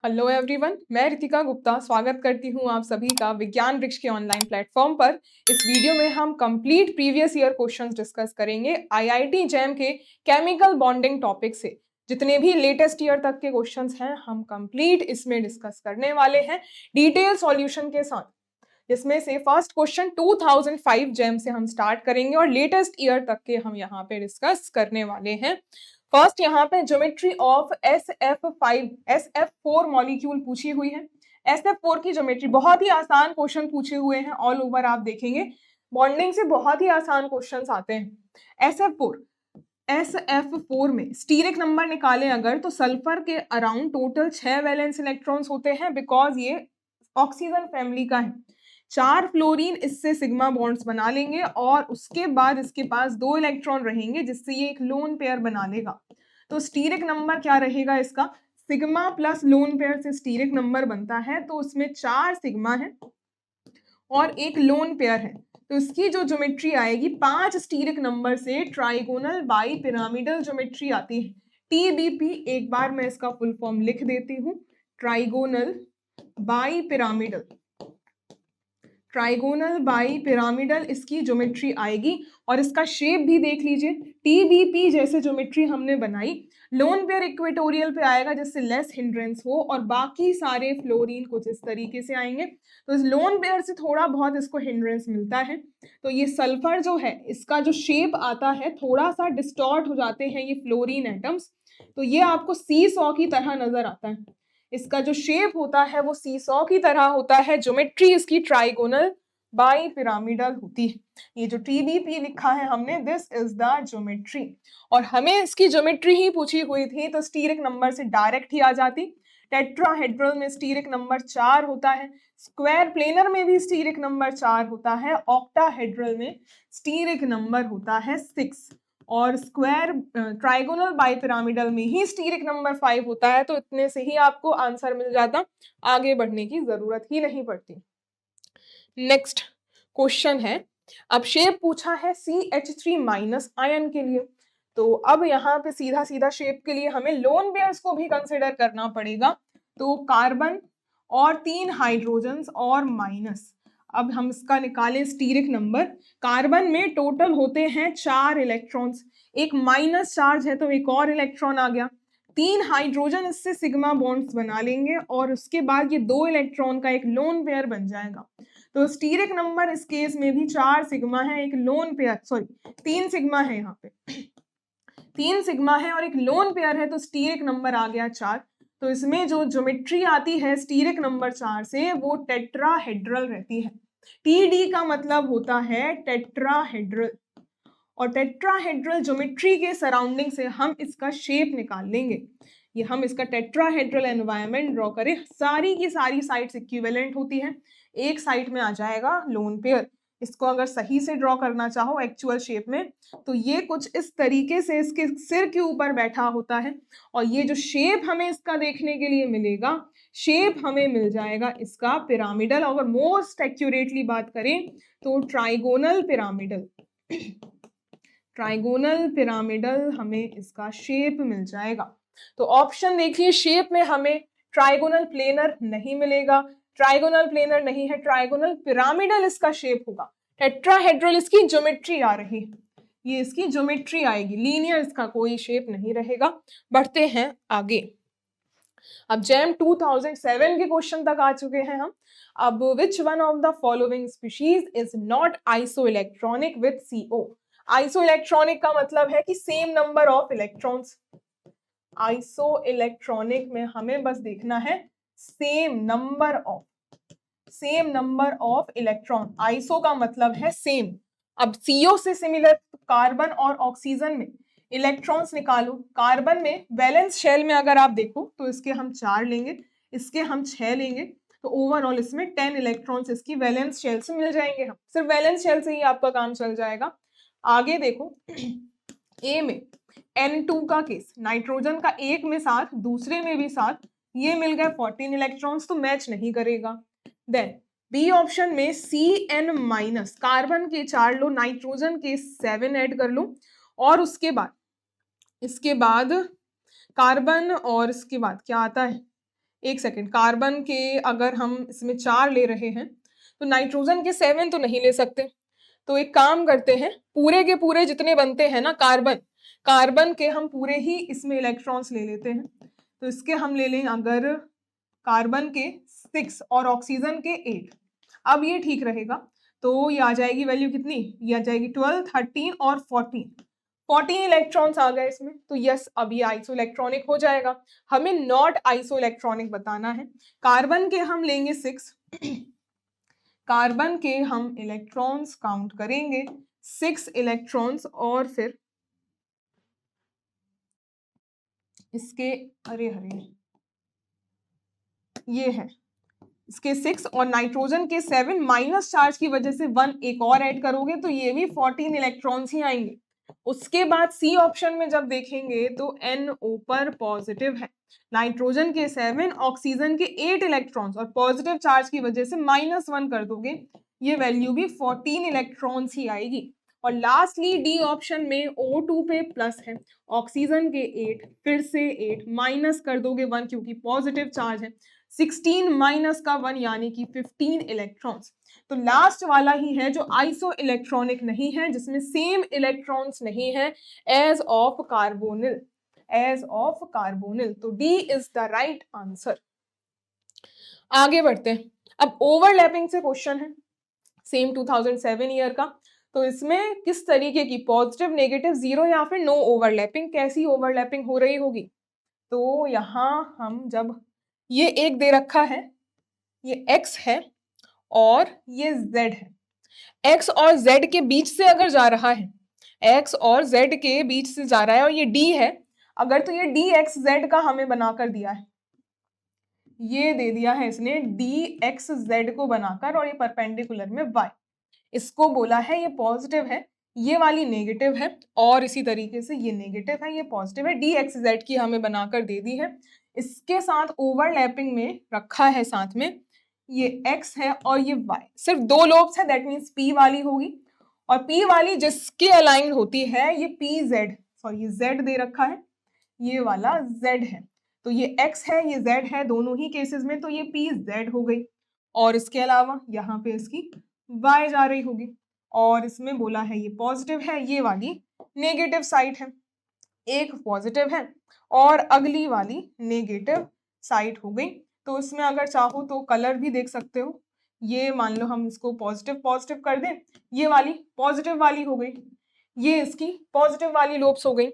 Hello everyone, मैं रितिका गुप्ता स्वागत करती हूँ आप सभी का विज्ञान वृक्ष के ऑनलाइन प्लेटफॉर्म पर। इस वीडियो में हम complete previous year questions discuss करेंगे आईआईटी जैम के केमिकल बॉन्डिंग टॉपिक से। जितने भी लेटेस्ट ईयर तक के क्वेश्चंस हैं हम कंप्लीट इसमें डिस्कस करने वाले हैं डिटेल सॉल्यूशन के साथ, जिसमें से फर्स्ट क्वेश्चन 2005 जैम से हम स्टार्ट करेंगे और लेटेस्ट ईयर तक के हम यहाँ पे डिस्कस करने वाले हैं। फर्स्ट यहाँ पे ज्योमेट्री ऑफ SF4 मॉलिक्यूल पूछी हुई है। SF4 की ज्योमेट्री बहुत ही आसान क्वेश्चन पूछे हुए हैं, ऑल ओवर आप देखेंगे बॉन्डिंग से बहुत ही आसान क्वेश्चंस आते हैं। SF4 में स्टीरिक नंबर निकालें अगर तो सल्फर के अराउंड टोटल 6 वैलेंस इलेक्ट्रॉन्स होते हैं, बिकॉज ये ऑक्सीजन फैमिली का है। 4 फ्लोरीन इससे सिग्मा बॉन्ड्स बना लेंगे और उसके बाद इसके पास 2 इलेक्ट्रॉन रहेंगे जिससे ये एक लोन पेयर बना लेगा। तो स्टीरिक नंबर क्या रहेगा इसका, सिग्मा प्लस लोन पेयर से स्टीरिक नंबर बनता है, तो उसमें 4 सिग्मा है और एक लोन पेयर है। तो इसकी जो ज्योमेट्री आएगी 5 स्टीरिक नंबर से ट्राइगोनल बाई पिरामिडल ज्योमेट्री आती है, TBP। एक बार मैं इसका फुल फॉर्म लिख देती हूँ, trigonal bi pyramidal. Trigonal bi pyramidal इसकी ज्योमेट्री आएगी और इसका शेप भी देख लीजिए, TBP जैसे ज्योमेट्री हमने बनाई। लोन पेयर इक्वेटोरियल पे आएगा जिससे लेस हिंड्रेंस हो और बाकी सारे फ्लोरीन कुछ इस तरीके से आएंगे। तो इस लोन पेयर से थोड़ा बहुत इसको हिंड्रेंस मिलता है। तो ये सल्फर जो है इसका जो शेप आता है थोड़ा सा डिस्टॉर्ट हो जाते हैं ये फ्लोरीन एटम्स, तो ये आपको सीसॉ की तरह नजर आता है। इसका जो शेप होता है वो सीसॉ की तरह होता है। ज्योमेट्री इसकी ट्राइगोनल बाई पिरामिडल होती है। ये जो TBP लिखा है हमने, दिस इज द ज्योमेट्री। और हमें इसकी ज्योमेट्री ही पूछी हुई थी तो स्टीरिक नंबर से डायरेक्ट ही आ जाती। टेट्राहेड्रल में स्टीरिक नंबर 4 होता है, स्क्वायर प्लेनर में भी स्टीरिक नंबर 4 होता है, ऑक्टाहेड्रल में स्टीरिक नंबर होता है 6 और स्क्वायर ट्राइगोनल बाइपिरामिडल में ही स्टीरिक नंबर 5 होता है। तो इतने से ही आपको आंसर मिल जाता, आगे बढ़ने की जरूरत ही नहीं पड़ती। नेक्स्ट क्वेश्चन है, अब शेप पूछा है CH3- आयन के लिए। तो अब यहाँ पे सीधा सीधा शेप के लिए हमें लोन पेयर्स को भी कंसिडर करना पड़ेगा। तो कार्बन और 3 हाइड्रोजन्स और माइनस, अब हम इसका निकालें स्टीरिक नंबर। कार्बन में टोटल होते हैं 4 इलेक्ट्रॉन्स, एक माइनस चार्ज है तो एक और इलेक्ट्रॉन आ गया। 3 हाइड्रोजन इससे सिग्मा बॉन्ड्स बना लेंगे और उसके बाद ये 2 इलेक्ट्रॉन का एक लोन पेयर बन जाएगा। तो स्टीरिक नंबर इस केस में भी 4 सिग्मा है, एक लोन पेयर, सॉरी 3 सिग्मा है, यहाँ पे 3 सिग्मा है और एक लोन पेयर है, तो स्टीरिक नंबर आ गया 4। तो इसमें जो ज्योमेट्री आती है स्टीरिक नंबर 4 से वो टेट्राहेड्रल रहती है। TD का मतलब होता है टेट्राहेड्रल और टेट्राहेड्रल ज्योमेट्री के सराउंडिंग से हम इसका शेप निकाल लेंगे। ये हम इसका टेट्राहेड्रल एनवायरनमेंट ड्रॉ करें, सारी की सारी साइड्स इक्विवेलेंट होती हैं, एक साइड में आ जाएगा लोन पेयर। इसको अगर सही से ड्रॉ करना चाहो एक्चुअल शेप में तो ये कुछ इस तरीके से इसके सिर के ऊपर बैठा होता है और ये जो शेप हमें इसका देखने के लिए मिलेगा, शेप हमें मिल जाएगा इसका पिरामिडल। अगर मोस्ट एक्यूरेटली बात करें तो ट्राइगोनल पिरामिडल, ट्राइगोनल पिरामिडल हमें इसका शेप मिल जाएगा। तो ऑप्शन देखिए, शेप में हमें ट्राइगोनल प्लेनर नहीं मिलेगा, ट्राइगोनल प्लेनर नहीं है, ट्राइगोनल पिरामिडल इसका शेप होगा। टेट्राहेड्रल इसकी ज्योमेट्री आ रही है, ये इसकी ज्योमेट्री आएगी, लीनियर इसका कोई शेप नहीं रहेगा। बढ़ते हैं आगे। अब जैम 2007 के क्वेश्चन तक आ चुके हैं हम। अब which one of the following species is not iso electronic with CO। Iso electronic का मतलब है कि same number of electrons. Iso electronic में हमें बस देखना है same number of electron. Iso का मतलब है सेम। अब CO से सिमिलर कार्बन और ऑक्सीजन में इलेक्ट्रॉन्स निकालो। कार्बन में वैलेंस शेल में अगर आप देखो तो इसके हम 4 लेंगे, इसके हम 6 लेंगे, तो ओवरऑल इसमें 10 इलेक्ट्रॉन्स इसकी वैलेंस शेल से मिल जाएंगे। हम सिर्फ वैलेंस शेल से ही आपका काम चल जाएगा। आगे देखो A में N2 का केस, नाइट्रोजन का एक में 7, दूसरे में भी 7, ये मिल गए 14 इलेक्ट्रॉन्स, तो मैच नहीं करेगा। देन बी ऑप्शन में CN-, कार्बन के 4 लो, नाइट्रोजन के 7 ऐड कर लो और इसके बाद कार्बन और इसके बाद क्या आता है एक सेकेंड, कार्बन के अगर हम इसमें 4 ले रहे हैं तो नाइट्रोजन के 7 तो नहीं ले सकते। तो एक काम करते हैं, पूरे के पूरे जितने बनते हैं ना कार्बन के हम पूरे ही इसमें इलेक्ट्रॉन्स ले लेते हैं। तो इसके हम ले लें अगर कार्बन के 6 और ऑक्सीजन के 8। अब ये ठीक रहेगा, तो ये आ जाएगी वैल्यू कितनी, ये आ जाएगी 12, 13 और 14 इलेक्ट्रॉन्स आ गए इसमें। तो यस, अब ये आइसो इलेक्ट्रॉनिक हो जाएगा। हमें नॉट आइसो इलेक्ट्रॉनिक बताना है। कार्बन के हम लेंगे 6, कार्बन के हम इलेक्ट्रॉन्स काउंट करेंगे 6 इलेक्ट्रॉन्स, और फिर इसके अरे हरे ये है इसके 6 और नाइट्रोजन के 7, माइनस चार्ज की वजह से 1 एक और ऐड करोगे तो ये भी 14 इलेक्ट्रॉन्स ही आएंगे। उसके बाद सी ऑप्शन में जब देखेंगे तो NO पर पॉजिटिव है, नाइट्रोजन के 7, ऑक्सीजन के 8 इलेक्ट्रॉन्स, और पॉजिटिव चार्ज की वजह से -1 कर दोगे, ये वैल्यू भी 14 इलेक्ट्रॉन्स ही आएगी। और लास्टली डी ऑप्शन में O2 पे प्लस है, ऑक्सीजन के 8, फिर से 8 माइनस कर दोगे 1 क्योंकि पॉजिटिव चार्ज है, 16 माइनस का 1 यानी कि 15 इलेक्ट्रॉन्स। तो लास्ट वाला ही है जो आइसो इलेक्ट्रॉनिक नहीं है, जिसमें सेम इलेक्ट्रॉन्स नहीं है एज ऑफ कार्बोनिल। तो D is the right answer. आगे बढ़ते हैं। अब ओवरलैपिंग से क्वेश्चन है, सेम 2007 ईयर का। तो इसमें किस तरीके की पॉजिटिव, नेगेटिव, जीरो या फिर नो ओवरलैपिंग, कैसी ओवरलैपिंग हो रही होगी। तो यहाँ हम जब ये एक दे रखा है, ये x है और ये z है, x और z के बीच से अगर जा रहा है, x और z के बीच से जा रहा है, और ये d है अगर, तो ये dxz का हमें बनाकर दिया है, ये दे दिया है इसने dxz को बनाकर, और ये परपेंडिकुलर में y, इसको बोला है ये पॉजिटिव है, ये वाली नेगेटिव है, और इसी तरीके से ये नेगेटिव है, ये पॉजिटिव है, dxz की हमें बनाकर दे दी है। इसके साथ ओवरलैपिंग में रखा है साथ में ये x है और ये y, सिर्फ 2 लोब्स है, दैट मीन्स p वाली होगी, और p वाली जिसके अलाइन होती है ये pz, सॉरी ये z दे रखा है, ये वाला z है, तो ये x है ये z है दोनों ही केसेस में, तो ये pz हो गई। और इसके अलावा यहाँ पे इसकी y जा रही होगी, और इसमें बोला है ये पॉजिटिव है, ये वाली नेगेटिव साइड है, एक पॉजिटिव है और अगली वाली नेगेटिव साइड हो गई। तो इसमें अगर चाहो तो कलर भी देख सकते हो, ये मान लो हम इसको पॉजिटिव पॉजिटिव कर दें, ये वाली पॉजिटिव वाली हो गई, ये इसकी पॉजिटिव वाली लोब्स हो गई।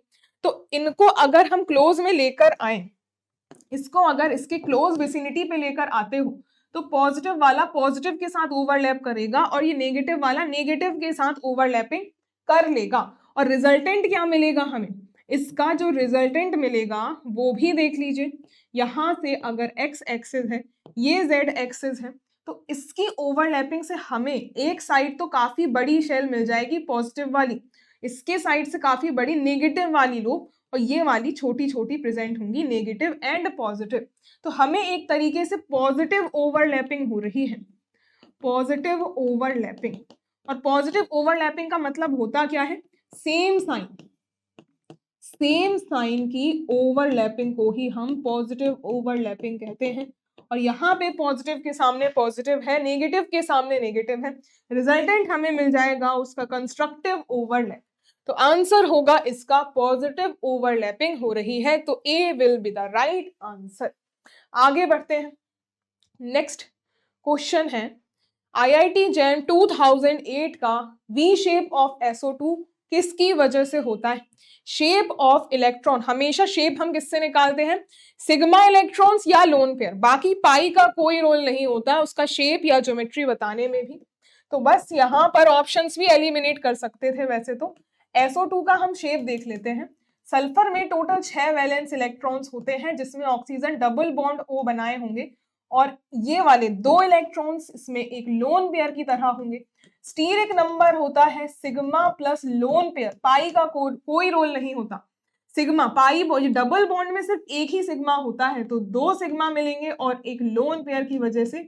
तो इनको अगर हम क्लोज में लेकर आए, इसको अगर इसके क्लोज विसिनिटी पे लेकर आते हो तो पॉजिटिव वाला पॉजिटिव के साथ ओवरलैप करेगा और ये नेगेटिव वाला नेगेटिव के साथ ओवरलैपिंग कर लेगा, और रिजल्टेंट क्या मिलेगा हमें, इसका जो रिजल्टेंट मिलेगा वो भी देख लीजिए। यहाँ से अगर x एक्सिस है, ये z एक्सिस है, तो इसकी ओवरलैपिंग से हमें एक साइड तो काफी बड़ी शेल मिल जाएगी पॉजिटिव वाली, इसके साइड से काफी बड़ी नेगेटिव वाली लोब, और ये वाली छोटी छोटी प्रेजेंट होंगी नेगेटिव एंड पॉजिटिव। तो हमें एक तरीके से पॉजिटिव ओवरलैपिंग हो रही है, पॉजिटिव ओवरलैपिंग। और पॉजिटिव ओवरलैपिंग का मतलब होता क्या है, सेम साइन की ओवरलैपिंग को ही हम पॉजिटिव ओवरलैपिंग कहते हैं। और यहाँ पे पॉजिटिव के सामने पॉजिटिव है, नेगेटिव के सामने नेगेटिव है, रिजल्टेंट हमें मिल जाएगा उसका कंस्ट्रक्टिव ओवरलैप। तो आंसर होगा इसका पॉजिटिव ओवरलैपिंग हो रही है, तो A will be the right answer. आगे बढ़ते हैं। नेक्स्ट क्वेश्चन है, IIT जैन 2008 का वी शेप ऑफ SO2 किसकी वजह से होता है। शेप ऑफ इलेक्ट्रॉन, हमेशा शेप हम किससे निकालते हैं, सिग्मा इलेक्ट्रॉन्स या लोन पेयर, बाकी पाई का कोई रोल नहीं होता उसका शेप या ज्योमेट्री बताने में भी। तो बस यहाँ पर ऑप्शंस भी एलिमिनेट कर सकते थे वैसे तो। SO2 का हम शेप देख लेते हैं। सल्फर में टोटल 6 वैलेंस इलेक्ट्रॉन्स होते हैं जिसमें ऑक्सीजन डबल बॉन्ड O बनाए होंगे, और ये वाले 2 इलेक्ट्रॉन्स इसमें एक लोन पेयर की तरह होंगे। स्टीरिक नंबर होता है सिग्मा प्लस लोन पेयर, पाई का कोई रोल नहीं होता। सिग्मा पाई डबल बॉन्ड में सिर्फ एक ही सिग्मा होता है, तो 2 सिग्मा मिलेंगे और एक लोन पेयर की वजह से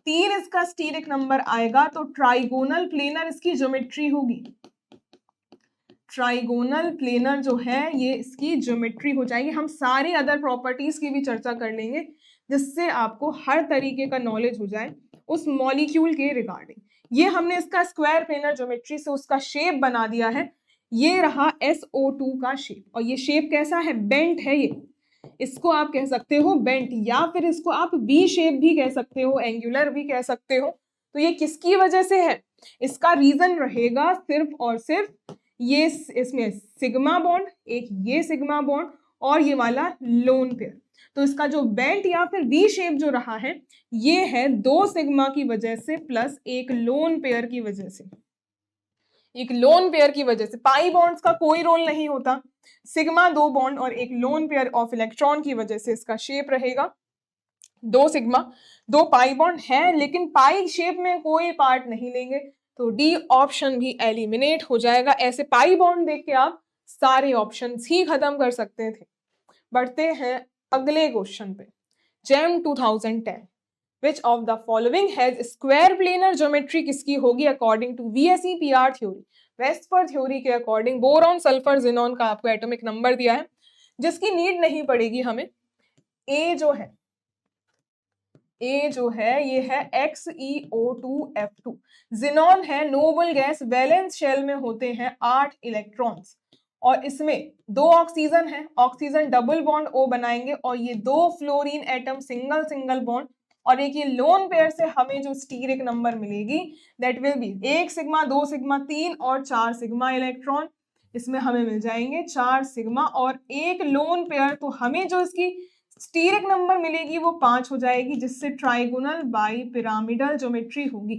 3 इसका स्टीरिक नंबर आएगा। तो ट्राइगोनल प्लेनर इसकी ज्योमेट्री होगी, ट्राइगोनल प्लेनर जो है ये इसकी ज्योमेट्री हो जाएगी। हम सारे अदर प्रॉपर्टीज की भी चर्चा कर लेंगे जिससे आपको हर तरीके का नॉलेज हो जाए उस मॉलिक्यूल के रिगार्डिंग। ये हमने इसका स्क्वायर प्लेनर ज्योमेट्री से उसका शेप बना दिया है। ये रहा SO2 का शेप, और ये शेप कैसा है? बेंट है। ये इसको आप कह सकते हो बेंट, या फिर इसको आप वी शेप भी कह सकते हो, एंगुलर भी कह सकते हो। तो ये किसकी वजह से है? इसका रीजन रहेगा सिर्फ और सिर्फ ये इसमें सिग्मा बॉन्ड, एक ये सिग्मा बॉन्ड और ये वाला लोन पेयर। तो इसका जो बेंट या फिर वी शेप जो रहा है ये है 2 सिग्मा की वजह से प्लस एक लोन पेयर की वजह से। एक लोन पेयर की वजह से पाई बॉन्ड्स का कोई रोल नहीं होता, सिग्मा 2 बॉन्ड और एक लोन पेयर ऑफ इलेक्ट्रॉन की वजह से इसका शेप रहेगा 2 सिग्मा 2 पाई बॉन्ड है, लेकिन पाई शेप में कोई पार्ट नहीं लेंगे, तो डी ऑप्शन भी एलिमिनेट हो जाएगा। ऐसे पाई बॉन्ड देख के आप सारे ऑप्शंस ही खत्म कर सकते थे। बढ़ते हैं अगले क्वेश्चन पे। JAM 2010 Which of the following has square planar geometry किसकी होगी अकॉर्डिंग टू VSEPR थ्योरी? वेस्टफोर्ड थ्योरी के अकॉर्डिंग बोरॉन सल्फर जिनॉन का आपको एटॉमिक नंबर दिया है, जिसकी नीड नहीं पड़ेगी हमें। ए जो है ये है XeO2F2। जिनॉन है नोबल गैस, वैलेंस शेल में होते हैं 8 इलेक्ट्रॉन्स और इसमें 2 ऑक्सीजन है, ऑक्सीजन डबल बॉन्ड O बनाएंगे और ये 2 fluorine atom single single bond, और एक ये लोन पेयर से हमें जो स्टीरिक नंबर मिलेगी that will be 1 sigma 2 sigma 3 और 4 सिग्मा इलेक्ट्रॉन। इसमें हमें मिल जाएंगे 4 सिग्मा और एक लोन पेयर, तो हमें जो इसकी स्टीरिक नंबर मिलेगी वो 5 हो जाएगी, जिससे ट्राइगोनल बाई पिरामिडल ज्योमेट्री होगी।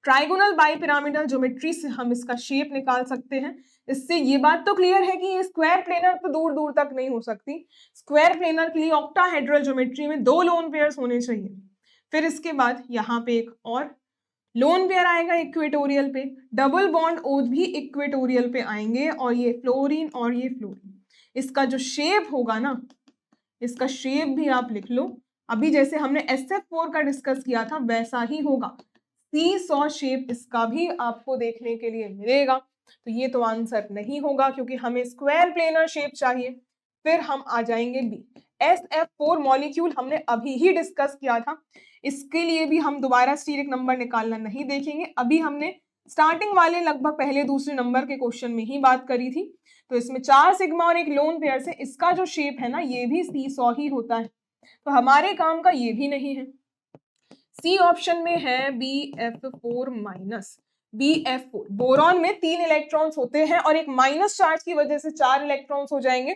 ट्राइगोनल बाई पिरामिडल ज्योमेट्री से हम इसका शेप निकाल सकते हैं। इससे ये बात तो क्लियर है कि ये स्क्वायर प्लेनर तो दूर दूर तक नहीं हो सकती। स्क्वायर प्लेनर के लिए ऑक्टाहेड्रल ज्योमेट्री में 2 लोन पेयर्स होने चाहिए। फिर इसके बाद यहाँ पे एक और लोन पेयर आएगा इक्वेटोरियल पे, डबल बॉन्ड ओज भी इक्वेटोरियल पे आएंगे और ये फ्लोरीन और ये फ्लोरीन। इसका जो शेप होगा ना, इसका शेप भी आप लिख लो, अभी जैसे हमने SF4 का डिस्कस किया था वैसा ही होगा। C100 शेप इसका भी आपको देखने के लिए मिलेगा। तो ये तो आंसर नहीं होगा क्योंकि हमें स्क्वायर प्लेनर शेप चाहिए। फिर हम आ जाएंगे बी। SF4 मॉलिक्यूल हमने अभी ही डिस्कस किया था, इसके लिए भी हम दोबारा स्टीरिक नंबर निकालना नहीं देखेंगे। अभी हमने स्टार्टिंग वाले लगभग पहले दूसरे नंबर के क्वेश्चन में ही बात करी थी। तो इसमें 4 सिग्मा और एक लोन पेयर से इसका जो शेप है ना ये भी C100 ही होता है, तो हमारे काम का ये भी नहीं है। सी ऑप्शन में है BF4 माइनस BF4। बोरॉन में 3 इलेक्ट्रॉन्स होते हैं और एक माइनस चार्ज की वजह से 4 इलेक्ट्रॉन्स हो जाएंगे,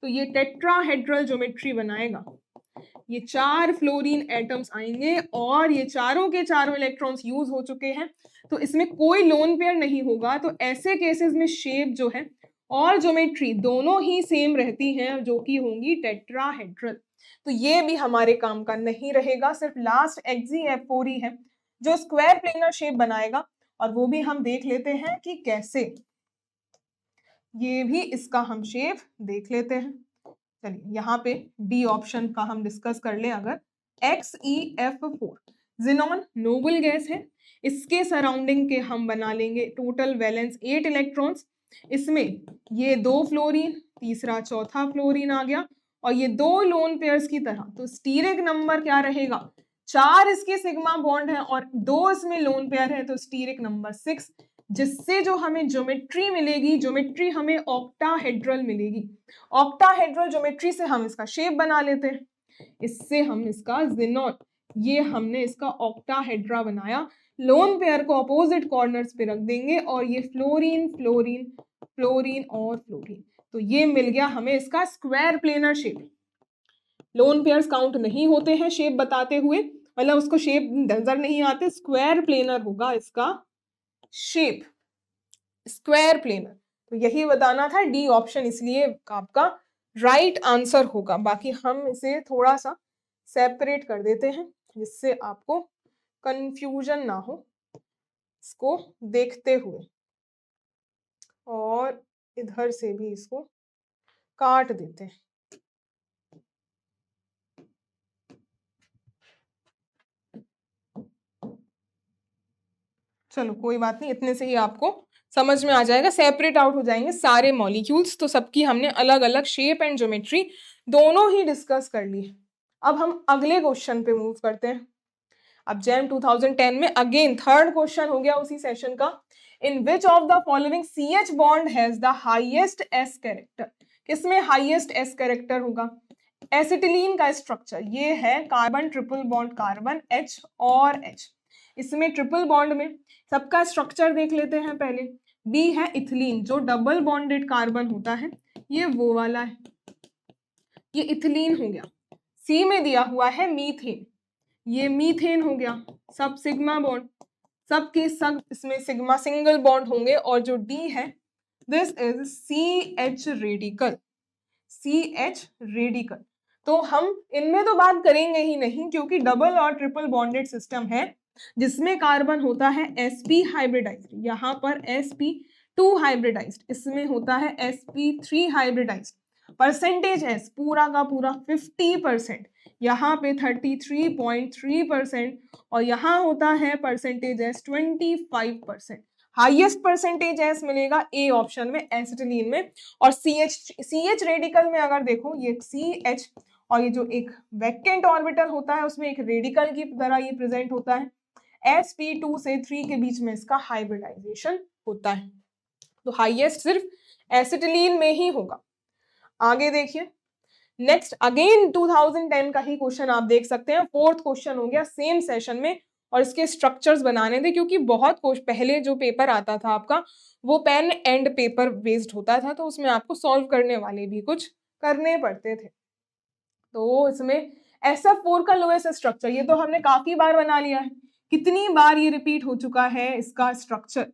तो ये टेट्राहेड्रल ज्योमेट्री बनाएगा। ये 4 फ्लोरीन एटम्स आएंगे और ये चारों के चारों इलेक्ट्रॉन्स यूज हो चुके हैं, तो इसमें कोई लोन पेयर नहीं होगा। तो ऐसे केसेस में शेप जो है और ज्योमेट्री दोनों ही सेम रहती हैं, जो कि होंगी टेट्राहेड्रल। तो ये भी हमारे काम का नहीं रहेगा। सिर्फ लास्ट XeF4 ही है जो स्क्वायर प्लेनर शेप बनाएगा, और वो भी हम देख लेते हैं कि कैसे। ये भी इसका हम शेप देख लेते हैं। चलिए यहाँ पे डी ऑप्शन का हम डिस्कस कर ले। अगर XeF4 जिनॉन नोबल गैस है, इसके सराउंडिंग के हम बना लेंगे टोटल वैलेंस 8 इलेक्ट्रॉन्स। इसमें ये 2 फ्लोरीन, तीसरा चौथा फ्लोरीन आ गया और ये 2 लोन पेयर्स की तरह। तो स्टीरिक नंबर क्या रहेगा? 4 इसके सिग्मा बॉन्ड है और 2 इसमें लोन पेयर है, तो स्टीरिक नंबर 6, जिससे जो हमें ज्योमेट्री मिलेगी, ज्योमेट्री हमें ऑक्टाहेड्रल मिलेगी। ऑक्टाहेड्रल ज्योमेट्री से हम इसका शेप बना लेते हैं। इससे हम इसका जिनॉन, ये हमने इसका ऑक्टाहेड्रा बनाया। लोन पेयर को अपोजिट कॉर्नर्स पे रख देंगे और ये फ्लोरीन फ्लोरीन फ्लोरीन और फ्लोरीन, तो ये मिल गया हमें इसका square planar shape. Lone pairs count नहीं होते हैं शेप बताते हुए, मतलब उसको शेप नजर नहीं आते। स्क्वायर प्लेनर होगा इसका शेप, स्क्वायर प्लेनर। तो यही बताना था, डी ऑप्शन इसलिए आपका राइट आंसर होगा। बाकी हम इसे थोड़ा सा सेपरेट कर देते हैं जिससे आपको कंफ्यूजन ना हो इसको देखते हुए, और इधर से भी इसको काट देते हैं। चलो कोई बात नहीं, इतने से ही आपको समझ में आ जाएगा। सेपरेट आउट हो जाएंगे सारे मॉलिक्यूल्स, तो सबकी हमने अलग अलग शेप एंड ज्योमेट्री दोनों ही डिस्कस कर ली। अब हम अगले क्वेश्चन पे मूव करते हैं। अब जैम 2010 में अगेन थर्ड क्वेश्चन हो गया उसी सेशन का। In which of the following CH bond has the highest S character? किसमें हाईएस्ट S कैरेक्टर होगा? एसिटिलीन का स्ट्रक्चर ये है carbon triple bond carbon H और H। इसमें ट्रिपल बॉन्ड में सबका स्ट्रक्चर देख लेते हैं पहले। B है इथिलीन, जो डबल बॉन्डेड कार्बन होता है, ये वो वाला है, ये इथिलीन हो गया। C में दिया हुआ है मीथेन, ये मीथेन हो गया, सब सिग्मा बॉन्ड, सबके सब इसमें सिग्मा सिंगल बॉन्ड होंगे। और जो D है this is CH radical, CH radical. तो हम इनमें तो बात करेंगे ही नहीं क्योंकि डबल और ट्रिपल बॉन्डेड सिस्टम है जिसमें कार्बन होता है sp हाइब्रिडाइज्ड, यहाँ पर sp2 हाइब्रिडाइज्ड, इसमें होता है sp3 हाइब्रिडाइज्ड। परसेंटेज S पूरा का पूरा 50%, यहाँ पे 33.3% और यहाँ होता है percentage S 25%। Highest percentage S मिलेगा ए ऑप्शन में, एसिटिलीन में। और CH रेडिकल में अगर देखो ये CH और ये जो एक वैकेंट ऑर्बिटल होता है उसमें एक रेडिकल की तरह ये प्रेजेंट होता है। sp2 से 3 के बीच में इसका हाइब्रिडाइजेशन होता है। तो हाईएस्ट सिर्फ एसिटिलीन में ही होगा। आगे देखिए नेक्स्ट अगेन 2010 का ही क्वेश्चन आप देख सकते हैं, फोर्थ क्वेश्चन हो गया सेम सेशन में। और इसके स्ट्रक्चर्स बनाने थे क्योंकि बहुत पहले जो पेपर आता था आपका वो पेन एंड पेपर बेस्ड होता था, तो उसमें आपको सॉल्व करने वाले भी कुछ करने पड़ते थे। तो इसमें SF4 का लोएस्ट स्ट्रक्चर ये तो हमने काफी बार बना लिया है, कितनी बार ये रिपीट हो चुका है इसका स्ट्रक्चर।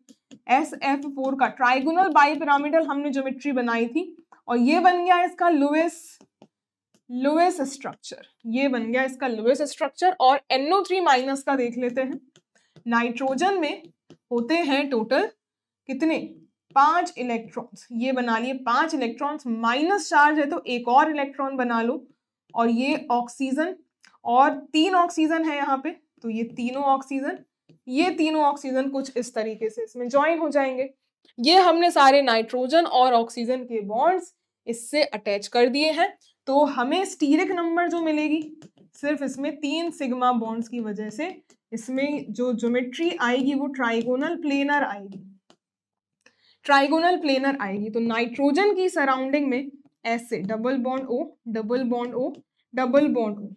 SF4 का ट्राइगोनल बाइपिरामिडल हमने ज्योमेट्री बनाई थी और ये बन गया इसका लोएस्ट स्ट्रक्चर, ये बन गया इसका लोएस्ट स्ट्रक्चर। और NO3 माइनस का देख लेते हैं। नाइट्रोजन में होते हैं टोटल कितने, 5 इलेक्ट्रॉन्स, ये बना लिए 5 इलेक्ट्रॉन्स, माइनस चार्ज है तो एक और इलेक्ट्रॉन बना लो। और ये ऑक्सीजन और 3 ऑक्सीजन है यहाँ पे, तो ये तीनों ऑक्सीजन कुछ इस तरीके से इसमें ज्वाइन हो जाएंगे। ये हमने सारे नाइट्रोजन और ऑक्सीजन के बॉन्ड्स इससे अटैच कर दिए हैं। तो हमें स्टीरिक नंबर जो मिलेगी सिर्फ इसमें 3 सिग्मा बॉन्ड्स की वजह से, इसमें जो ज्योमेट्री आएगी वो ट्राइगोनल प्लेनर आएगी। तो नाइट्रोजन की सराउंडिंग में ऐसे double bond O double bond O double bond O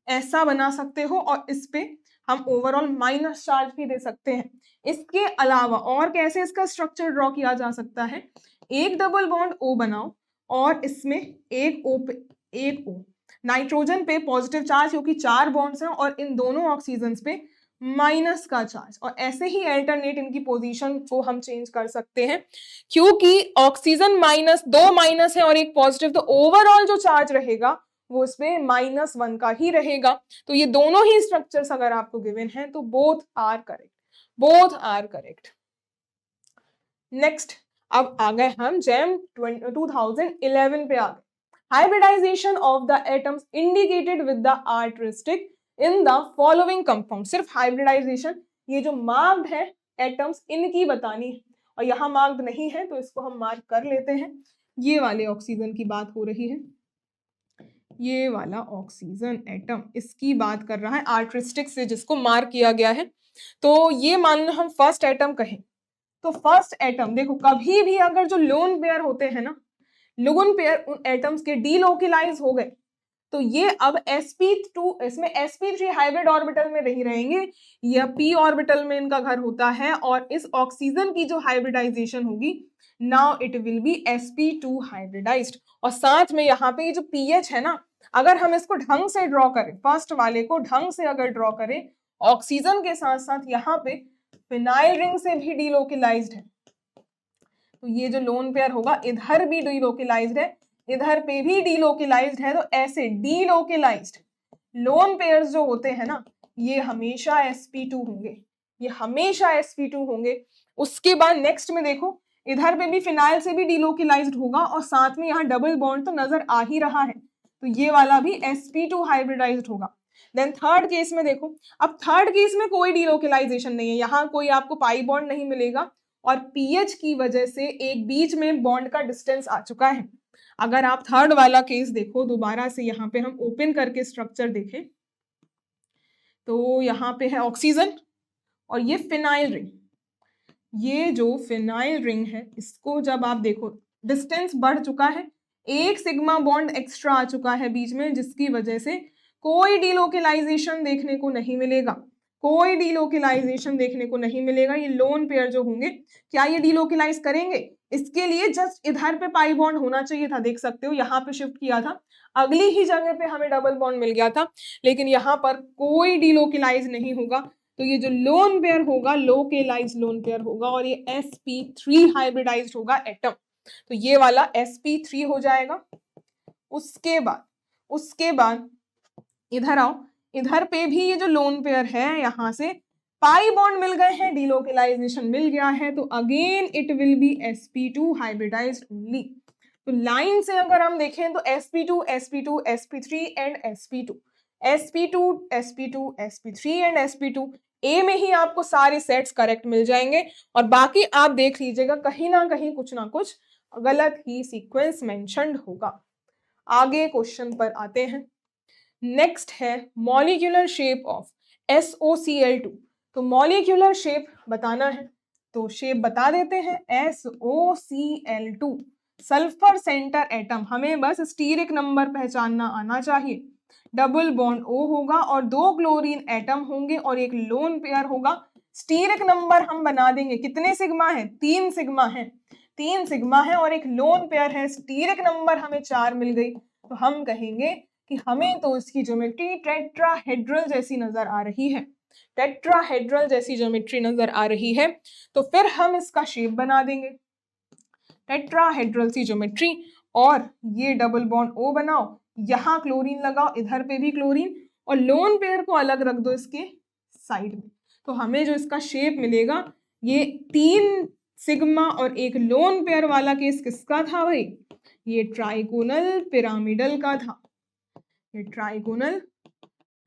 ऐसा बना सकते हो और इस पे हम ओवरऑल माइनस चार्ज भी दे सकते हैं। इसके अलावा और कैसे इसका स्ट्रक्चर ड्रॉ किया जा सकता है, एक डबल बॉन्ड O बनाओ और इसमें एक O, नाइट्रोजन पे पॉजिटिव चार्ज क्योंकि 4 बॉन्ड्स हैं और इन दोनों ऑक्सीजन्स पे माइनस का चार्ज, और ऐसे ही अल्टरनेट इनकी पोजीशन को हम चेंज कर सकते हैं क्योंकि ऑक्सीजन माइनस, 2 माइनस है और एक पॉजिटिव, तो ओवरऑल जो चार्ज रहेगा वो इसमें -1 का ही रहेगा। तो ये दोनों ही स्ट्रक्चर्स अगर आपको गिवन हैं तो बोथ आर करेक्ट। नेक्स्ट अब आ गए हम जैम 2011 पे आ गए। Hybridisation of the atoms indicated with the asterisk in the following compound. सिर्फ हाइब्रिडाइजेशन, ये जो मार्क्ड है एटम्स इनकी बतानी है और यहाँ मार्क्ड नहीं है तो इसको हम मार्क कर लेते हैं। ये वाले ऑक्सीजन की बात हो रही है, ये वाला ऑक्सीजन एटम इसकी बात कर रहा है आर्टरिस्टिक से जिसको मार्क किया गया है। तो ये मान लो हम फर्स्ट एटम कहें तो फर्स्ट एटम देखो कभी भी अगर जो लोन पेयर होते हैं ना, लोन पेयर उन एटम्स के डीलोकलाइज हो गए तो ये अब sp2 इसमें sp3 हाइब्रिड ऑर्बिटल में नहीं रहेंगे, या p ऑर्बिटल में इनका घर होता है और इस ऑक्सीजन की जो हाइब्रिडाइजेशन होगी now it will be sp2 hybridised. और साथ में यहाँ पे ये जो pH है ना, अगर हम इसको ढंग से ड्रॉ करें, फर्स्ट वाले को ढंग से अगर ड्रॉ करें ऑक्सीजन के साथ साथ यहाँ पे फिनाइल रिंग से भी डीलोकलाइज्ड है, तो ये जो लोन पेयर होगा इधर भी डीलोकलाइज्ड है, इधर पे भी डीलोकलाइज्ड है। तो ऐसे डीलोकलाइज्ड लोन पेयर्स जो होते हैं ना ये हमेशा sp2 होंगे, उसके बाद नेक्स्ट में देखो इधर पे भी फिनाइल से भी डीलोकलाइज्ड होगा और साथ में यहाँ डबल बॉन्ड तो नजर आ ही रहा है, तो ये वाला भी sp2 हाइब्रिडाइज्ड होगा। देन थर्ड केस में देखो, अब थर्ड केस में कोई डीलोकलाइजेशन नहीं है, यहाँ कोई आपको पाई बॉन्ड नहीं मिलेगा और pH की वजह से एक बीच में बॉन्ड का डिस्टेंस आ चुका है। अगर आप थर्ड वाला केस देखो, दोबारा से यहाँ पे हम ओपन करके स्ट्रक्चर देखें तो यहाँ पे है ऑक्सीजन और ये फिनाइल रिंग। ये जो फिनाइल रिंग है इसको जब आप देखो डिस्टेंस बढ़ चुका है, एक सिग्मा बॉन्ड एक्स्ट्रा आ चुका है बीच में, जिसकी वजह से कोई डीलोकेलाइजेशन देखने को नहीं मिलेगा, कोई डीलोकेलाइजेशन देखने को नहीं मिलेगा। ये लोन पेयर जो होंगे क्या ये डीलोकेलाइज करेंगे? इसके लिए जस्ट इधर पे पाई बॉन्ड होना चाहिए था, देख सकते हो यहाँ पे शिफ्ट किया था, अगली ही जगह पे हमें डबल बॉन्ड मिल गया था, लेकिन यहाँ पर कोई डीलोकेलाइज नहीं होगा। तो ये जो लोन पेयर होगा लोकेलाइज लोन पेयर होगा और ये sp3 हाइब्रिडाइज्ड होगा एटम, तो ये वाला sp3 हो जाएगा। उसके बाद इधर आओ, इधर पे भी ये जो लोन पेयर है यहाँ से पाई बॉन्ड मिल गए हैं, डीलोकेलाइजेशन मिल गया है, तो again it will be sp2 hybridised only. तो लाइन से अगर हम देखें तो sp2 sp2 sp3 and sp2 sp2 sp2 sp3 and sp2 ए में ही आपको सारे सेट्स करेक्ट मिल जाएंगे और बाकी आप देख लीजिएगा कहीं ना कहीं कुछ ना कुछ गलत ही सीक्वेंस मेंशन्ड होगा। आगे क्वेश्चन पर आते हैं। नेक्स्ट है मॉलिक्यूलर शेप ऑफ SOCl2। तो मॉलिक्यूलर शेप बताना है तो शेप बता देते हैं। SOCl2 सल्फर सेंटर एटम, हमें बस स्टीरिक नंबर पहचानना आना चाहिए। डबल बॉन्ड O होगा और 2 क्लोरीन एटम होंगे और एक लोन पेयर होगा। स्टीरिक नंबर हम बना देंगे, कितने सिग्मा है? 3 सिग्मा है, 3 सिग्मा है और एक लोन पेयर है। स्टीरिक नंबर हमें 4 मिल गई, तो हम कहेंगे कि हमें तो इसकी ज्योमेट्री टेट्राहेड्रल जैसी नजर आ रही है, टेट्राहेड्रल जैसी ज्योमेट्री नजर आ रही है। तो फिर हम इसका शेप बना देंगे टेट्राहेड्रल सी ज्योमेट्री और ये डबल बॉन्ड O बनाओ, यहाँ क्लोरीन लगाओ, इधर पे भी क्लोरीन और लोन पेयर को अलग रख दो इसके साइड में। तो हमें जो इसका शेप मिलेगा ये 3 सिग्मा और एक लोन पेयर वाला केस किसका था भाई? ये ट्राइगोनल पिरामिडल का था। ये ट्राइगोनल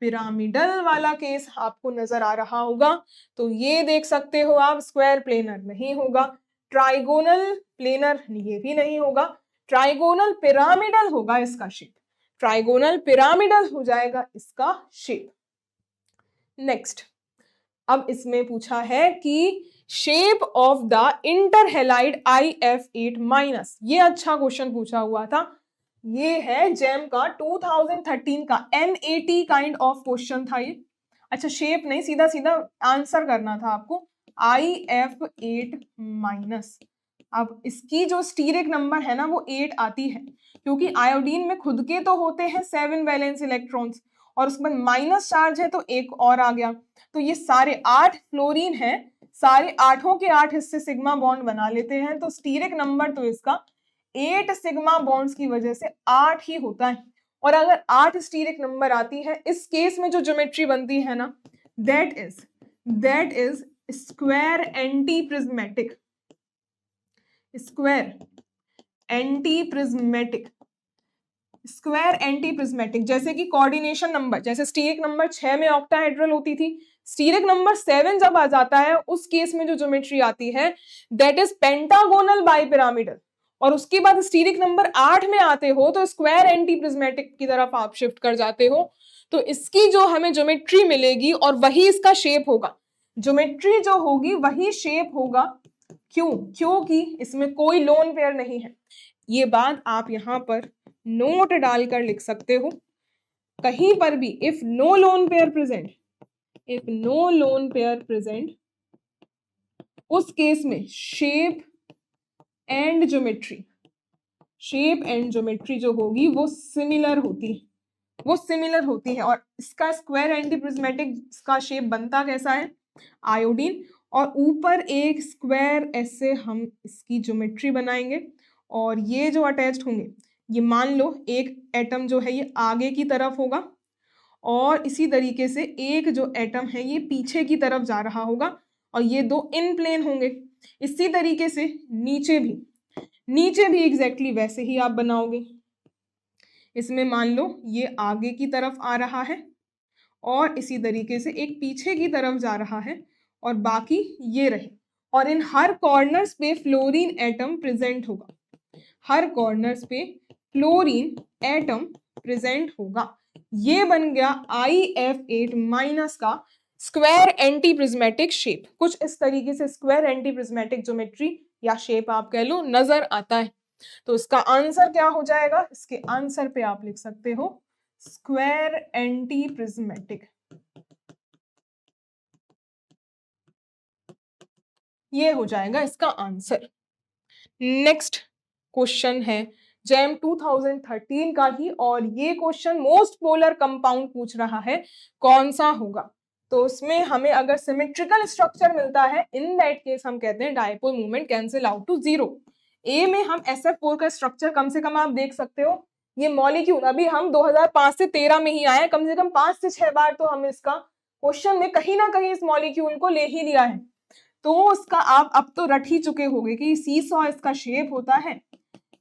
पिरामिडल वाला केस आपको नजर आ रहा होगा। तो ये देख सकते हो आप, स्क्वायर प्लेनर नहीं होगा, ट्राइगोनल प्लेनर ये भी नहीं होगा, ट्राइगोनल पिरामिडल होगा इसका शेप, ट्राइगोनल पिरामिडल हो जाएगा इसका शेप। नेक्स्ट, अब इसमें पूछा है कि shape of the interhalide IF8 minus, ये अच्छा क्वेश्चन पूछा हुआ था, ये है जेम का 2013 का NAT काइंड ऑफ क्वेश्चन था ये। अच्छा शेप नहीं, सीधा सीधा आंसर करना था आपको। IF8 माइनस, अब इसकी जो स्टीरिक नंबर है ना वो 8 आती है, क्योंकि आयोडीन में खुद के तो होते हैं 7 वैलेंस इलेक्ट्रॉन्स और उसके बाद माइनस चार्ज है तो एक और आ गया, तो ये सारे 8 फ्लोरीन है, सारे 8 के 8 हिस्से सिग्मा बॉन्ड बना लेते हैं, तो स्टीरिक नंबर तो इसका 8 सिग्मा बॉन्ड्स की वजह से 8 ही होता है। और अगर 8 स्टीरिक नंबर आती है, इस केस में जो ज्योमेट्री बनती है ना that is square anti prismatic, square anti prismatic, square anti prismatic. जैसे कि कोऑर्डिनेशन नंबर, जैसे स्टीरिक नंबर 6 में ऑक्टाहेड्रल होती थी, स्टीरिक नंबर 7 जब आ जाता है उस केस में जो ज्योमेट्री आती है दैट इज पेंटागोनल बाइपिरामिडल, और उसके बाद स्टीरिक नंबर 8 में आते हो तो स्क्वायर एंटी प्रिज्मेटिक की तरफ आप शिफ्ट कर जाते हो। तो इसकी जो हमें ज्योमेट्री मिलेगी और वही इसका शेप होगा, ज्योमेट्री जो होगी वही शेप होगा। क्यों? क्योंकि इसमें कोई लोन पेयर नहीं है। ये बात आप यहाँ पर नोट डालकर लिख सकते हो कहीं पर भी, if no lone pair present, if no lone pair present, उस केस में shape and geometry, shape and geometry जो होगी वो सिमिलर होती है, वो सिमिलर होती है। और इसका स्क्वायर एंटी प्रिज्मेटिक का शेप बनता कैसा है? आयोडीन, और ऊपर एक स्क्वायर ऐसे हम इसकी ज्योमेट्री बनाएंगे और ये जो अटैच्ड होंगे, ये मान लो एक एटम जो है ये आगे की तरफ होगा और इसी तरीके से एक जो एटम है ये पीछे की तरफ जा रहा होगा और ये दो इन प्लेन होंगे। इसी तरीके से नीचे भी एग्जैक्टली वैसे ही आप बनाओगे। इसमें मान लो ये आगे की तरफ आ रहा है और इसी तरीके से एक पीछे की तरफ जा रहा है और बाकी ये रहे, और इन हर कॉर्नर्स पे फ्लोरीन एटम प्रेजेंट होगा, हर कॉर्नर्स पे फ्लोरीन एटम प्रेजेंट होगा। ये बन गया IF8 माइनस का स्क्वायर एंटी प्रिज्मेटिक शेप। कुछ इस तरीके से स्क्वायर एंटी प्रिज्मेटिक ज्योमेट्री या शेप आप कह लो नजर आता है। तो इसका आंसर क्या हो जाएगा? इसके आंसर पे आप लिख सकते हो स्क्वायर एंटी प्रिज्मेटिक। ये हो जाएगा इसका आंसर। नेक्स्ट क्वेश्चन है जैम 2013 का ही, और ये क्वेश्चन मोस्ट पोलर कंपाउंड पूछ रहा है, कौन सा होगा? तो उसमें हमें अगर सिमेट्रिकल स्ट्रक्चर मिलता है, इन दैट केस हम कहते हैं dipole movement cancel out to zero. A में हम SF4 का स्ट्रक्चर कम से कम आप देख सकते हो, ये मॉलिक्यूल अभी हम 2005 से 13 में ही आए, कम से कम 5 से 6 बार तो हम इसका क्वेश्चन में कहीं ना कहीं इस मॉलिक्यूल को ले ही लिया है। तो उसका आप अब तो रट ही चुके होंगे कि सीसॉ इसका शेप होता है,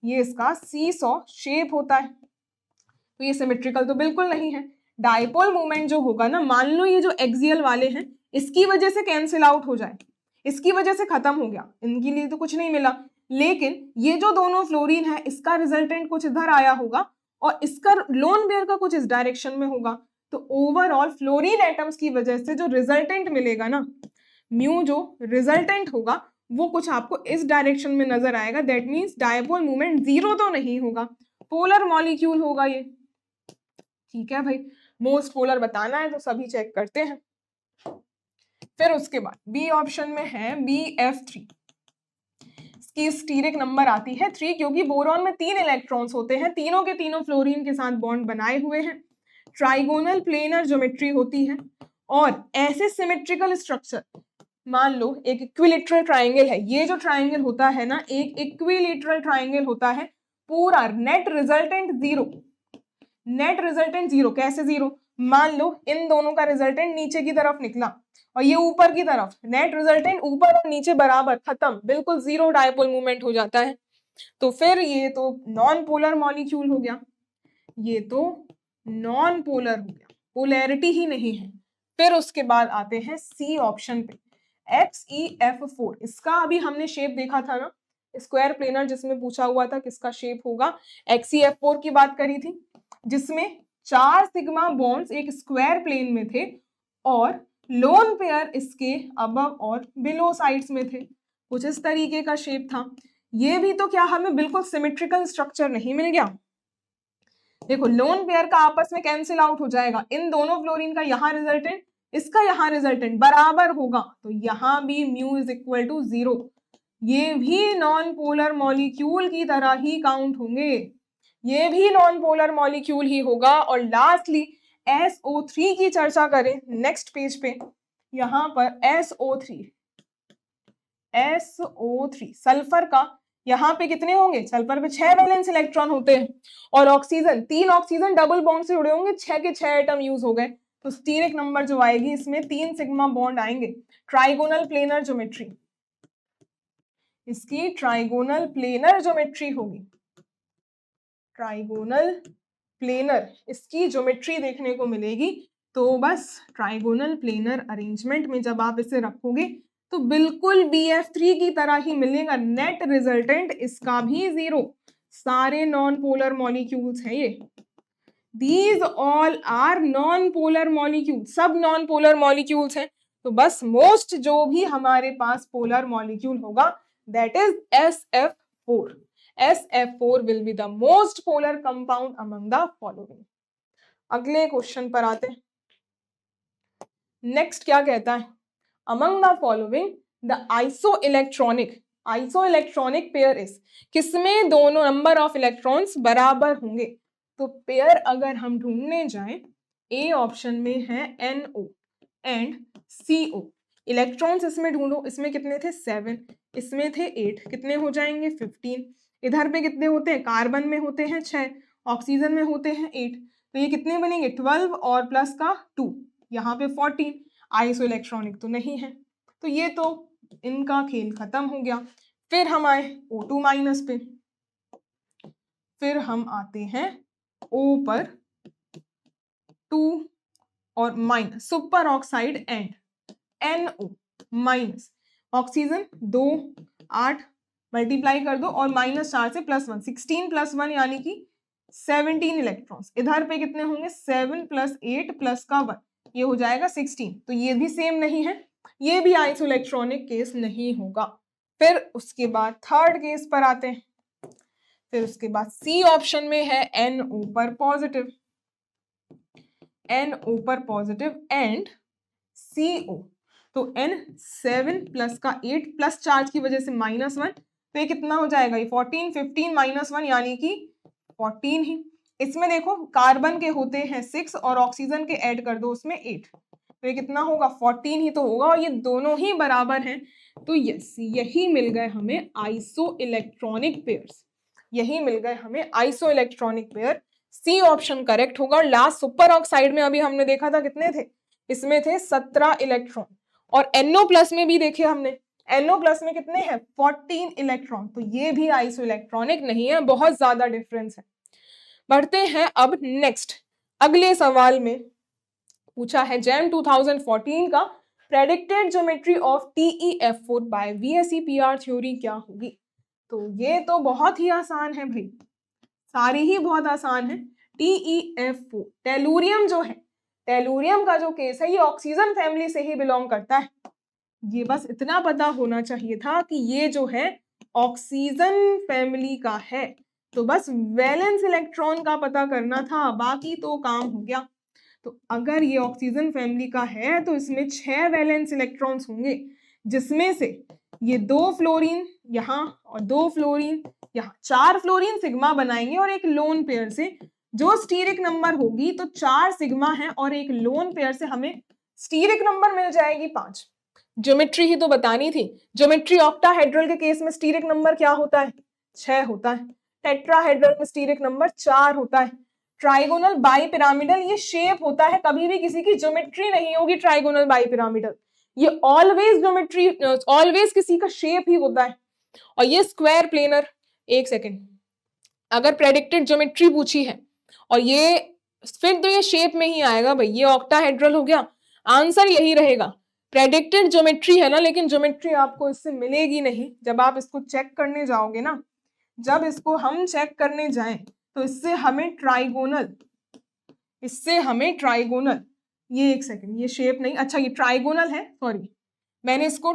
ये इसका सीसॉ शेप होता है। तो ये सिमेट्रिकल तो बिल्कुल नहीं है। डायपोल मूवमेंट जो होगा ना, मान लो ये जो एक्सियल वाले हैं इसकी वजह से कैंसिल आउट हो जाए, इसकी वजह से खत्म हो गया, इनके लिए तो कुछ नहीं मिला, लेकिन ये जो दोनों फ्लोरीन है इसका रिजल्टेंट कुछ इधर आया होगा और इसका लोन पेयर का कुछ इस डायरेक्शन में होगा। तो ओवरऑल फ्लोरीन एटम्स की वजह से जो रिजल्टेंट मिलेगा ना, म्यू जो रिजल्टेंट होगा वो कुछ आपको इस डायरेक्शन में नजर आएगा। That means dipole movement zero तो नहीं होगा, पोलर मॉलिक्यूल होगा ये। ठीक है भाई, मोस्ट पोलर बताना है तो सभी चेक करते हैं। फिर उसके बाद बी ऑप्शन में है BF3। इसकी स्टीरिक नंबर आती है 3, क्योंकि बोरॉन में 3 इलेक्ट्रॉन्स होते हैं, तीनों के तीनों फ्लोरीन के साथ बॉन्ड बनाए हुए हैं, ट्राइगोनल प्लेनर ज्योमेट्री होती है, और ऐसे सिमेट्रिकल स्ट्रक्चर, मान लो एक इक्विलेटरल ट्राइंगल है, ये जो ट्राइंगल होता है ना एक इक्विलेटरल ट्राइंगल होता है, पूरा net resultant zero. Net resultant zero कैसे जीरो? मान लो इन दोनों का रिजल्टेंट नीचे की तरफ निकला और ये ऊपर की तरफ, नेट रिजल्टेंट ऊपर और नीचे बराबर, खत्म, बिल्कुल जीरो डायपोल मूवमेंट हो जाता है। तो फिर ये तो नॉन पोलर मॉलिक्यूल हो गया, ये तो नॉन पोलर हो गया, पोलैरिटी ही नहीं है। फिर उसके बाद आते हैं सी ऑप्शन पे, XEF4। इसका अभी हमने शेप देखा था ना, स्क्वायर प्लेनर, जिसमें पूछा हुआ था किसका शेप होगा, XEF4 की बात करी थी, जिसमें 4 सिग्मा बॉन्ड्स एक स्क्वायर प्लेन में थे और लोन पेयर इसके अबव और बिलो साइड्स में थे, कुछ इस तरीके का शेप था। ये भी तो क्या हमें बिल्कुल सिमेट्रिकल स्ट्रक्चर नहीं मिल गया? देखो लोन पेयर का आपस में कैंसिल आउट हो जाएगा, इन दोनों फ्लोरीन का यहाँ रिजल्टेंट इसका यहाँ रिजल्टेंट बराबर होगा, तो यहाँ भी mu is equal to zero. ये भी नॉन पोलर मॉलिक्यूल की तरह ही काउंट होंगे, ये भी नॉन पोलर मॉलिक्यूल ही होगा। और लास्टली SO3 की चर्चा करें नेक्स्ट पेज पे, यहाँ पर SO3 सल्फर का, यहाँ पे कितने होंगे? सल्फर पे 6 वैलेंस इलेक्ट्रॉन होते हैं, और ऑक्सीजन 3 ऑक्सीजन डबल बॉन्ड से जुड़े होंगे, 6 के 6 एटम यूज हो गए, तो स्टीरिक नंबर जो आएगी इसमें 3 सिग्मा बॉन्ड आएंगे। ट्राइगोनल प्लेनर ज्योमेट्री, इसकी ट्राइगोनल प्लेनर ज्योमेट्री होगी, ट्राइगोनल प्लेनर इसकी ज्योमेट्री देखने को मिलेगी। तो बस ट्राइगोनल प्लेनर अरेंजमेंट में जब आप इसे रखोगे तो बिल्कुल BF3 की तरह ही मिलेगा, नेट रिजल्टेंट इसका भी जीरो। सारे नॉन पोलर मॉलिक्यूल्स हैं ये, these all are non polar molecule, सब नॉन पोलर मॉलिक्यूल्स हैं। तो बस मोस्ट जो भी हमारे पास पोलर मॉलिक्यूल होगा that is SF4। SF4 will be the most polar compound among the following। अगले क्वेश्चन पर आते हैं। नेक्स्ट क्या कहता है, among the following the isoelectronic pair is, किसमें दोनों नंबर ऑफ इलेक्ट्रॉन्स बराबर होंगे? तो पेयर अगर हम ढूंढने जाएं, ए ऑप्शन में है NO एंड CO। इलेक्ट्रॉन्स इसमें ढूंढो, इसमें कितने थे? 7, इसमें थे 8, कितने हो जाएंगे? 15। इधर पे कितने होते हैं? कार्बन में होते हैं 6, ऑक्सीजन में होते हैं 8, तो ये कितने बनेंगे? 12 और प्लस का 2, यहाँ पे 14। आइसो इलेक्ट्रॉनिक तो नहीं है, तो ये तो इनका खेल खत्म हो गया। फिर हम आए O2 माइनस पे, फिर हम आते हैं O पर 2 और minus super oxide and NO minus oxygen 2 8 multiply कर दो और -4 से +1 16 + 1 यानी कि 17 इलेक्ट्रॉन्स। इधर पे कितने होंगे 7 + 8 + का 1, ये हो जाएगा 16। तो ये भी सेम नहीं है, ये भी आइसोइलेक्ट्रॉनिक केस नहीं होगा। फिर उसके बाद थर्ड केस पर आते हैं। फिर उसके बाद सी ऑप्शन में है NO पर पॉजिटिव, NO पर पॉजिटिव एंड CO। तो N 7 + का 8 प्लस चार्ज की वजह से -1, तो ये कितना हो जाएगा, ये 14, 15 -1 यानी कि 14 ही। इसमें देखो कार्बन के होते हैं 6 और ऑक्सीजन के ऐड कर दो उसमें 8, तो ये कितना होगा 14 ही तो होगा, और ये दोनों ही बराबर हैं। तो यस, यही मिल गए हमें आइसो इलेक्ट्रॉनिक पेयर्स, यही मिल गए हमें isoelectronic pair. C option correct होगा। और लास्ट सुपर ऑक्साइड में अभी हमने देखा था कितने थे, इसमें थे 17 इलेक्ट्रॉन, और NO+ में भी देखे हमने, NO+ में कितने हैं 14 इलेक्ट्रॉन, तो ये भी आइसो इलेक्ट्रॉनिक नहीं है, बहुत ज्यादा डिफरेंस है। बढ़ते हैं अब नेक्स्ट अगले सवाल में। पूछा है जैम 2014 का predicted geometry of TeF4 by VSEPR theory क्या होगी। तो ये तो बहुत ही आसान है भाई, सारी ही बहुत आसान है। TeF4 टेलुरियम जो है, टेलुरियम का जो केस है ये ऑक्सीजन फैमिली से ही बिलोंग करता है। ये बस इतना पता होना चाहिए था कि ये जो है ऑक्सीजन फैमिली का है, तो बस वैलेंस इलेक्ट्रॉन का पता करना था, बाकी तो काम हो गया। तो अगर ये ऑक्सीजन फैमिली का है तो इसमें 6 वैलेंस इलेक्ट्रॉन्स होंगे, जिसमें से ये 2 फ्लोरीन यहाँ और 2 फ्लोरीन यहाँ, 4 फ्लोरीन सिग्मा बनाएंगे और एक लोन पेयर से जो स्टीरिक नंबर होगी, तो 4 सिग्मा है और एक लोन पेयर से हमें स्टीरिक नंबर मिल जाएगी 5। ज्योमेट्री ही तो बतानी थी। ज्योमेट्री ऑक्टाहेड्रल के केस में स्टीरिक नंबर क्या होता है 6 होता है, टेट्राहेड्रल में स्टीरिक नंबर 4 होता है, ट्राइगोनल बाई पिरामिडल ये शेप होता है, कभी भी किसी की ज्योमेट्री नहीं होगी ट्राइगोनल बाई पिरामिडल, ये ऑलवेज ज्योमेट्री, ऑलवेज किसी का शेप ही होता है। और ये स्क्वायर प्लेनर, एक सेकेंड, अगर प्रेडिक्टेड ज्योमेट्री पूछी है और ये, फिर तो ये शेप में ही आएगा भाई, ये ऑक्टाहेड्रल हो गया, आंसर यही रहेगा। प्रेडिक्टेड ज्योमेट्री है ना, लेकिन ज्योमेट्री आपको इससे मिलेगी नहीं। जब आप इसको चेक करने जाओगे ना, जब इसको हम चेक करने जाएं तो इससे हमें ट्राइगोनल, ये एक सेकंड, ये शेप नहीं, अच्छा ये ट्राइगोनल है, सॉरी मैंने इसको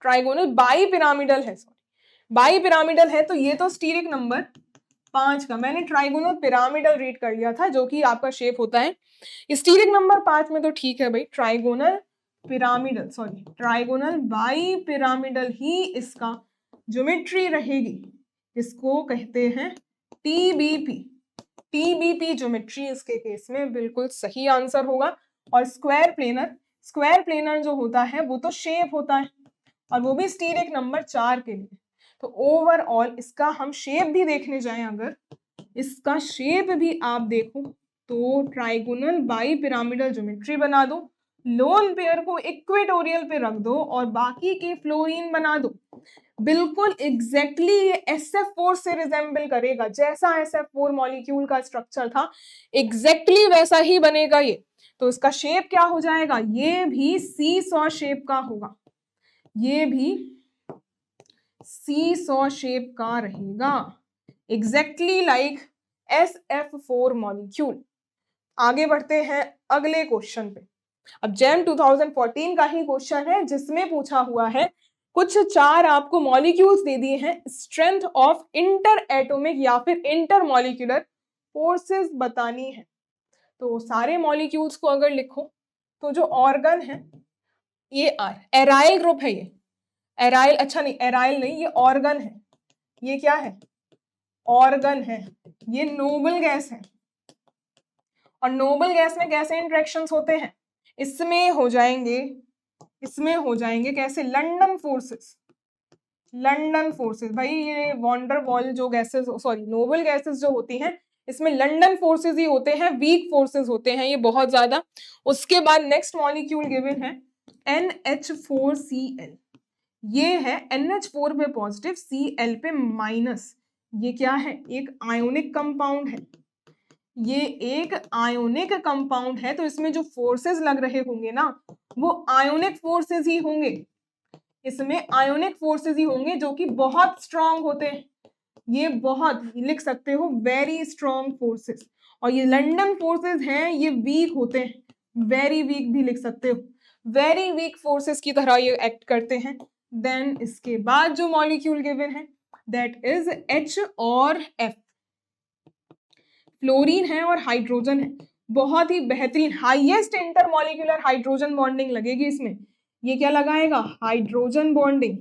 ट्राइगोनल बाई पिरामिडल है, सॉरी बाई पिरामिडल है, तो ये तो स्टीरिक नंबर 5 का, मैंने ट्राइगोनल पिरामिडल रीड कर लिया था जो कि आपका शेप होता है। स्टीरिक नंबर 5 में तो ठीक है भाई, trigonal pyramidal, sorry trigonal bipyramidal ही इसका ज्योमेट्री रहेगी, इसको कहते हैं TBP ज्योमेट्री इसके केस में बिल्कुल सही आंसर होगा। और स्क्वायर प्लेनर जो होता है वो तो शेप होता है, और वो भी स्टीरिक नंबर 4 के लिए। तो ओवरऑल इसका हम शेप भी देखने जाएं, अगर इसका शेप भी आप देखो तो ट्राइगोनल बाई पिरामिडल ज्योमेट्री बना दो, लोन पेयर को इक्वेटोरियल पे रख दो और बाकी के फ्लोरीन बना दो, बिल्कुल एग्जैक्टली ये SF4 से रिजेंबल करेगा, जैसा SF4 मॉलिक्यूल का स्ट्रक्चर था एग्जैक्टली वैसा ही बनेगा ये। तो इसका शेप क्या हो जाएगा, ये भी सीसॉ शेप का होगा, ये भी सीसॉ शेप का रहेगा, एग्जैक्टली लाइक SF4 मॉलिक्यूल। आगे बढ़ते हैं अगले क्वेश्चन पे। अब जैम 2014 का ही क्वेश्चन है जिसमें पूछा हुआ है, कुछ 4 आपको मॉलिक्यूल्स दे दिए हैं, स्ट्रेंथ ऑफ इंटर एटॉमिक या फिर इंटर मॉलिक्यूलर फोर्सेस बतानी है। तो सारे मॉलिक्यूल्स को अगर लिखो तो जो ऑर्गन है ये एराइल ग्रुप है, ये एराइल, अच्छा नहीं एराइल नहीं, ये ऑर्गन है, ये क्या है ऑर्गन है, ये नोबल गैस है। और नोबल गैस में कैसे इंटरेक्शंस होते हैं, इसमें हो जाएंगे कैसे लंदन फोर्सेस भाई, ये वॉन्डर वॉल जो गैसेस, सॉरी नोबल गैसेस जो होती हैं इसमें लंदन फोर्सेस ही होते हैं, वीक फोर्सेस होते हैं ये बहुत ज्यादा। उसके बाद नेक्स्ट मॉलिक्यूल गिवन है NH4Cl, ये है NH4 पे पॉजिटिव, Cl पे माइनस, ये क्या है एक आयोनिक कंपाउंड है, ये एक आयोनिक कंपाउंड है, तो इसमें जो फोर्सेस लग रहे होंगे ना वो आयोनिक फोर्सेस ही होंगे, इसमें आयोनिक फोर्सेस ही होंगे जो कि बहुत स्ट्रांग होते हैं, ये बहुत लिख सकते हो वेरी स्ट्रॉन्ग फोर्सेस, और ये लंदन फोर्सेस हैं, ये वीक होते हैं, वेरी वीक भी लिख सकते हो, वेरी वीक फोर्सेस की तरह ये एक्ट करते हैं। देन इसके बाद जो मॉलिक्यूल गिवन है दैट इज H और F, फ्लोरीन है और हाइड्रोजन है, बहुत ही बेहतरीन हाईएस्ट इंटरमॉलिक्यूलर हाइड्रोजन बॉन्डिंग लगेगी इसमें। ये क्या लगाएगा? हाइड्रोजन बॉन्डिंग,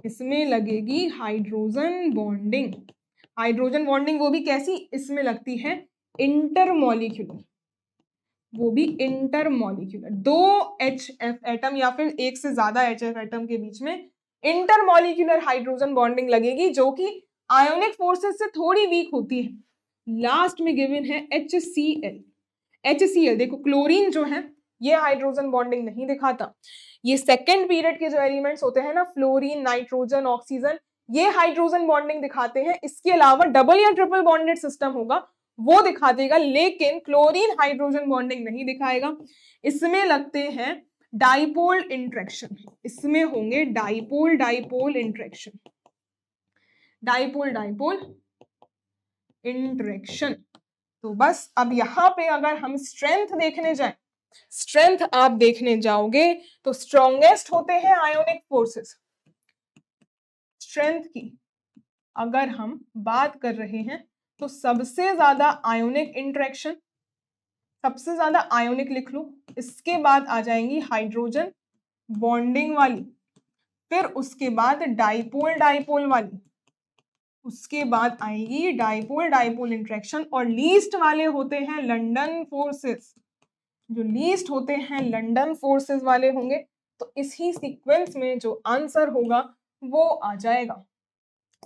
इसमें लगेगी हाइड्रोजन बॉन्डिंग। हाइड्रोजन बॉन्डिंग वो भी कैसी? इसमें लगती है इंटरमॉलिक्यूलर, वो भी इंटरमॉलिक्यूलर, 2 HF एटम या फिर एक से ज्यादा HF एटम के बीच में इंटरमॉलिक्यूलर हाइड्रोजन बॉन्डिंग लगेगी, जो कि आयोनिक फोर्सेस से थोड़ी वीक होती है। लास्ट में गिवन है HCl। HCl देखो, क्लोरीन जो है ये हाइड्रोजन बॉन्डिंग नहीं दिखाता, ये सेकेंड पीरियड के जो एलिमेंट्स होते हैं ना, फ्लोरीन, नाइट्रोजन, ऑक्सीजन, ये हाइड्रोजन बॉन्डिंग दिखाते हैं। इसके अलावा डबल या ट्रिपल बॉन्डेड सिस्टम होगा वो दिखा देगा, लेकिन क्लोरीन हाइड्रोजन बॉन्डिंग नहीं दिखाएगा। इसमें लगते हैं डाइपोल इंटरेक्शन, इसमें होंगे dipole dipole interaction, dipole dipole interaction. तो बस अब यहाँ पे अगर हम स्ट्रेंथ देखने जाएं, स्ट्रेंथ आप देखने जाओगे तो स्ट्रॉन्गेस्ट होते हैं आयोनिक फोर्सेस। स्ट्रेंथ की अगर हम बात कर रहे हैं तो सबसे ज्यादा आयोनिक इंटरेक्शन, सबसे ज्यादा आयोनिक लिख लो, इसके बाद आ जाएंगी हाइड्रोजन बॉन्डिंग वाली, फिर उसके बाद डाइपोल डाइपोल वाली, उसके बाद आएगी डाइपोल डाइपोल इंटरेक्शन, और लीस्ट वाले होते हैं लंदन फोर्सेस। जो लीस्ट होते हैं लंदन फोर्सेस वाले होंगे। तो इसी सीक्वेंस में जो आंसर होगा वो आ जाएगा,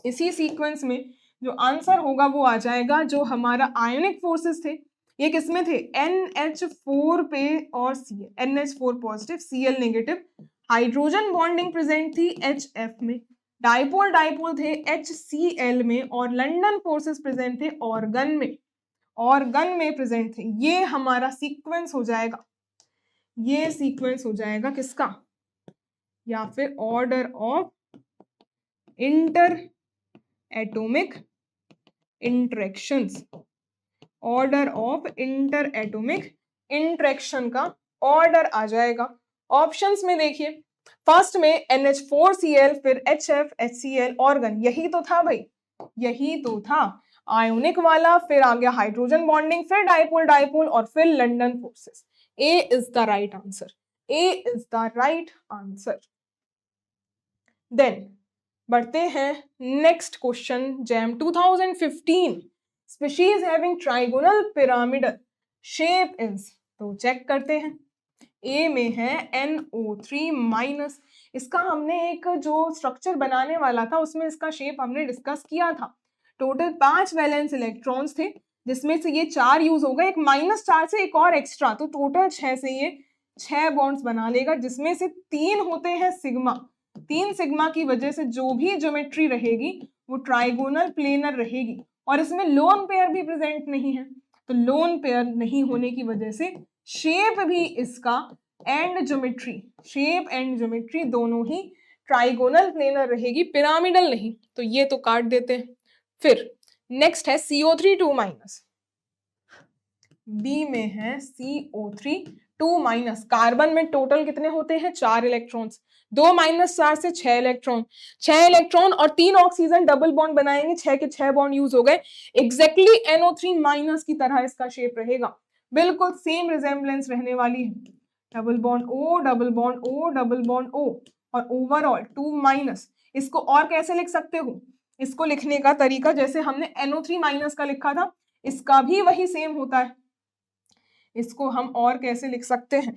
इसी सीक्वेंस में जो आंसर होगा वो आ जाएगा। जो हमारा आयोनिक फोर्सेस थे ये किसमें थे? NH4 पे और Cl, NH4 positive Cl negative, hydrogen bonding present थी HF में, डाइपोल डाइपोल थे HCl में, और लंदन फोर्सेस प्रेजेंट थे ऑर्गन में, ऑर्गन में प्रेजेंट थे। ये हमारा सीक्वेंस हो जाएगा, ये सीक्वेंस हो जाएगा किसका? या फिर order of inter atomic interactions, order of inter atomic interaction का ऑर्डर आ जाएगा। ऑप्शंस में देखिए, फर्स्ट में NH4Cl, फिर HF HCl ऑर्गन, यही तो था भाई, यही तो था आयोनिक वाला, फिर आ गया हाइड्रोजन बॉन्डिंग, फिर डाइपोल डाइपोल, और फिर London forces. A is the right answer, A is the right answer. Then बढ़ते हैं next question, JAM 2015, species having trigonal pyramidal shape is, तो चेक करते हैं। ए में है NO3-, इसका हमने एक जो स्ट्रक्चर बनाने वाला था उसमें इसका शेप हमने डिस्कस किया था। टोटल 5 वैलेंस इलेक्ट्रॉन्स थे, जिसमें से ये 4 यूज हो गए, एक -4 से एक और एक्स्ट्रा, तो टोटल 6 से ये 6 बॉन्ड्स बना लेगा, जिसमें से 3 होते हैं सिग्मा। 3 सिग्मा की वजह से जो भी ज्योमेट्री रहेगी वो ट्राइगोनल प्लेनर रहेगी, और इसमें लोन पेयर भी प्रेजेंट नहीं है। तो लोन पेयर नहीं होने की वजह से शेप भी इसका and geometry, shape and geometry दोनों ही ट्राइगोनल प्लेनर रहेगी, पिरामिडल नहीं। तो ये तो काट देते हैं। फिर नेक्स्ट है CO3-2-, बी में है CO3-2-। कार्बन में टोटल कितने होते हैं? 4 इलेक्ट्रॉन्स, 2 - 4 से 6 इलेक्ट्रॉन, 6 इलेक्ट्रॉन और 3 ऑक्सीजन डबल बॉन्ड बनाएंगे, 6 के 6 बॉन्ड यूज हो गए। एग्जैक्टली NO3- की तरह इसका शेप रहेगा, बिल्कुल सेम रिजेम्बलेंस रहने वाली है, double bond O, double bond O, double bond O, और ओवरऑल 2-। इसको और कैसे लिख सकते हो? इसको लिखने का तरीका जैसे हमने NO3- का लिखा था, इसका भी वही सेम होता है। इसको हम और कैसे लिख सकते हैं?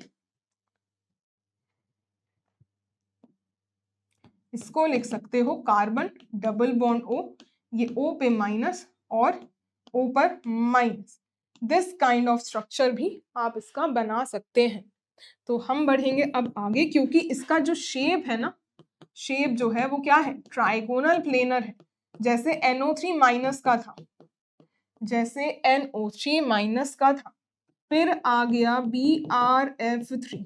इसको लिख सकते हो कार्बन डबल बॉन्ड O, ये O पे माइनस और O पर minus, this kind of structure भी आप इसका बना सकते हैं। तो हम बढ़ेंगे अब आगे, क्योंकि इसका जो शेप है ना, शेप जो है वो क्या है? ट्राइगोनल प्लेनर है, जैसे NO3- का था, जैसे NO3- का था। फिर आ गया BrF3,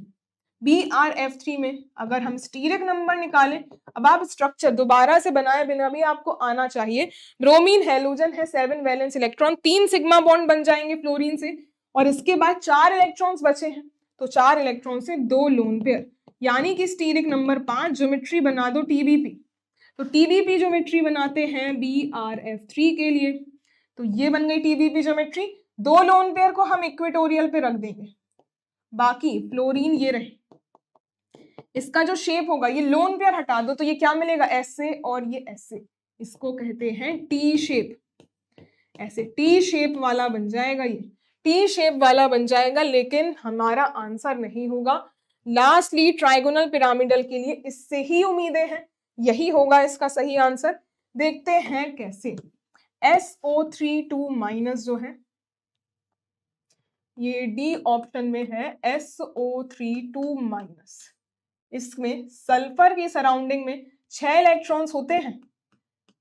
BrF3 में अगर हम स्टीरिक नंबर निकालें, अब आप स्ट्रक्चर दोबारा से बनाए बिना भी आपको आना चाहिए। ब्रोमीन हैलोजन है, 7 वैलेंस इलेक्ट्रॉन, 3 सिग्मा बॉन्ड बन जाएंगे फ्लोरीन से, और इसके बाद 4 इलेक्ट्रॉन्स बचे हैं, तो 4 इलेक्ट्रॉन से 2 लोन पेयर, यानी कि स्टीरिक नंबर 5। ज्योमेट्री बना दो TBP, तो TBP ज्योमेट्री बनाते हैं BrF3 के लिए, तो ये बन गई TBP ज्योमेट्री। 2 लोन पेयर को हम इक्वेटोरियल पे रख देंगे, बाकी फ्लोरीन ये रहे। इसका जो शेप होगा, ये लोन पेयर हटा दो तो ये क्या मिलेगा, ऐसे और ये ऐसे, इसको कहते हैं टी शेप। ऐसे टी शेप वाला बन जाएगा, ये टी शेप वाला बन जाएगा, लेकिन हमारा आंसर नहीं होगा। लास्टली ट्राइगोनल पिरामिडल के लिए इससे ही उम्मीदें हैं, यही होगा इसका सही आंसर। देखते हैं कैसे। SO32 माइनस जो है, ये डी ऑप्शन में है SO32 माइनस। इसमें सल्फर की सराउंडिंग में 6 इलेक्ट्रॉन्स होते हैं,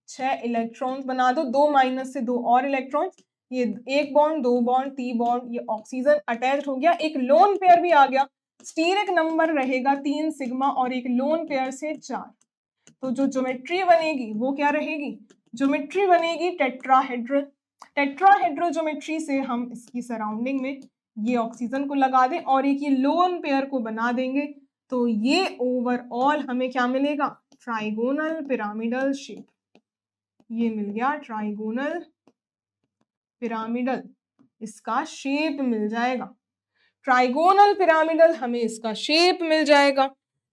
6 इलेक्ट्रॉन्स बना दो, 2 माइनस से 2 और इलेक्ट्रॉन्स, ये 1 बॉन्ड 2 बॉन्ड 3 बॉन्ड, ये ऑक्सीजन अटैच हो गया, एक लोन पेयर भी आ गया। स्टीरिक नंबर रहेगा 3 सिग्मा और एक लोन पेयर से 4, तो जो ज्योमेट्री बनेगी वो क्या रहेगी, ज्योमेट्री बनेगी टेट्राहेड्रल। टेट्राहेड्रल ज्योमेट्री से हम इसकी सराउंडिंग में ये ऑक्सीजन को लगा दें और एक ये लोन पेयर को बना देंगे, तो ये ओवरऑल हमें क्या मिलेगा, ट्राइगोनल पिरामिडल शेप। ये मिल गया ट्राइगोनल पिरामिडल, इसका शेप मिल जाएगा, ट्राइगोनल पिरामिडल हमें इसका शेप मिल जाएगा।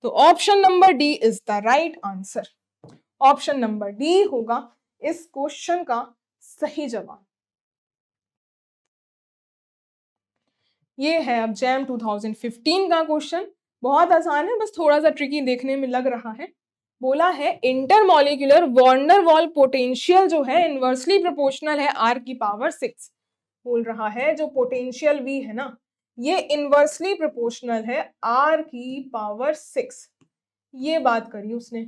तो option number D is the right answer. Option number D होगा इस क्वेश्चन का सही जवाब। ये है अब जैम 2015 का क्वेश्चन, बहुत आसान है, बस थोड़ा सा ट्रिकी देखने में लग रहा है। बोला है इंटरमॉलिक्यूलर वॉर्नर वॉल पोटेंशियल जो है इनवर्सली प्रोपोर्शनल है R⁶। बोल रहा है जो पोटेंशियल V है ना, ये इनवर्सली प्रोपोर्शनल है R⁶। ये बात करी उसने,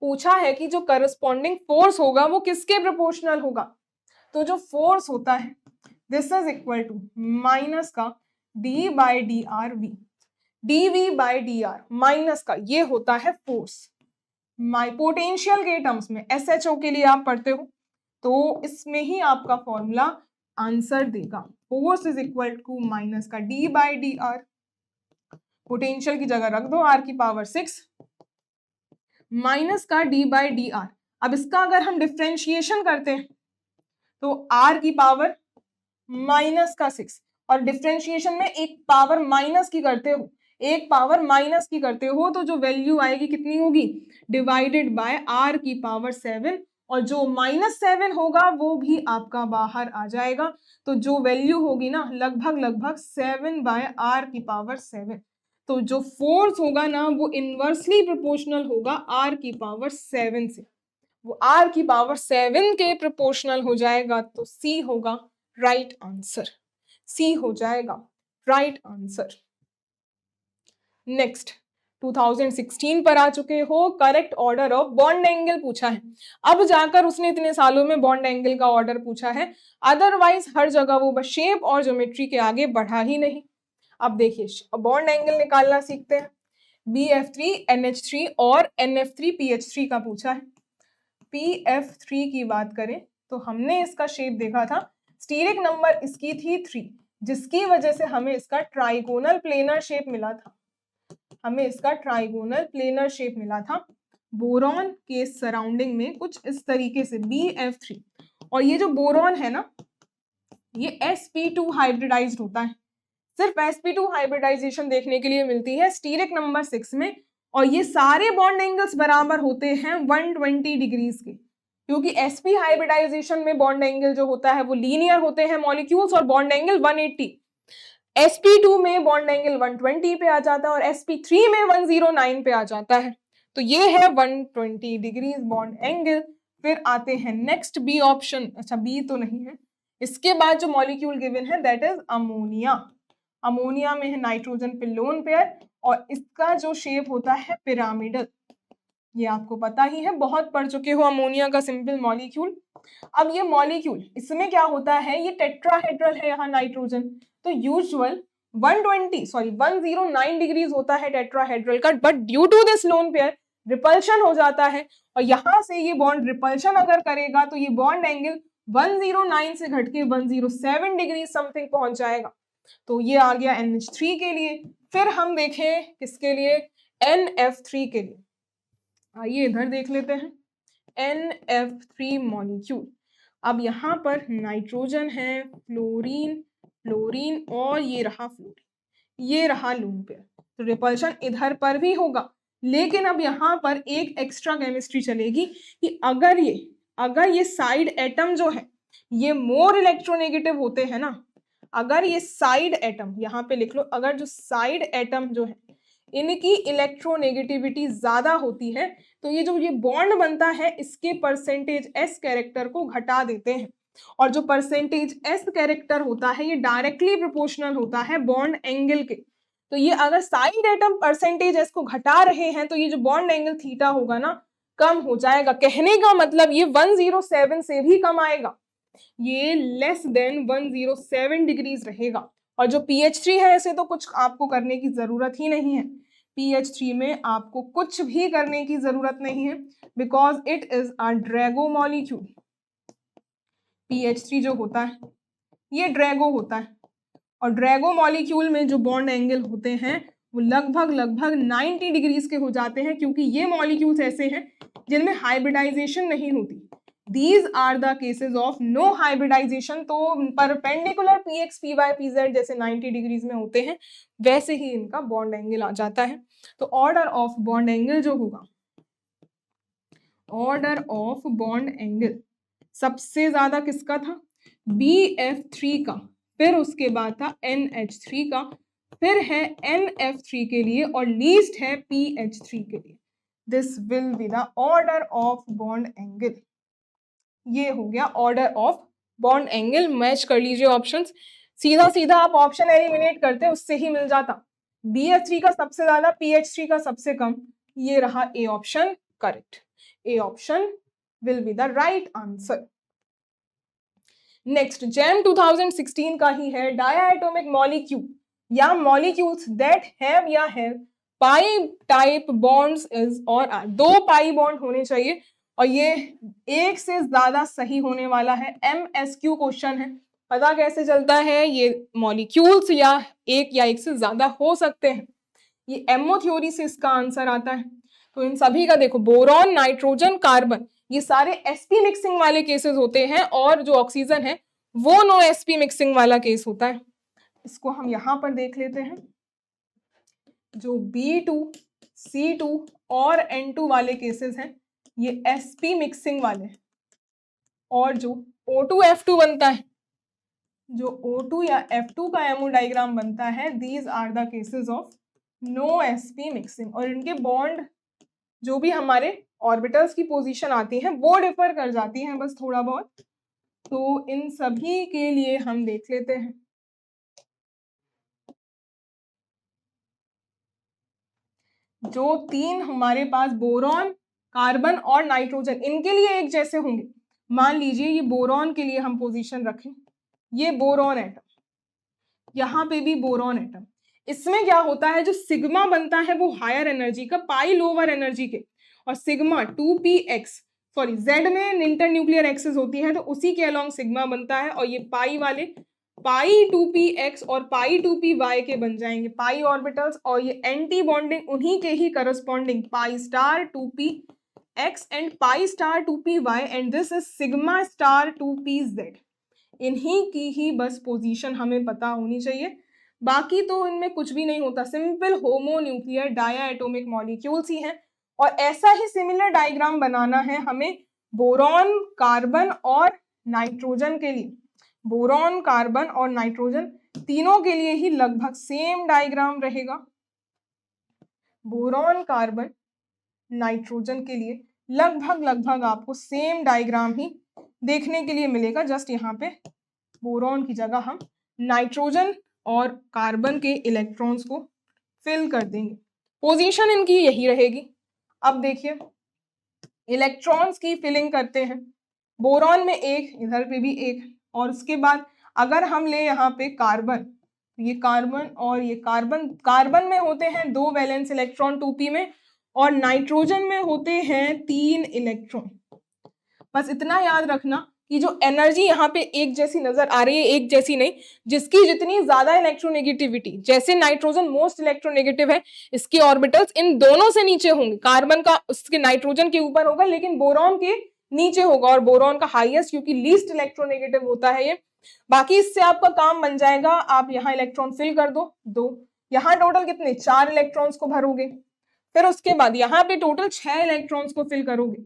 पूछा है कि जो करस्पॉन्डिंग फोर्स होगा वो किसके प्रोपोर्शनल होगा, तो जो फोर्स होता है this is equal to minus का D/dr_V, dV/dr माइनस का ये होता है फोर्स। माई पोटेंशियल के टर्म्स में SHO के लिए आप पढ़ते हो, तो इसमें ही आपका फॉर्मूला आंसर देगा। Force is equal to minus का D/dr, पोटेंशियल की जगह रख दो R⁶ माइनस का D/dr। अब इसका अगर हम डिफ्रेंशिएशन करते हैं तो R⁻⁻⁶, और डिफ्रेंशिएशन में एक पावर माइनस की करते हो, एक पावर माइनस की करते हो तो जो वैल्यू आएगी कितनी होगी, डिवाइडेड बाय R⁻7, और जो -7 होगा वो भी आपका बाहर आ जाएगा, तो जो वैल्यू होगी ना लगभग 7/R⁻7। तो जो फोर्स होगा ना वो इनवर्सली प्रोपोर्शनल होगा R⁻7 से, वो R⁻7 के प्रोपोर्शनल हो जाएगा, तो सी होगा राइट आंसर, सी हो जाएगा राइट आंसर। नेक्स्ट 2016 पर आ चुके हो, correct order of bond angle पूछा है। अब जाकर उसने इतने सालों में बॉन्ड एंगल का ऑर्डर पूछा है, अदरवाइज हर जगह वो बस शेप और ज्योमेट्री के आगे बढ़ा ही नहीं। अब देखिए बॉन्ड एंगल निकालना सीखते हैं। BF3 NH3 और NF3 PH3 का पूछा है। PF3 की बात करें तो हमने इसका शेप देखा था, स्टीरिक नंबर इसकी थी 3, जिसकी वजह से हमें इसका ट्राइगोनल प्लेनर शेप मिला था, हमें इसका ट्राइगोनल प्लेनर शेप मिला था। बोरॉन के सराउंडिंग में कुछ इस तरीके से BF3, और ये जो बोरॉन है ना ये sp2 हाइब्रिडाइज्ड होता है, सिर्फ sp2 हाइब्रिडाइजेशन देखने के लिए मिलती है स्टीरिक नंबर 6 में, और ये सारे बॉन्ड एंगल्स बराबर होते हैं 120 डिग्रीज के, क्योंकि sp हाइब्रिडाइजेशन में बॉन्ड एंगल जो होता है वो लीनियर होते हैं मॉलिक्यूल्स, और बॉन्ड एंगल 180, sp2 में बॉन्ड एंगल 120 पे आ जाता है और sp3 में 109 पे आ जाता है, तो ये है 120 डिग्रीज बॉन्ड एंगल। फिर आते हैं नेक्स्ट बी ऑप्शन, अच्छा बी तो नहीं है, इसके बाद जो मॉलिक्यूल गिवन है दैट इज अमोनिया। अमोनिया में है नाइट्रोजन पे लोन पेयर, और इसका जो शेप होता है पिरामिडल, ये आपको पता ही है, बहुत पढ़ चुके हो अमोनिया का सिंपल मॉलिक्यूल। अब ये मॉलिक्यूल इसमें क्या होता है, ये टेट्राहेड्रल है यहाँ नाइट्रोजन, तो यूजुअल 109 डिग्रीज होता है टेट्राहेड्रल का, but due to this lone pair repulsion हो जाता है, और यहां से ये बॉन्ड रिपल्शन अगर करेगा तो ये बॉन्ड एंगल 109 से घट के 107 डिग्री समथिंग पहुंच जाएगा। तो ये आ गया NH3 के लिए। फिर हम देखें किसके लिए, NF3 के लिए। आइए इधर देख लेते हैं NF3 मॉलिक्यूल। अब यहाँ पर नाइट्रोजन है, फ्लोरीन, फ्लोरीन और ये रहा फ्लोरीन, ये रहा लोन पेयर। तो रिपल्शन इधर पर भी होगा, लेकिन अब यहाँ पर एक एक्स्ट्रा केमिस्ट्री चलेगी कि अगर ये साइड एटम जो है ये मोर इलेक्ट्रोनेगेटिव होते हैं ना, अगर ये साइड एटम, यहाँ पे लिख लो, अगर जो साइड एटम जो है इनकी इलेक्ट्रोनेगेटिविटी ज्यादा होती है तो ये जो ये बॉन्ड बनता है इसके परसेंटेज एस कैरेक्टर को घटा देते हैं, और जो परसेंटेज एस कैरेक्टर होता है ये डायरेक्टली प्रोपोर्शनल होता है बॉन्ड एंगल के। तो ये अगर साइड एटम परसेंटेज एस को घटा रहे हैं तो ये जो बॉन्ड एंगल थीटा होगा ना कम हो जाएगा। कहने का मतलब ये 107 से भी कम आएगा, ये लेस देन 107 डिग्रीज रहेगा। और जो PH3 है इसे तो कुछ आपको करने की जरूरत ही नहीं है, PH3 में आपको कुछ भी करने की जरूरत नहीं है, because it is a Drago molecule. PH3 जो होता है ये ड्रैगो होता है, और ड्रैगो मॉलिक्यूल में जो बॉन्ड एंगल होते हैं वो लगभग 90 डिग्रीज के हो जाते हैं, क्योंकि ये मॉलिक्यूल्स ऐसे हैं जिनमें हाइब्रिडाइजेशन नहीं होती। These are the cases of no hybridization। तो परपेंडिकुलर PX, PY, PZ जैसे 90 डिग्रीज में होते हैं वैसे ही इनका बॉन्ड एंगल आ जाता है। तो ऑर्डर ऑफ बॉन्ड एंगल जो होगा, ऑर्डर ऑफ बॉन्ड एंगल सबसे ज्यादा किसका था, BF3 का, फिर उसके बाद था NH3 का, फिर है NF3 के लिए, और लीस्ट है PH3 के लिए। This will be the order of bond angle. ये हो गया order of bond angle. Match कर लीजिए ऑप्शंस, सीधा सीधा आप ऑप्शन एलिमिनेट करते उससे ही मिल जाता। BF3 का सबसे ज्यादा, PH3 का सबसे कम, ये रहा A option correct. A option will be the right answer. Next JAM 2016 का ही है, डायटोमिक मॉलिक्यूल या मॉलिक्यूल्स दैट हैव या have pi type bonds is or are. 2 pi bond होने चाहिए, और ये एक से ज्यादा सही होने वाला है। MSQ क्वेश्चन है, पता कैसे चलता है, ये मॉलिक्यूल्स या एक से ज्यादा हो सकते हैं, ये एमओ थ्योरी से इसका आंसर आता है। तो इन सभी का देखो, बोरॉन, नाइट्रोजन, कार्बन, ये सारे sp मिक्सिंग वाले केसेस होते हैं, और जो ऑक्सीजन है वो नो sp मिक्सिंग वाला केस होता है। इसको हम यहां पर देख लेते हैं, जो B2, C2 और N2 वाले केसेस हैं ये sp मिक्सिंग वाले हैं, और जो O2 F2 बनता है, जो O2 या F2 का एमओ डायग्राम बनता है, these are the cases of no sp mixing. और इनके बॉन्ड जो भी हमारे ऑर्बिटल्स की पोजीशन आती है वो डिफर कर जाती हैं बस थोड़ा बहुत। तो इन सभी के लिए हम देख लेते हैं, जो 3 हमारे पास बोरॉन, कार्बन और नाइट्रोजन, इनके लिए एक जैसे होंगे। मान लीजिए ये बोरॉन के लिए हम पोजीशन रखें, ये बोरॉन एटम, यहाँ पे भी बोरॉन एटम, इसमें क्या होता है, जो सिग्मा बनता है वो हायर एनर्जी का, पाई लोअर एनर्जी के, और सिग्मा 2px, सॉरी जेड में इंटर न्यूक्लियर एक्सिस होती है तो उसी के अलोंग सिग्मा बनता है, और ये पाई वाले पाई 2px और पाई 2py के बन जाएंगे पाई ऑर्बिटल्स, और ये एंटी बॉन्डिंग उन्हीं के ही corresponding pi star 2px and pi star 2py, and this is sigma star 2pz। इन्हीं की ही बस पोजीशन हमें पता होनी चाहिए, बाकी तो इनमें कुछ भी नहीं होता, सिंपल होमोन्यूक्लियर डायाटोमिक मॉलिक्यूल्स ही हैं। और ऐसा ही सिमिलर डायग्राम बनाना है हमें बोरॉन, कार्बन और नाइट्रोजन के लिए। बोरॉन, कार्बन और नाइट्रोजन तीनों के लिए ही लगभग सेम डायग्राम रहेगा। बोरॉन, कार्बन, नाइट्रोजन के लिए लगभग आपको सेम डायग्राम ही देखने के लिए मिलेगा। जस्ट यहाँ पे बोरॉन की जगह हम नाइट्रोजन और कार्बन के इलेक्ट्रॉन्स को फिल कर देंगे, पोजीशन इनकी यही रहेगी। अब देखिए इलेक्ट्रॉन्स की फिलिंग करते हैं, बोरॉन में एक, इधर पे भी एक, और उसके बाद अगर हम ले यहाँ पे कार्बन, ये कार्बन और ये कार्बन, कार्बन में होते हैं 2 वैलेंस इलेक्ट्रॉन 2p में, और नाइट्रोजन में होते हैं 3 इलेक्ट्रॉन। बस इतना याद रखना कि जो एनर्जी यहाँ पे एक जैसी नजर आ रही है, एक जैसी नहीं, जिसकी जितनी ज्यादा इलेक्ट्रोनेगेटिविटी, जैसे नाइट्रोजन मोस्ट इलेक्ट्रोनेगेटिव है, इसके ऑर्बिटल्स इन दोनों से नीचे होंगे, कार्बन का उसके नाइट्रोजन के ऊपर होगा लेकिन बोरॉन के नीचे होगा, और बोरॉन का हाईएस्ट क्योंकि लीस्ट इलेक्ट्रोनेगेटिव होता है ये। बाकी इससे आपका काम बन जाएगा, आप यहाँ इलेक्ट्रॉन फिल कर दो, यहाँ टोटल कितने 4 इलेक्ट्रॉन्स को भरोगे, फिर उसके बाद यहाँ पे टोटल 6 इलेक्ट्रॉन्स को फिल करोगे,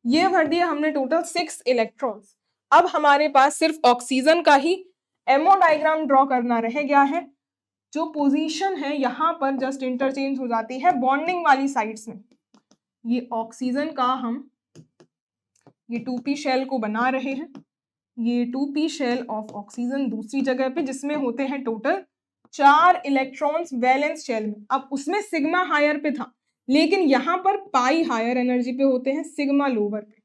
ये भर दिया हमने टोटल 6 इलेक्ट्रॉन्स। अब हमारे पास सिर्फ ऑक्सीजन का ही एमओ डायग्राम ड्रॉ करना रह गया है। जो पोजीशन है यहाँ पर जस्ट इंटरचेंज हो जाती है बॉन्डिंग वाली साइड्स में। ये ऑक्सीजन का हम ये 2p शेल को बना रहे हैं, ये 2p शेल ऑफ ऑक्सीजन दूसरी जगह पे, जिसमें होते हैं टोटल 4 इलेक्ट्रॉन्स वैलेंस शेल में। अब उसमें सिग्मा हायर पे था, लेकिन यहाँ पर पाई हायर एनर्जी पे होते हैं, सिग्मा लोअर पे,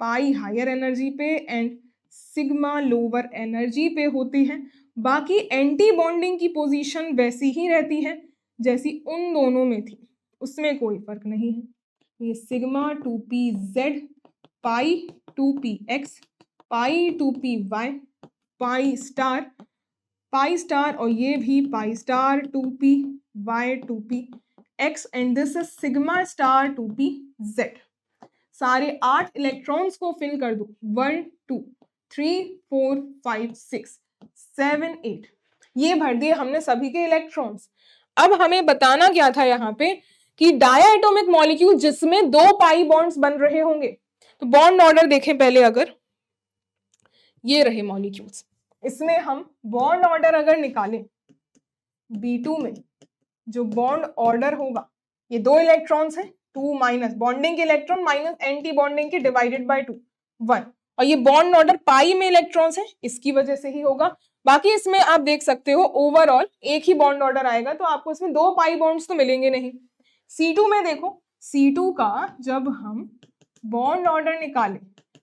पाई हायर एनर्जी पे एंड सिग्मा लोअर एनर्जी पे होती है। बाकी एंटी बॉन्डिंग की पोजीशन वैसी ही रहती है जैसी उन दोनों में थी, उसमें कोई फर्क नहीं है। ये सिग्मा 2pz, पाई 2px, पाई 2py, पाई स्टार और ये भी पाई star 2py 2px and this is sigma star 2pz। सारे 8 इलेक्ट्रॉन्स को फिल कर दो, 1 2 3 4 5 6 7 8, ये भर दिए हमने सभी के इलेक्ट्रॉन्स। अब हमें बताना क्या था यहाँ पे कि डायएटॉमिक मॉलिक्यूल जिसमें 2 पाई बॉन्ड्स बन रहे होंगे, तो बॉन्ड ऑर्डर देखें पहले, अगर ये रहे मॉलिक्यूल्स, इसमें हम बॉन्ड ऑर्डर अगर निकालें B2 में जो बॉन्ड ऑर्डर होगा, ये 2 इलेक्ट्रॉन्स हैं, 2 माइनस बॉन्डिंग के इलेक्ट्रॉन माइनस एंटी बॉन्डिंग के डिवाइडेड बाय 2 1, और ये बॉन्ड ऑर्डर पाई में इलेक्ट्रॉन्स हैं, इसकी वजह से ही होगा। बाकी इसमें आप देख सकते हो ओवरऑल एक ही बॉन्ड ऑर्डर आएगा, तो आपको इसमें 2 पाई बॉन्ड्स तो मिलेंगे नहीं। C2 में देखो, C2 का जब हम बॉन्ड ऑर्डर निकाले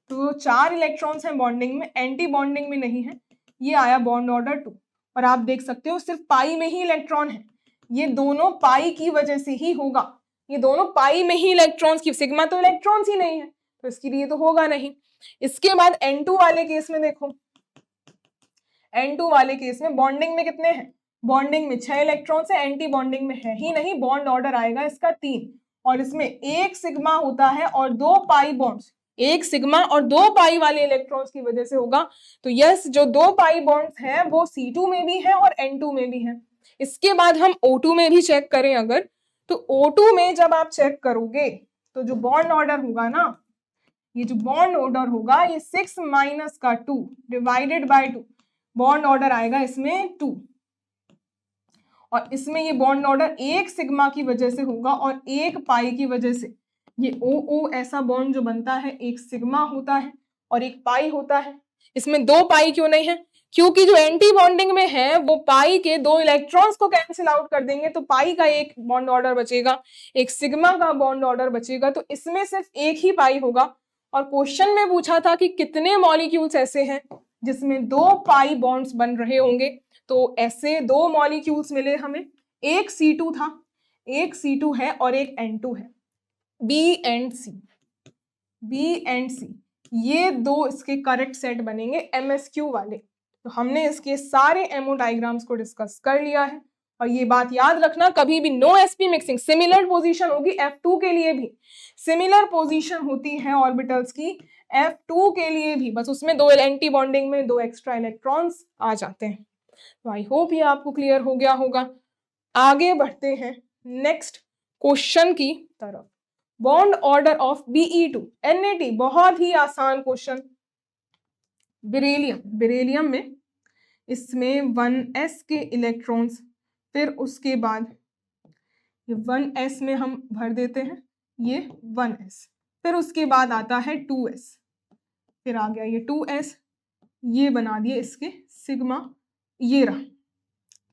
तो 4 इलेक्ट्रॉन्स हैं बॉन्डिंग में, एंटी बॉन्डिंग में नहीं है, ये आया बॉन्ड ऑर्डर 2, और आप देख सकते हो सिर्फ पाई में ही इलेक्ट्रॉन है, ये दोनों पाई की वजह से ही होगा, ये दोनों पाई में ही इलेक्ट्रॉन्स की, सिग्मा तो इलेक्ट्रॉन्स ही नहीं है तो इसके लिए तो होगा नहीं। इसके बाद N2 वाले केस में देखो, N2 वाले केस में बॉन्डिंग में कितने हैं, बॉन्डिंग में 6 इलेक्ट्रॉन्स है, एंटी बॉन्डिंग में है ही नहीं, बॉन्ड ऑर्डर आएगा इसका 3, और इसमें 1 सिग्मा होता है और 2 पाई बॉन्ड्स, 1 सिग्मा और 2 पाई वाले इलेक्ट्रॉन्स की वजह से होगा। तो यस, जो 2 पाई बॉन्ड्स हैं वो C2 में भी है और N2 में भी है। इसके बाद हम O2 में भी चेक करें अगर, तो O2 में जब आप चेक करोगे तो जो बॉन्ड ऑर्डर होगा ना, ये जो बॉन्ड ऑर्डर होगा ये 6 माइनस का 2 डिवाइडेड बाय 2, बॉन्ड ऑर्डर आएगा इसमें 2, और इसमें ये बॉन्ड ऑर्डर 1 सिग्मा की वजह से होगा और 1 पाई की वजह से। ये OO ऐसा बॉन्ड जो बनता है, 1 सिग्मा होता है और 1 पाई होता है। इसमें 2 पाई क्यों नहीं है, क्योंकि जो एंटी बॉन्डिंग में है वो पाई के 2 इलेक्ट्रॉन्स को कैंसिल आउट कर देंगे, तो पाई का 1 बॉन्ड ऑर्डर बचेगा, 1 सिग्मा का बॉन्ड ऑर्डर बचेगा, तो इसमें सिर्फ 1 ही पाई होगा। और क्वेश्चन में पूछा था कि कितने मॉलिक्यूल्स ऐसे हैं जिसमें 2 पाई बॉन्ड्स बन रहे होंगे, तो ऐसे 2 मॉलिक्यूल्स मिले हमें, एक C2 था, एक C2 है और एक N2 है, B एंड C, ये 2 इसके करेक्ट सेट बनेंगे MSQ वाले। तो हमने इसके सारे एमओ डायग्राम्स को डिस्कस कर लिया है, और ये बात याद रखना कभी भी no sp mixing, similar position होगी F2 के लिए भी, सिमिलर पोजीशन होती है ऑर्बिटल्स की F2 के लिए भी, बस उसमें 2 एंटी बॉन्डिंग में 2 एक्स्ट्रा इलेक्ट्रॉन्स आ जाते हैं। तो आई होप ये आपको क्लियर हो गया होगा। आगे बढ़ते हैं नेक्स्ट क्वेश्चन की तरफ। Bond order of Be2 Na, बहुत ही आसान क्वेश्चन। बेरिलियम में इसमें 1s के इलेक्ट्रॉन्स, फिर उसके बाद ये 1s में हम भर देते हैं ये 1s, फिर उसके बाद आता है 2s, फिर आ गया ये 2s, ये बना दिए इसके सिग्मा, ये रहा।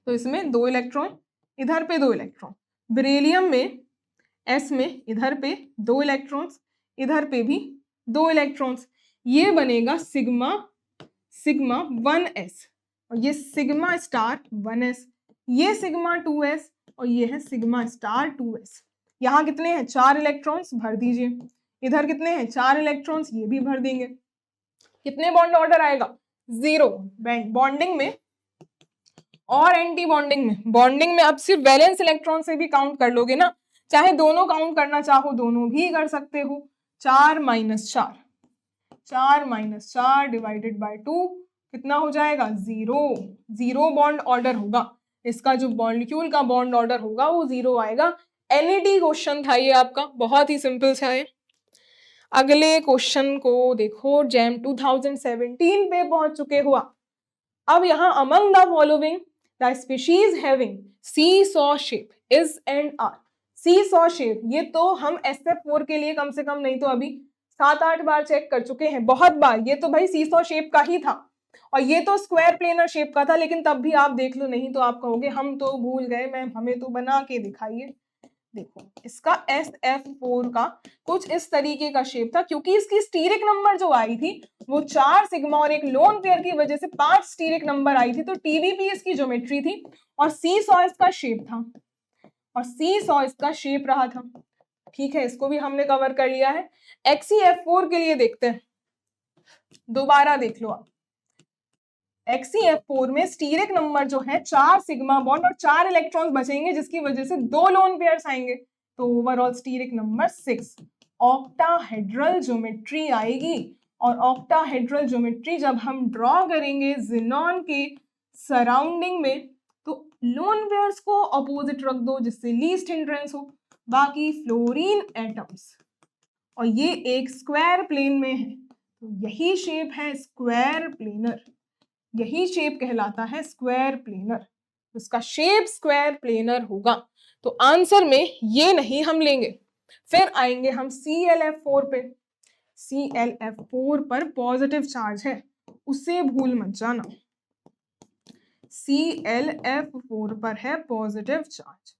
तो इसमें 2 इलेक्ट्रॉन, इधर पे 2 इलेक्ट्रॉन, बेरिलियम में s में इधर पे 2 इलेक्ट्रॉन्स, इधर पे भी 2 इलेक्ट्रॉन्स, ये बनेगा सिग्मा 1s, और ये सिग्मा स्टार 1s, ये सिग्मा 2s और ये है सिग्मा स्टार 2s। यहाँ कितने हैं 4 इलेक्ट्रॉन्स, भर दीजिए। इधर कितने हैं 4 इलेक्ट्रॉन्स, ये भी भर देंगे। कितने बॉन्ड ऑर्डर आएगा 0 बॉन्डिंग में और एंटी बॉन्डिंग में। बॉन्डिंग में अब सिर्फ वैलेंस इलेक्ट्रॉन से भी काउंट कर लोगे ना, चाहे दोनों काउंट करना चाहो दोनों भी कर सकते हो। 4 माइनस 4, 4 माइनस 4 डिवाइडेड बाय 2 कितना हो जाएगा 0। 0 बॉन्ड ऑर्डर होगा, इसका जो मॉलिक्यूल का बॉन्ड ऑर्डर होगा वो 0 आएगा। एनईटी क्वेश्चन था ये आपका, बहुत ही सिंपल सा है। अगले क्वेश्चन को देखो, जैम 2017 पे पहुंच चुके हुआ। अब यहाँ among the following the species having seesaw shape is and are. Seesaw shape, ये तो हम SF4 के लिए कम से कम नहीं तो अभी 7-8 बार चेक कर चुके हैं, बहुत बार। ये तो भाई सी सॉ शेप का ही था और ये तो स्क्वायर प्लेनर शेप का था, लेकिन तब भी आप देख लो, नहीं तो आप कहोगे हम तो भूल गए मैम, हमें तो बना के दिखाइए। देखो इसका SF4 का कुछ इस तरीके का शेप था, क्योंकि इसकी स्टीरिक नंबर जो आई थी वो 4 सिग्मा और एक लोन पेयर की वजह से 5 स्टीरिक नंबर आई थी, तो TBP इसकी ज्योमेट्री थी और सी सॉ इसका शेप था, और सी सॉ इसका शेप रहा था। ठीक है, इसको भी हमने कवर कर लिया है। XeF4 के लिए देखते हैं, दोबारा देख लो आप। XeF4 में स्टीरिक नंबर जो है 4 सिग्मा बॉन्ड और 4 इलेक्ट्रॉन्स बचेंगे, जिसकी वजह से 2 लोन पेयर्स आएंगे, तो overall stearic number 6। Octahedral geometry आएगी, और ऑक्टाहेड्रल ज्योमेट्री जब हम ड्रॉ करेंगे जिनॉन के सराउंडिंग में, तो लोन पेयर्स को अपोजिट रख दो जिससे लीस्ट हिंड्रेंस हो, बाकी फ्लोरीन एटम्स। और ये एक स्क्वायर प्लेन में है, तो यही शेप है स्क्वायर प्लेनर, यही शेप कहलाता है स्क्वायर प्लेनर, उसका शेप स्क्वायर प्लेनर होगा। तो आंसर में ये नहीं हम लेंगे। फिर आएंगे हम ClF4 पे। ClF4 पर पॉजिटिव चार्ज है, उसे भूल मत जाना। ClF4 पर है पॉजिटिव चार्ज।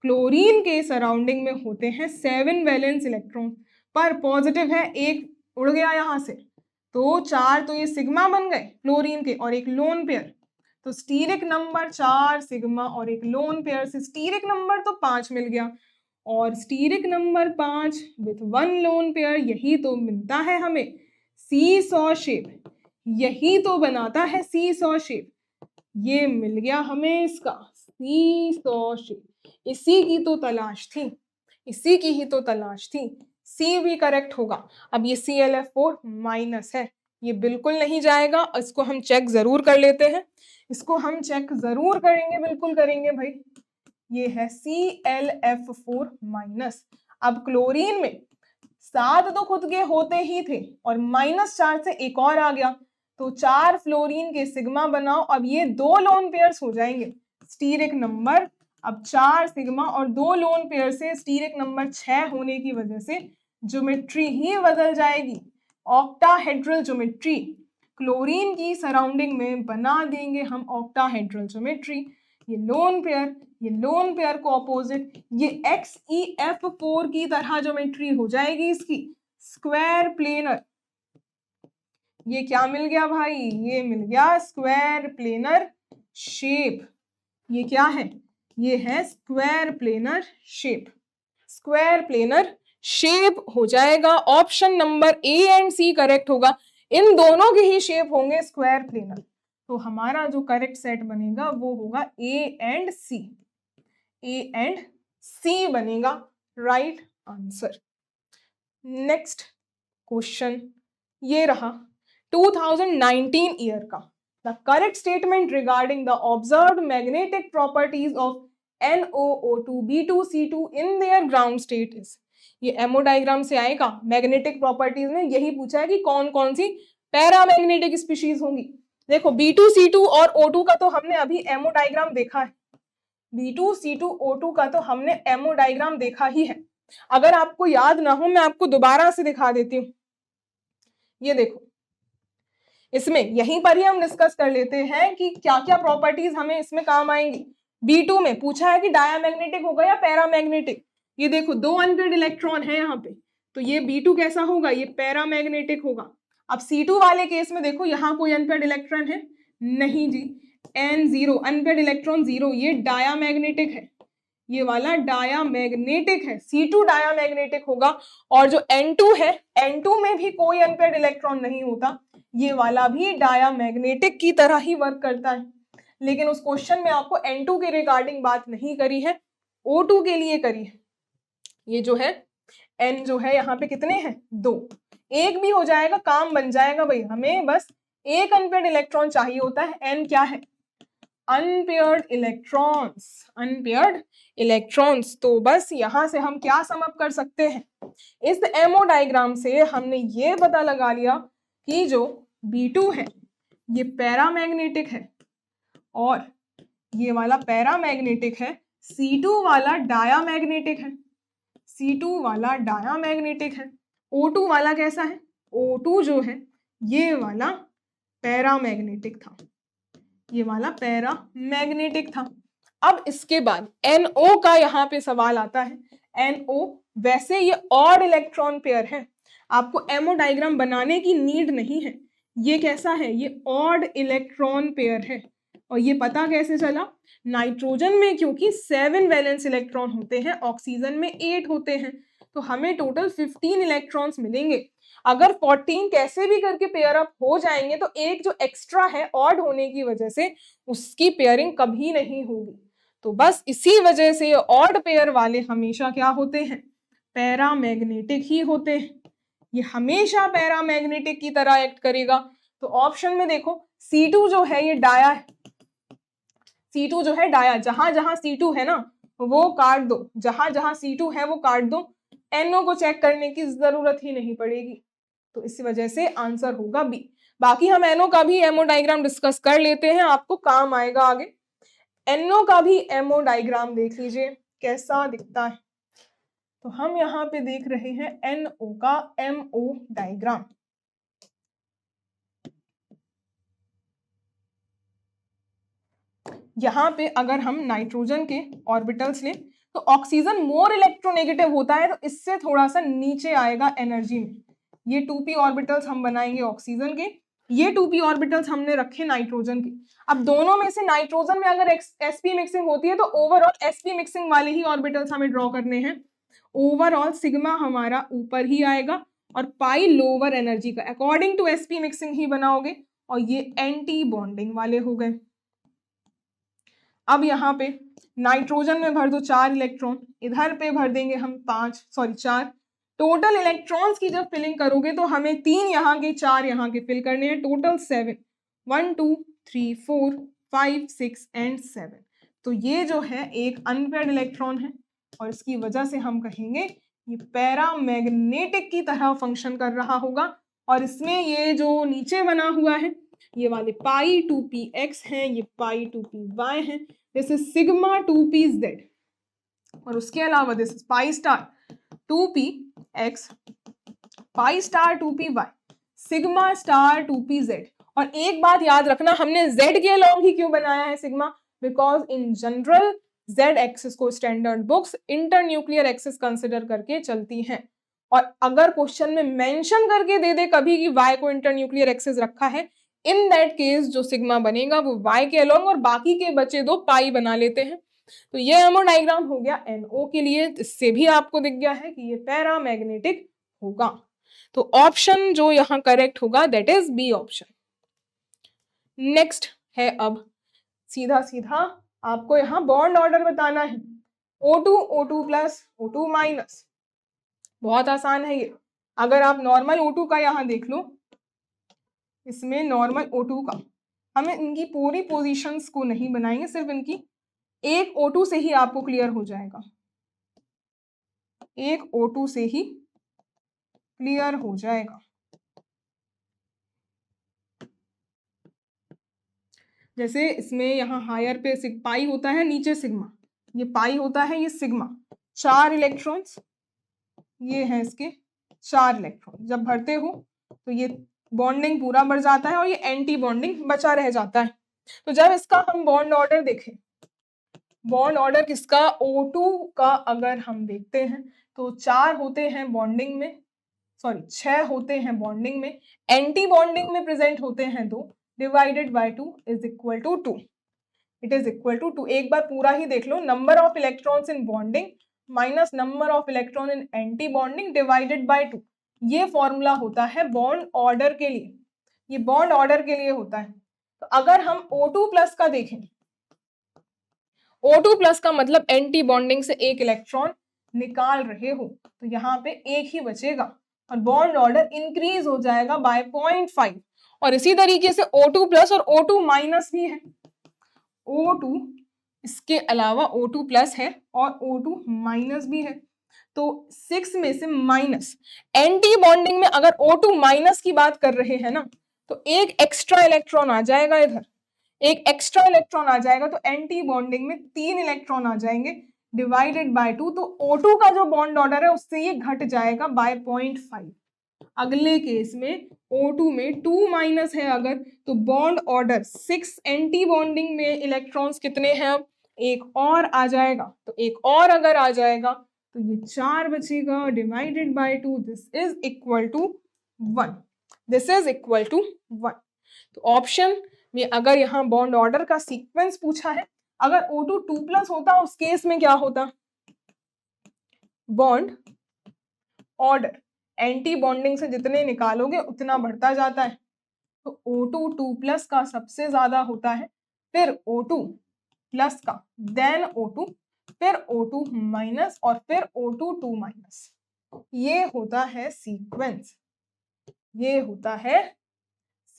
क्लोरीन के सराउंडिंग में होते हैं 7 वैलेंस इलेक्ट्रॉन, पर पॉजिटिव है, एक उड़ गया यहां से, तो 4 तो ये सिग्मा बन गए क्लोरीन के और एक लोन पेयर, तो स्टीरिक नंबर 4 सिग्मा और एक लोन पेयर से स्टीरिक नंबर तो 5 मिल गया, और steric number 5 with 1 lone pair, यही तो मिलता है हमें सी सॉ शेप, यही तो बनाता है सी सॉ शेप। ये मिल गया हमें इसका सी सॉ शेप, इसी की तो तलाश थी, इसी की ही तो तलाश थी। सी भी करेक्ट होगा। अब ये ClF4 माइनस है, ये बिल्कुल नहीं जाएगा, इसको हम चेक जरूर कर लेते हैं, इसको हम चेक जरूर करेंगे, बिल्कुल करेंगे भाई। ये है ClF4 माइनस। अब क्लोरीन में 7 तो खुद के होते ही थे और -4 से एक और आ गया, तो 4 फ्लोरीन के सिग्मा बनाओ, अब ये 2 लोन पेयर्स हो जाएंगे। स्टीरिक नंबर अब 4 सिग्मा और 2 लोन पेयर से स्टीरिक नंबर 6 होने की वजह से ज्योमेट्री ही बदल जाएगी, ऑक्टाहेड्रल ज्योमेट्री। क्लोरीन की सराउंडिंग में बना देंगे हम ऑक्टाहेड्रल ज्योमेट्री। ये लोन पेयर को अपोजिट, ये XeF4 की तरह ज्योमेट्री हो जाएगी इसकी, स्क्वायर प्लेनर। ये क्या मिल गया भाई, ये मिल गया स्क्वायर प्लेनर शेप। ये क्या है, ये है square planar shape, square planar shape हो जाएगा। Option number A and C correct होगा, इन दोनों के ही शेप होंगे स्क्वायर प्लेनर, तो हमारा जो करेक्ट सेट बनेगा वो होगा A and C, A and C बनेगा राइट आंसर। नेक्स्ट क्वेश्चन ये रहा 2019 ईयर का। The correct statement regarding the observed magnetic properties of NOO2 B2C2 in their ground state is. ये एमओ डायग्राम से आएगा, मैग्नेटिक प्रॉपर्टीज में यही पूछा है कि कौन कौन सी पैरामैग्नेटिक स्पीशीज होंगी। देखो B2C2 और O2 का तो हमने अभी एमओ डायग्राम देखा है, B2C2 O2 का तो हमने एमओ डायग्राम देखा ही है। अगर आपको याद ना हो मैं आपको दोबारा से दिखा देती हूँ। ये देखो, इसमें यहीं पर ही हम डिस्कस कर लेते हैं कि क्या क्या प्रॉपर्टीज हमें इसमें काम आएंगी। B2 में पूछा है कि डायामैग्नेटिक होगा या पैरामैग्नेटिक। ये देखो 2 अनपेयर्ड इलेक्ट्रॉन है यहाँ पे, तो ये B2 कैसा होगा, ये पैरामैग्नेटिक होगा। अब C2 वाले केस में देखो यहाँ कोई अनपेयर्ड इलेक्ट्रॉन है नहीं जी, N0 अनपेयर्ड इलेक्ट्रॉन 0, ये डायामैग्नेटिक है, ये वाला डायामैग्नेटिक है, C2 डायामैग्नेटिक होगा। और जो N2 है, N2 में भी कोई अनपेयर्ड इलेक्ट्रॉन नहीं होता, ये वाला भी डायामैग्नेटिक की तरह ही वर्क करता है। लेकिन उस क्वेश्चन में आपको N2 के रिगार्डिंग बात नहीं करी है, O2 के लिए करी है। ये जो है N जो है यहाँ पे कितने हैं, 2, एक भी हो जाएगा काम बन जाएगा भाई, हमें बस एक अनपेयर्ड इलेक्ट्रॉन चाहिए होता है। N क्या है, अनपेयर्ड इलेक्ट्रॉन्स, अनपेयर्ड इलेक्ट्रॉन्स। तो बस यहां से हम क्या सम अप कर सकते हैं, इस एमओ डायग्राम से हमने ये पता लगा लिया कि जो B2 है ये पैरामैग्नेटिक है और ये वाला पैरामैग्नेटिक है, C2 वाला डायामैग्नेटिक है, C2 वाला डायामैग्नेटिक है। O2 वाला कैसा है, O2 जो है ये वाला पैरामैग्नेटिक था, ये वाला पैरामैग्नेटिक था। अब इसके बाद NO का यहाँ पे सवाल आता है। NO वैसे ये ऑड इलेक्ट्रॉन पेयर है, आपको एमओ डायग्राम बनाने की नीड नहीं है। ये कैसा है, ये ऑड इलेक्ट्रॉन पेयर है। और ये पता कैसे चला, नाइट्रोजन में क्योंकि 7 वैलेंस इलेक्ट्रॉन होते हैं, ऑक्सीजन में 8 होते हैं, तो हमें टोटल 15 इलेक्ट्रॉन्स मिलेंगे। अगर 14 कैसे भी करके पेयर अप हो जाएंगे तो एक जो एक्स्ट्रा है ऑड होने की वजह से उसकी पेयरिंग कभी नहीं होगी। तो बस इसी वजह से ऑड पेयर वाले हमेशा क्या होते हैं, पैरामैग्नेटिक ही होते हैं। ये हमेशा पैरामैग्नेटिक की तरह एक्ट करेगा। तो ऑप्शन में देखो C2 जो है ये डाया है, C2 जो है डाया, जहां जहां C2 है ना वो काट दो, जहां जहां C2 है वो काट दो, NO को चेक करने की जरूरत ही नहीं पड़ेगी। तो इसी वजह से आंसर होगा बी। बाकी हम NO का भी एमओ डायग्राम डिस्कस कर लेते हैं, आपको काम आएगा आगे। NO का भी एमओ डायग्राम देख लीजिए कैसा दिखता है। तो हम यहाँ पे देख रहे हैं NO का एमओ डायग्राम। यहाँ पे अगर हम नाइट्रोजन के ऑर्बिटल्स लें तो ऑक्सीजन मोर इलेक्ट्रोनेगेटिव होता है, तो इससे थोड़ा सा नीचे आएगा एनर्जी में। ये 2p ऑर्बिटल्स हम बनाएंगे ऑक्सीजन के, ये 2p ऑर्बिटल्स हमने रखे नाइट्रोजन के। अब दोनों में से नाइट्रोजन में अगर sp मिक्सिंग होती है तो ओवरऑल sp मिक्सिंग वाले ही ऑर्बिटल्स हमें ड्रॉ करने हैं। ओवरऑल सिग्मा हमारा ऊपर ही आएगा और पाई लोअर एनर्जी का, अकॉर्डिंग टू sp मिक्सिंग ही बनाओगे, और ये एंटी बॉन्डिंग वाले हो गए। अब यहाँ पे नाइट्रोजन में भर दो 4 इलेक्ट्रॉन, इधर पे भर देंगे हम 4। टोटल इलेक्ट्रॉन्स की जब फिलिंग करोगे तो हमें 3 यहाँ के 4 यहाँ के फिल करने हैं, टोटल 7, 1 2 3 4 5 6 एंड 7। तो ये जो है एक अनपेयर्ड इलेक्ट्रॉन है और इसकी वजह से हम कहेंगे ये पैरामैग्नेटिक की तरह फंक्शन कर रहा होगा। और इसमें ये जो नीचे बना हुआ है ये वाले पाई 2px हैं, ये पाई 2py हैं, दिस इज सिग्मा 2pz, और उसके अलावा this is pi star 2px, pi star 2py, sigma star 2pz। और एक बात याद रखना, हमने z के अलॉन्ग ही क्यों बनाया है sigma, because in general z axis को standard books internuclear axis consider करके चलती हैं। और अगर क्वेश्चन में मेंशन करके दे दे कभी कि y को इंटरन्यूक्लियर एक्सिस रखा है, इन दैट केस जो सिग्मा बनेगा वो y के अलॉन्ग और बाकी के बचे 2 पाई बना लेते हैं। तो ये एमओ डायग्राम हो गया NO के लिए, इससे भी आपको दिख गया है कि ये पैरामैग्नेटिक होगा। तो ऑप्शन जो यहाँ करेक्ट होगा that is B option. Next है अब सीधा सीधा आपको यहाँ बॉन्ड ऑर्डर बताना है, O2 O2 plus O2 minus. बहुत आसान है ये। अगर आप नॉर्मल O2 का यहाँ देख लो, इसमें नॉर्मल O2 का हमें इनकी पूरी पोजीशंस को नहीं बनाएंगे, सिर्फ इनकी एक O2 से ही आपको क्लियर हो जाएगा, एक O2 से ही क्लियर हो जाएगा। जैसे इसमें यहाँ हायर पे पाई होता है, नीचे सिग्मा, ये पाई होता है, ये सिग्मा, 4 इलेक्ट्रॉन्स, ये है इसके 4 इलेक्ट्रॉन। जब भरते हो तो ये बॉन्डिंग पूरा बढ़ जाता है और ये एंटी बॉन्डिंग बचा रह जाता है। तो जब इसका हम बॉन्ड ऑर्डर देखें, बॉन्ड ऑर्डर किसका, O2 का अगर हम देखते हैं तो 4 होते हैं बॉन्डिंग में, सॉरी 6 होते हैं बॉन्डिंग में, एंटी बॉन्डिंग में प्रेजेंट होते हैं 2, divided by 2 is equal to 2। It is equal to एक बार पूरा ही देख लो, number of electrons in bonding minus number of electron in anti bonding divided by 2। ये फॉर्मूला होता है बॉन्ड ऑर्डर के लिए, ये बॉन्ड ऑर्डर के लिए होता है। तो अगर हम O2 प्लस का देखें, O2 प्लस का मतलब एंटी बॉन्डिंग से एक इलेक्ट्रॉन निकाल रहे हो, तो यहाँ पे एक ही बचेगा और बॉन्ड ऑर्डर इंक्रीज हो जाएगा बाय 0.5। और इसी तरीके से O2 प्लस और O2 माइनस भी है, O2 इसके अलावा O2 प्लस है और O2 माइनस भी है। तो 6 में से माइनस, एंटी बॉन्डिंग में अगर O2 माइनस की बात कर रहे हैं ना, तो एक एक्स्ट्रा इलेक्ट्रॉन आ जाएगा, इधर एक एक्स्ट्रा इलेक्ट्रॉन आ जाएगा, तो एंटी बॉन्डिंग में 3 इलेक्ट्रॉन आ जाएंगे डिवाइडेड बाय 2। तो O2 का जो बॉन्ड ऑर्डर है उससे ये घट जाएगा बाय 0.5। अगले केस में O2 में 2 माइनस है अगर, तो बॉन्ड ऑर्डर 6, एंटी बॉन्डिंग में इलेक्ट्रॉन्स कितने हैं, अब एक और आ जाएगा, तो एक और अगर आ जाएगा तो ये 4 बचेगा divided by 2। This is equal to 1, this is equal to 1। तो ऑप्शन में अगर यहाँ बॉन्ड ऑर्डर का सीक्वेंस पूछा है, अगर O2 2 प्लस होता उस केस में क्या होता, बॉन्ड ऑर्डर एंटी बॉन्डिंग से जितने निकालोगे उतना बढ़ता जाता है। तो O2 2 प्लस का सबसे ज्यादा होता है, फिर O2 प्लस का, देन O2, फिर O2 माइनस और फिर O2 2 माइनस। ये होता है सीक्वेंस, ये होता है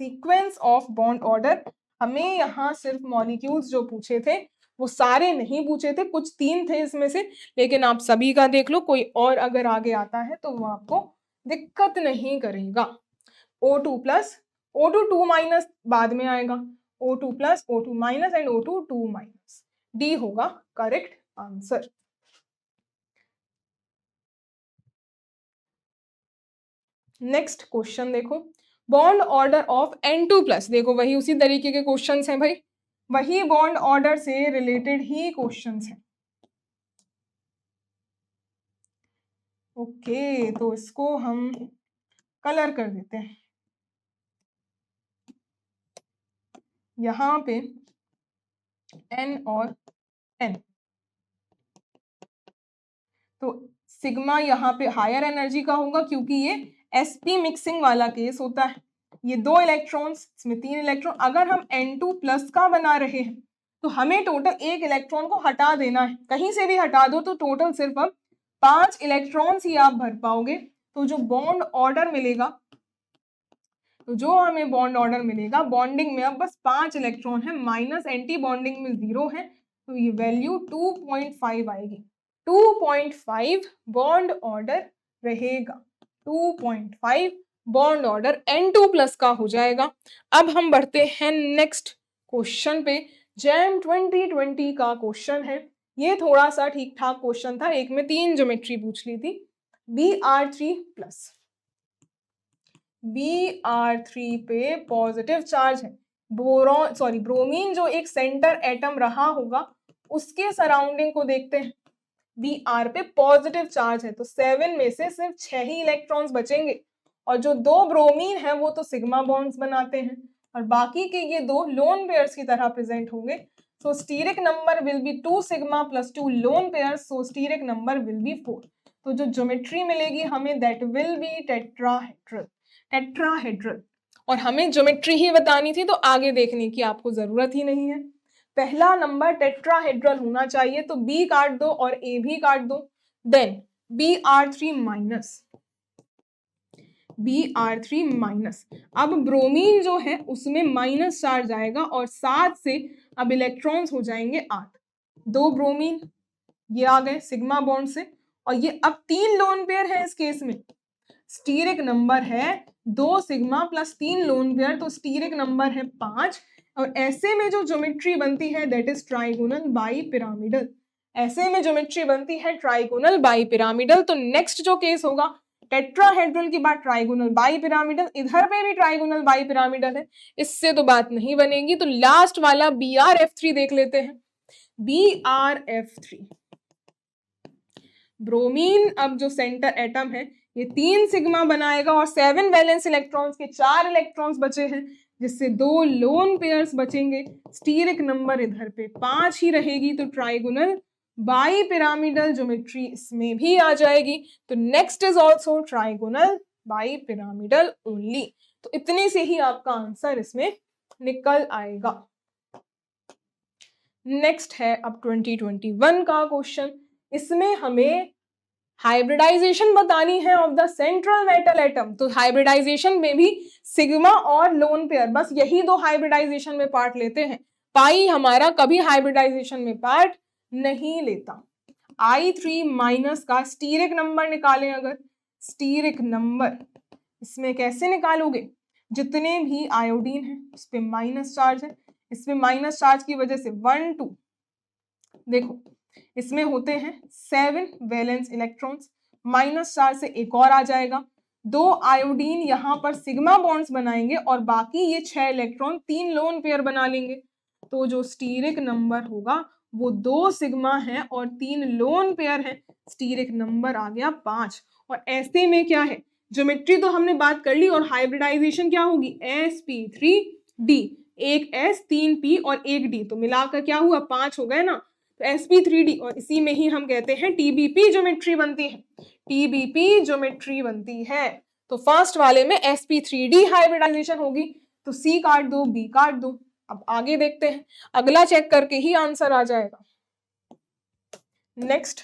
सीक्वेंस ऑफ बॉन्ड ऑर्डर। हमें यहाँ सिर्फ मॉलिक्यूल्स जो पूछे थे वो सारे नहीं पूछे थे, कुछ 3 थे इसमें से, लेकिन आप सभी का देख लो, कोई और अगर आगे आता है तो वो आपको दिक्कत नहीं करेगा। O2 प्लस, O2 2 माइनस बाद में आएगा, O2 plus, O2 minus and O2 2 minus. D होगा करेक्ट आंसर। नेक्स्ट क्वेश्चन देखो, bond order of N2 plus, देखो वही उसी तरीके के क्वेश्चंस हैं भाई, वही बॉन्ड ऑर्डर से रिलेटेड ही क्वेश्चंस हैं। ओके, तो इसको हम कलर कर देते हैं। यहाँ पे N और N, तो सिग्मा यहाँ पे हायर एनर्जी का होगा क्योंकि ये sp मिक्सिंग वाला केस होता है। ये 2 इलेक्ट्रॉन्स, इसमें 3 इलेक्ट्रॉन, अगर हम N2 प्लस का बना रहे हैं तो हमें टोटल एक इलेक्ट्रॉन को हटा देना है, कहीं से भी हटा दो तो टोटल सिर्फ अब 5 इलेक्ट्रॉन्स ही आप भर पाओगे। तो जो बॉन्ड ऑर्डर मिलेगा, तो जो हमें बॉन्ड ऑर्डर मिलेगा, बॉन्डिंग में अब बस 5 इलेक्ट्रॉन है, माइनस एंटी बॉन्डिंग में 0 है, तो ये वैल्यू 2.5 आएगी। 2.5 बॉन्ड ऑर्डर रहेगा, 2.5 बॉन्ड ऑर्डर N2 प्लस का हो जाएगा। अब हम बढ़ते हैं नेक्स्ट क्वेश्चन पे, जैम 2020 का क्वेश्चन है। ये थोड़ा सा ठीक ठाक क्वेश्चन था, एक में 3 ज्योमेट्री पूछ ली थी। Br3 प्लस, Br3 पे पॉजिटिव चार्ज है, बोरॉन सॉरी ब्रोमीन जो एक सेंटर एटम रहा होगा उसके सराउंडिंग को देखते हैं। Br पे पॉजिटिव चार्ज है, तो 7 में से सिर्फ 6 ही इलेक्ट्रॉन्स बचेंगे, और जो 2 ब्रोमीन है वो तो सिग्मा बॉन्ड्स बनाते हैं और बाकी के ये 2 लोन पेयर्स की तरह प्रेजेंट होंगे। So steric number will be 2 sigma plus 2 lone pairs, so steric number will be 4। तो जो ज्योमेट्री मिलेगी हमें that will be tetrahedral, tetrahedral. और हमें ज्योमेट्री ही बतानी थी तो आगे देखने की आपको जरूरत ही नहीं है। पहला नंबर टेट्राहेड्रल होना चाहिए, तो बी काट दो और ए भी काट दो, then Br3 minus, Br3 minus. अब ब्रोमीन जो है उसमें माइनस चार्ज आएगा और 7 से अब इलेक्ट्रॉन्स हो जाएंगे 8, 2 ब्रोमीन ये आ गए सिग्मा बॉन्ड से, और ये अब 3 लोन पेयर है इस केस में। स्टीरिक नंबर है 2 सिग्मा प्लस 3 लोन पेयर, तो स्टीरिक नंबर है 5। और ऐसे में जो ज्योमेट्री बनती है that is trigonal bi pyramidal, ऐसे में ज्योमेट्री बनती है ट्राइगोनल बाई पिरामिडल। तो नेक्स्ट जो केस होगा टेट्राहेड्रल के बाद ट्राइगोनल बाई पिरामिडल, इधर पे भी ट्राइगोनल बाई पिरामिडल है, इससे तो बात नहीं बनेगी। तो लास्ट वाला Brf3 देख लेते हैं। Brf3 ब्रोमीन अब जो सेंटर एटम है ये 3 सिग्मा बनाएगा और 7 वैलेंस इलेक्ट्रॉन्स के 4 इलेक्ट्रॉन्स बचे हैं, जिससे 2 लोन पेयर्स बचेंगे। स्टीरिक नंबर इधर पे 5 ही रहेगी, तो ट्राइगोनल बाई पिरामिडल ज्योमेट्री इसमें भी आ जाएगी। तो next is also trigonal bi pyramidal only. तो इतने से ही आपका आंसर इसमें निकल आएगा। नेक्स्ट है अब 2021 का क्वेश्चन। इसमें हमें हाइब्रिडाइजेशन बतानी है of the central metal atom. तो हाइब्रिडाइजेशन में भी सिग्मा और लोन पेयर, बस यही दो हाइब्रिडाइजेशन में पार्ट लेते हैं। पाई हमारा कभी हाइब्रिडाइजेशन में पार्ट नहीं लेता। I3 माइनस का स्टीरिक नंबर निकालें अगर, स्टीरिक नंबर इसमें कैसे निकालोगे, जितने भी आयोडीन है उस पे माइनस चार्ज है, इसमें माइनस चार्ज की वजह से 1 2, देखो इसमें होते हैं 7 वैलेंस इलेक्ट्रॉन्स, माइनस चार्ज से एक और आ जाएगा, 2 आयोडीन यहाँ पर सिग्मा बॉन्ड्स बनाएंगे और बाकी ये 6 इलेक्ट्रॉन 3 लोन पेयर बना लेंगे। तो जो स्टीरिक नंबर होगा वो 2 सिग्मा है और 3 लोन पेयर है। स्टीरिक नंबर आ गया 5। और ऐसे में क्या है, ज्योमेट्री तो हमने बात कर ली और हाइब्रिडाइजेशन क्या होगी, sp3d, एक s 3 p और एक d, तो मिलाकर क्या हुआ 5 हो गए ना। तो sp3d, और इसी में ही हम कहते हैं tbp ज्योमेट्री बनती है, tbp ज्योमेट्री बनती है। तो फर्स्ट वाले में sp3d हाइब्रिडाइजेशन होगी, तो c काट दो, b काट दो। अब आगे देखते हैं, अगला चेक करके ही आंसर आ जाएगा। नेक्स्ट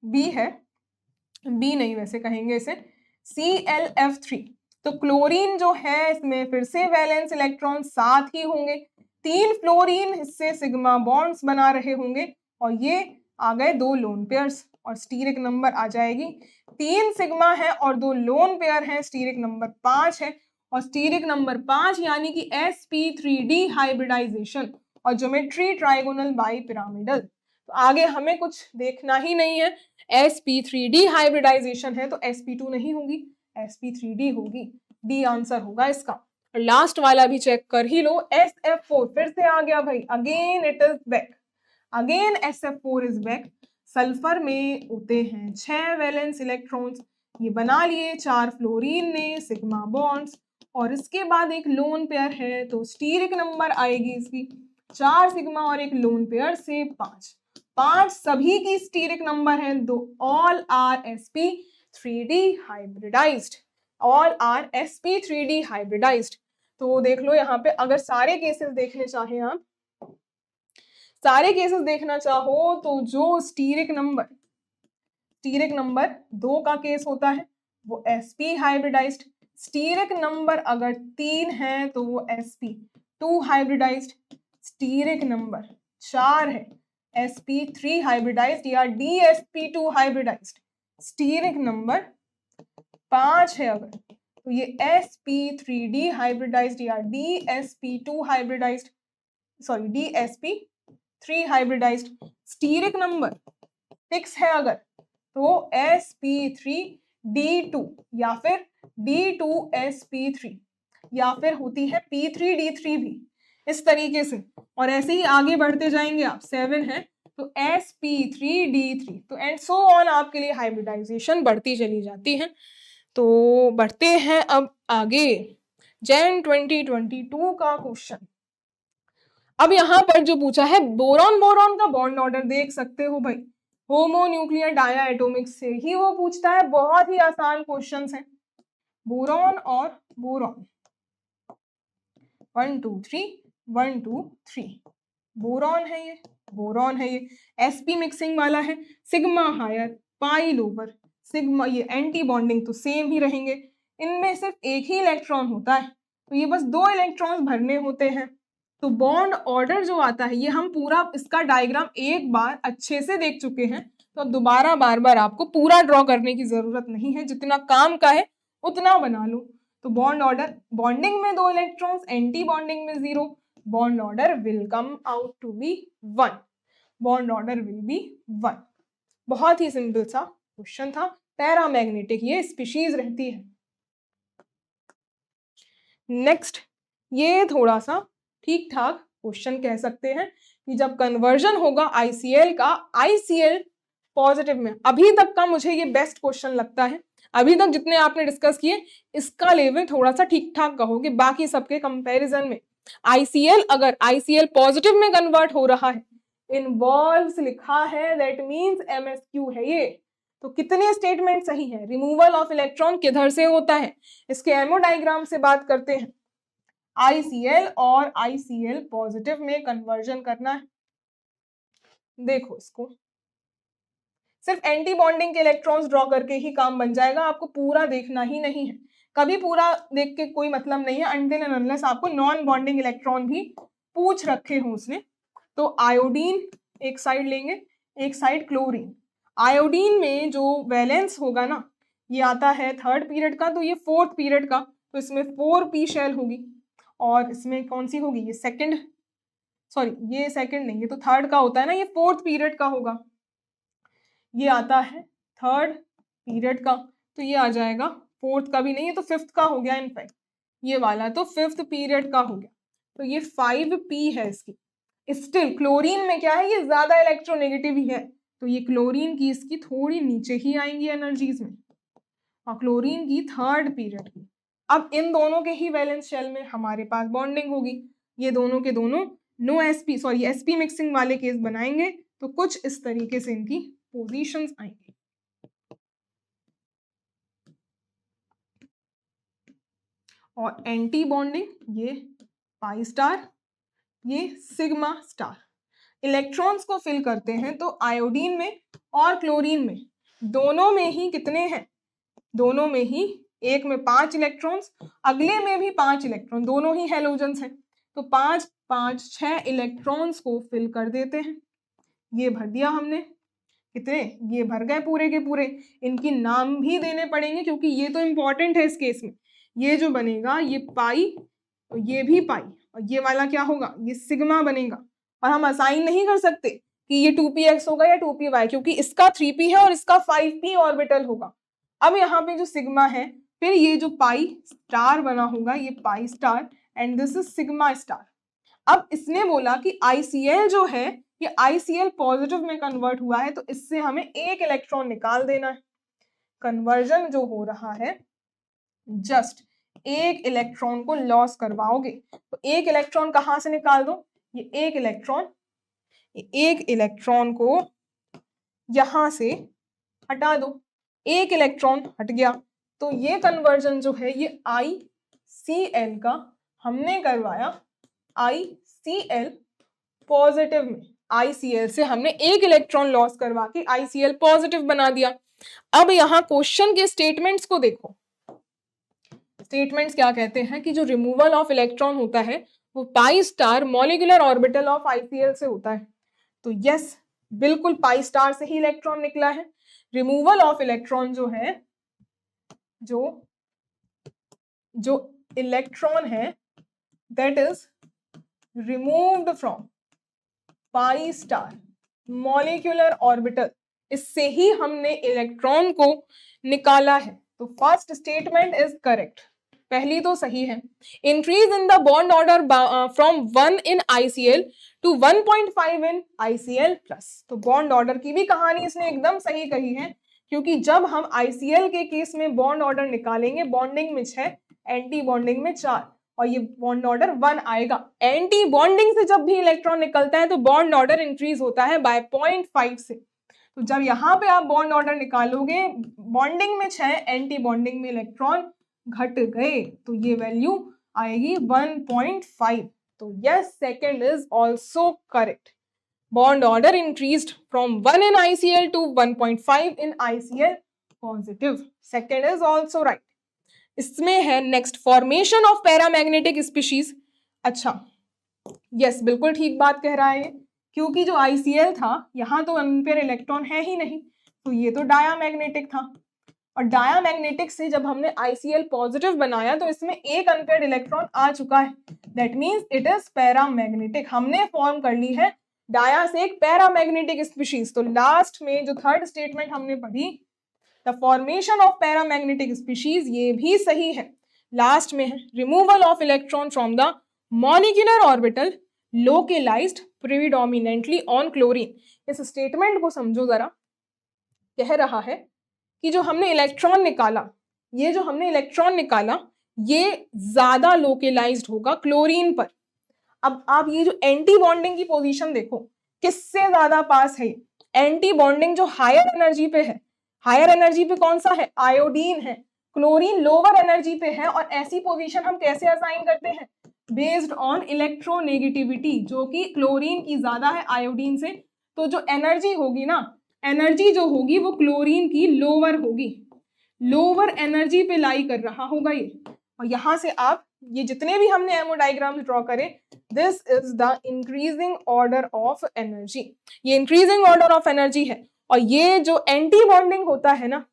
b है, b नहीं वैसे कहेंगे इसे, ClF3। तो क्लोरीन जो है इसमें फिर से वैलेंस इलेक्ट्रॉन 7 ही होंगे, 3 फ्लोरीन इससे सिग्मा बॉन्ड्स बना रहे होंगे और ये आ गए 2 लोन पेयर्स और स्टीरिक नंबर आ जाएगी 3 सिग्मा है और 2 लोन पेयर हैं, स्टीरिक नंबर 5 है। और स्टीरिक नंबर 5 यानी कि sp3d हाइब्रिडाइजेशन और ज्योमेट्री ट्राइगोनल बाई पिरामिडल। तो आगे हमें कुछ देखना ही नहीं है, sp3d हाइब्रिडाइजेशन है तो sp2 नहीं होगी, sp3d होगी, डी आंसर होगा इसका। लास्ट वाला भी चेक कर ही लो, sf4 फिर से आ गया भाई, again it is back, again sf4 is back. Sulphur में होते हैं 6 वैलेंस इलेक्ट्रॉन्स, ये बना लिए 4 फ्लोरीन ने सिग्मा बॉन्ड्स और इसके बाद एक लोन पेयर है, तो स्टीरिक नंबर आएगी इसकी 4 सिग्मा और एक लोन पेयर से 5 सभी की स्टीरिक नंबर है 2, all are sp3d hybridised, all are sp3d hybridised. तो देख लो यहाँ पे, अगर सारे केसेस देखने चाहे आप, सारे केसेस देखना चाहो तो जो स्टीरिक नंबर 2 का केस होता है वो sp हाइब्रिडाइज्ड, स्टीरिक नंबर अगर 3 है तो वो sp2 हाइब्रिडाइज्ड, स्टीरिक नंबर 4 है sp3 हाइब्रिडाइज्ड या dsp2 हाइब्रिडाइज्ड, स्टीरिक नंबर 5 है अगर तो ये sp3d हाइब्रिडाइज्ड या dsp2 hybridised, sorry dsp3 hybridised. Steric number 6 है अगर तो sp3d2 या फिर d2sp3 या फिर होती है p3d3 भी, इस तरीके से। और ऐसे ही आगे बढ़ते जाएंगे आप, 7 है तो sp3d3, तो एंड सो ऑन आपके लिए हाइब्रिडाइजेशन बढ़ती चली जाती है। तो बढ़ते हैं अब आगे, जैन 2022 का क्वेश्चन। अब यहाँ पर जो पूछा है बोरॉन का बॉन्ड ऑर्डर देख सकते हो भाई, होमोन्यूक्लियर डाया एटॉमिक से ही वो पूछता है, बहुत ही आसान क्वेश्चंस हैं। बोरॉन और बोरॉन 1 2 3 1 2 3, बोरॉन है ये, बोरॉन है ये, sp मिक्सिंग वाला है, सिग्मा हायर पाई लोअर, सिग्मा ये एंटी बॉन्डिंग तो सेम ही रहेंगे, इनमें सिर्फ एक ही इलेक्ट्रॉन होता है तो ये बस 2 इलेक्ट्रॉन्स भरने होते हैं। तो बॉन्ड ऑर्डर जो आता है ये हम पूरा इसका डायग्राम एक बार अच्छे से देख चुके हैं, तो अब दोबारा बार बार आपको पूरा ड्रॉ करने की जरूरत नहीं है, जितना काम का है उतना बना लो। तो बॉन्ड ऑर्डर, बॉन्डिंग में 2 इलेक्ट्रॉन्स, एंटी बॉन्डिंग में 0, bond order will come out to be 1, bond order will be 1। बहुत ही सिंपल सा क्वेश्चन था, पैरामैग्नेटिक ये स्पीशीज रहती है। नेक्स्ट, ये थोड़ा सा ठीक ठाक क्वेश्चन कह सकते हैं कि जब कन्वर्जन होगा ICL का ICL पॉजिटिव में, अभी तक का मुझे ये बेस्ट क्वेश्चन लगता है अभी तक जितने आपने डिस्कस किए इसका लेवल थोड़ा सा ठीक ठाक कहोगे, बाकी सबके कंपैरिजन में ICL अगर ICL पॉजिटिव में कन्वर्ट हो रहा है, इन्वॉल्व्स लिखा है, दैट मींस MSQ है ये। तो कितने स्टेटमेंट सही है? रिमूवल ऑफ इलेक्ट्रॉन किधर से होता है, इसके एमओ डायग्राम से बात करते हैं। ICL और ICL पॉजिटिव में कन्वर्जन करना है। देखो इसको सिर्फ एंटी बॉन्डिंग के इलेक्ट्रॉन्स ड्रॉ करके ही काम बन जाएगा, आपको पूरा देखना ही नहीं है, कभी पूरा देख के कोई मतलब नहीं है अनटिल एंड अनलेस आपको नॉन बॉन्डिंग इलेक्ट्रॉन भी पूछ रखे हो उसने। तो आयोडीन एक साइड लेंगे, एक साइड क्लोरीन। आयोडीन में जो वैलेंस होगा ना, ये आता है थर्ड पीरियड का, तो ये फोर्थ पीरियड का, तो इसमें 4p शेल होगी, और इसमें कौन सी होगी, ये सेकंड, सॉरी ये सेकंड नहीं, ये तो थर्ड का होता है ना, ये फोर्थ पीरियड का होगा, ये आता है थर्ड पीरियड का, तो ये आ जाएगा फोर्थ का भी नहीं, ये तो फिफ्थ का हो गया, इनफैक्ट ये वाला तो फिफ्थ पीरियड का हो गया, तो ये 5p है इसकी। स्टिल क्लोरीन में क्या है, ये ज्यादा इलेक्ट्रोनेगेटिव ही है, तो ये क्लोरीन की इसकी थोड़ी नीचे ही आएंगी एनर्जीज में, और क्लोरीन की थर्ड पीरियड की। अब इन दोनों के ही वैलेंस शेल में हमारे पास बॉन्डिंग होगी, ये दोनों के दोनों no sp sorry sp mixing वाले केस बनाएंगे, तो कुछ इस तरीके से इनकी पोजीशंस आएंगी। और एंटी बॉन्डिंग ये पाई स्टार, ये सिग्मा स्टार। इलेक्ट्रॉन्स को फिल करते हैं तो आयोडीन में और क्लोरीन में दोनों में ही कितने हैं, दोनों में ही एक में 5 इलेक्ट्रॉन्स, अगले में भी 5 इलेक्ट्रॉन, दोनों ही हेलोजन्स हैं, तो 5 5 6 इलेक्ट्रॉन्स को फिल कर देते हैं। ये भर दिया हमने, कितने, ये भर गए पूरे के पूरे। इनकी नाम भी देने पड़ेंगे क्योंकि ये तो इंपॉर्टेंट है इस केस में। ये जो बनेगा ये पाई, और ये भी पाई, और ये वाला क्या होगा, ये सिग्मा बनेगा। और हम असाइन नहीं कर सकते कि ये 2px होगा या 2py, क्योंकि इसका 3p है और इसका 5p ऑर्बिटल होगा। अब यहाँ पे जो सिग्मा है, फिर ये जो पाई स्टार बना होगा, ये pi star, and this is sigma star. अब इसने बोला कि ICL जो है ये ICL पॉजिटिव में कन्वर्ट हुआ है, तो इससे हमें एक इलेक्ट्रॉन निकाल देना है। कन्वर्जन जो हो रहा है, जस्ट एक इलेक्ट्रॉन को लॉस करवाओगे, तो एक इलेक्ट्रॉन कहाँ से निकाल दो, ये एक इलेक्ट्रॉन को यहां से हटा दो, एक इलेक्ट्रॉन हट गया, तो ये कन्वर्जन जो है ये ICL का हमने करवाया ICL पॉजिटिव में। ICL से हमने एक इलेक्ट्रॉन लॉस करवा के ICL पॉजिटिव बना दिया। अब यहाँ क्वेश्चन के स्टेटमेंट्स को देखो, स्टेटमेंट्स क्या कहते हैं कि जो रिमूवल ऑफ इलेक्ट्रॉन होता है वो pi star molecular orbital of ICL से होता है। तो यस, बिल्कुल पाई स्टार से ही इलेक्ट्रॉन निकला है। रिमूवल ऑफ इलेक्ट्रॉन जो है, जो इलेक्ट्रॉन है that is removed from pi star molecular orbital, इससे ही हमने इलेक्ट्रॉन को निकाला है। तो फर्स्ट स्टेटमेंट इज करेक्ट, पहली तो सही है। Increase in the bond order from 1 in ICL to 1.5 in ICL plus. तो बॉन्ड ऑर्डर की भी कहानी इसने एकदम सही कही है, क्योंकि जब हम ICL के केस में बॉन्ड ऑर्डर निकालेंगे, बॉन्डिंग में 6, एंटी बॉन्डिंग में 4, और ये बॉन्ड ऑर्डर 1 आएगा। एंटी बॉन्डिंग से जब भी इलेक्ट्रॉन निकलता है तो बॉन्ड ऑर्डर इंक्रीज होता है बाय 0.5 से। तो जब यहाँ पे आप बॉन्ड ऑर्डर निकालोगे, बॉन्डिंग में 6, एंटी बॉन्डिंग में इलेक्ट्रॉन घट गए, तो ये वैल्यू आएगी 1.5। तो yes, second is also correct. Bond order increased from 1 in ICL to 1.5 in ICL positive, second is also right. इसमें है next, formation of paramagnetic species. अच्छा, यस, बिल्कुल ठीक बात कह रहा है ये, क्योंकि जो ICL था यहाँ तो अनपेयर इलेक्ट्रॉन है ही नहीं, तो ये तो डायामैग्नेटिक था, और डायामैग्नेटिक से जब हमने ICL पॉजिटिव बनाया तो इसमें एक अनपेयर्ड इलेक्ट्रॉन आ चुका है, that means it is paramagnetic. हमने फॉर्म कर ली है डाया से एक पैरामैग्नेटिक स्पीशीज। तो लास्ट में जो थर्ड स्टेटमेंट हमने पढ़ी, the formation of paramagnetic species, ये भी सही है। लास्ट में है removal of electron from the molecular orbital localised predominantly on chlorine. इस स्टेटमेंट को समझो जरा, कह रहा है कि जो हमने इलेक्ट्रॉन निकाला, ये जो हमने इलेक्ट्रॉन निकाला ये ज्यादा लोकेलाइज्ड होगा क्लोरीन पर। अब आप ये जो एंटी बॉन्डिंग की पोजीशन देखो, किससे ज्यादा पास है। एंटी बॉन्डिंग जो हायर एनर्जी पे है, हायर एनर्जी पे कौन सा है, आयोडीन है। क्लोरीन लोअर एनर्जी पे है, और ऐसी पोजीशन हम कैसे असाइन करते हैं, बेस्ड ऑन इलेक्ट्रोनेगेटिविटी, जो कि क्लोरीन की ज्यादा है आयोडीन से। तो जो एनर्जी होगी ना, एनर्जी जो होगी वो क्लोरीन की लोअर होगी, लोअर एनर्जी पे लाई कर रहा होगा ये। और यहां से आप ये जितने भी हमने एमओ डायग्राम्स ड्रॉ करे, this is the increasing order of energy, ये इंक्रीजिंग ऑर्डर ऑफ एनर्जी है। और ये जो एंटी बॉन्डिंग होता है ना,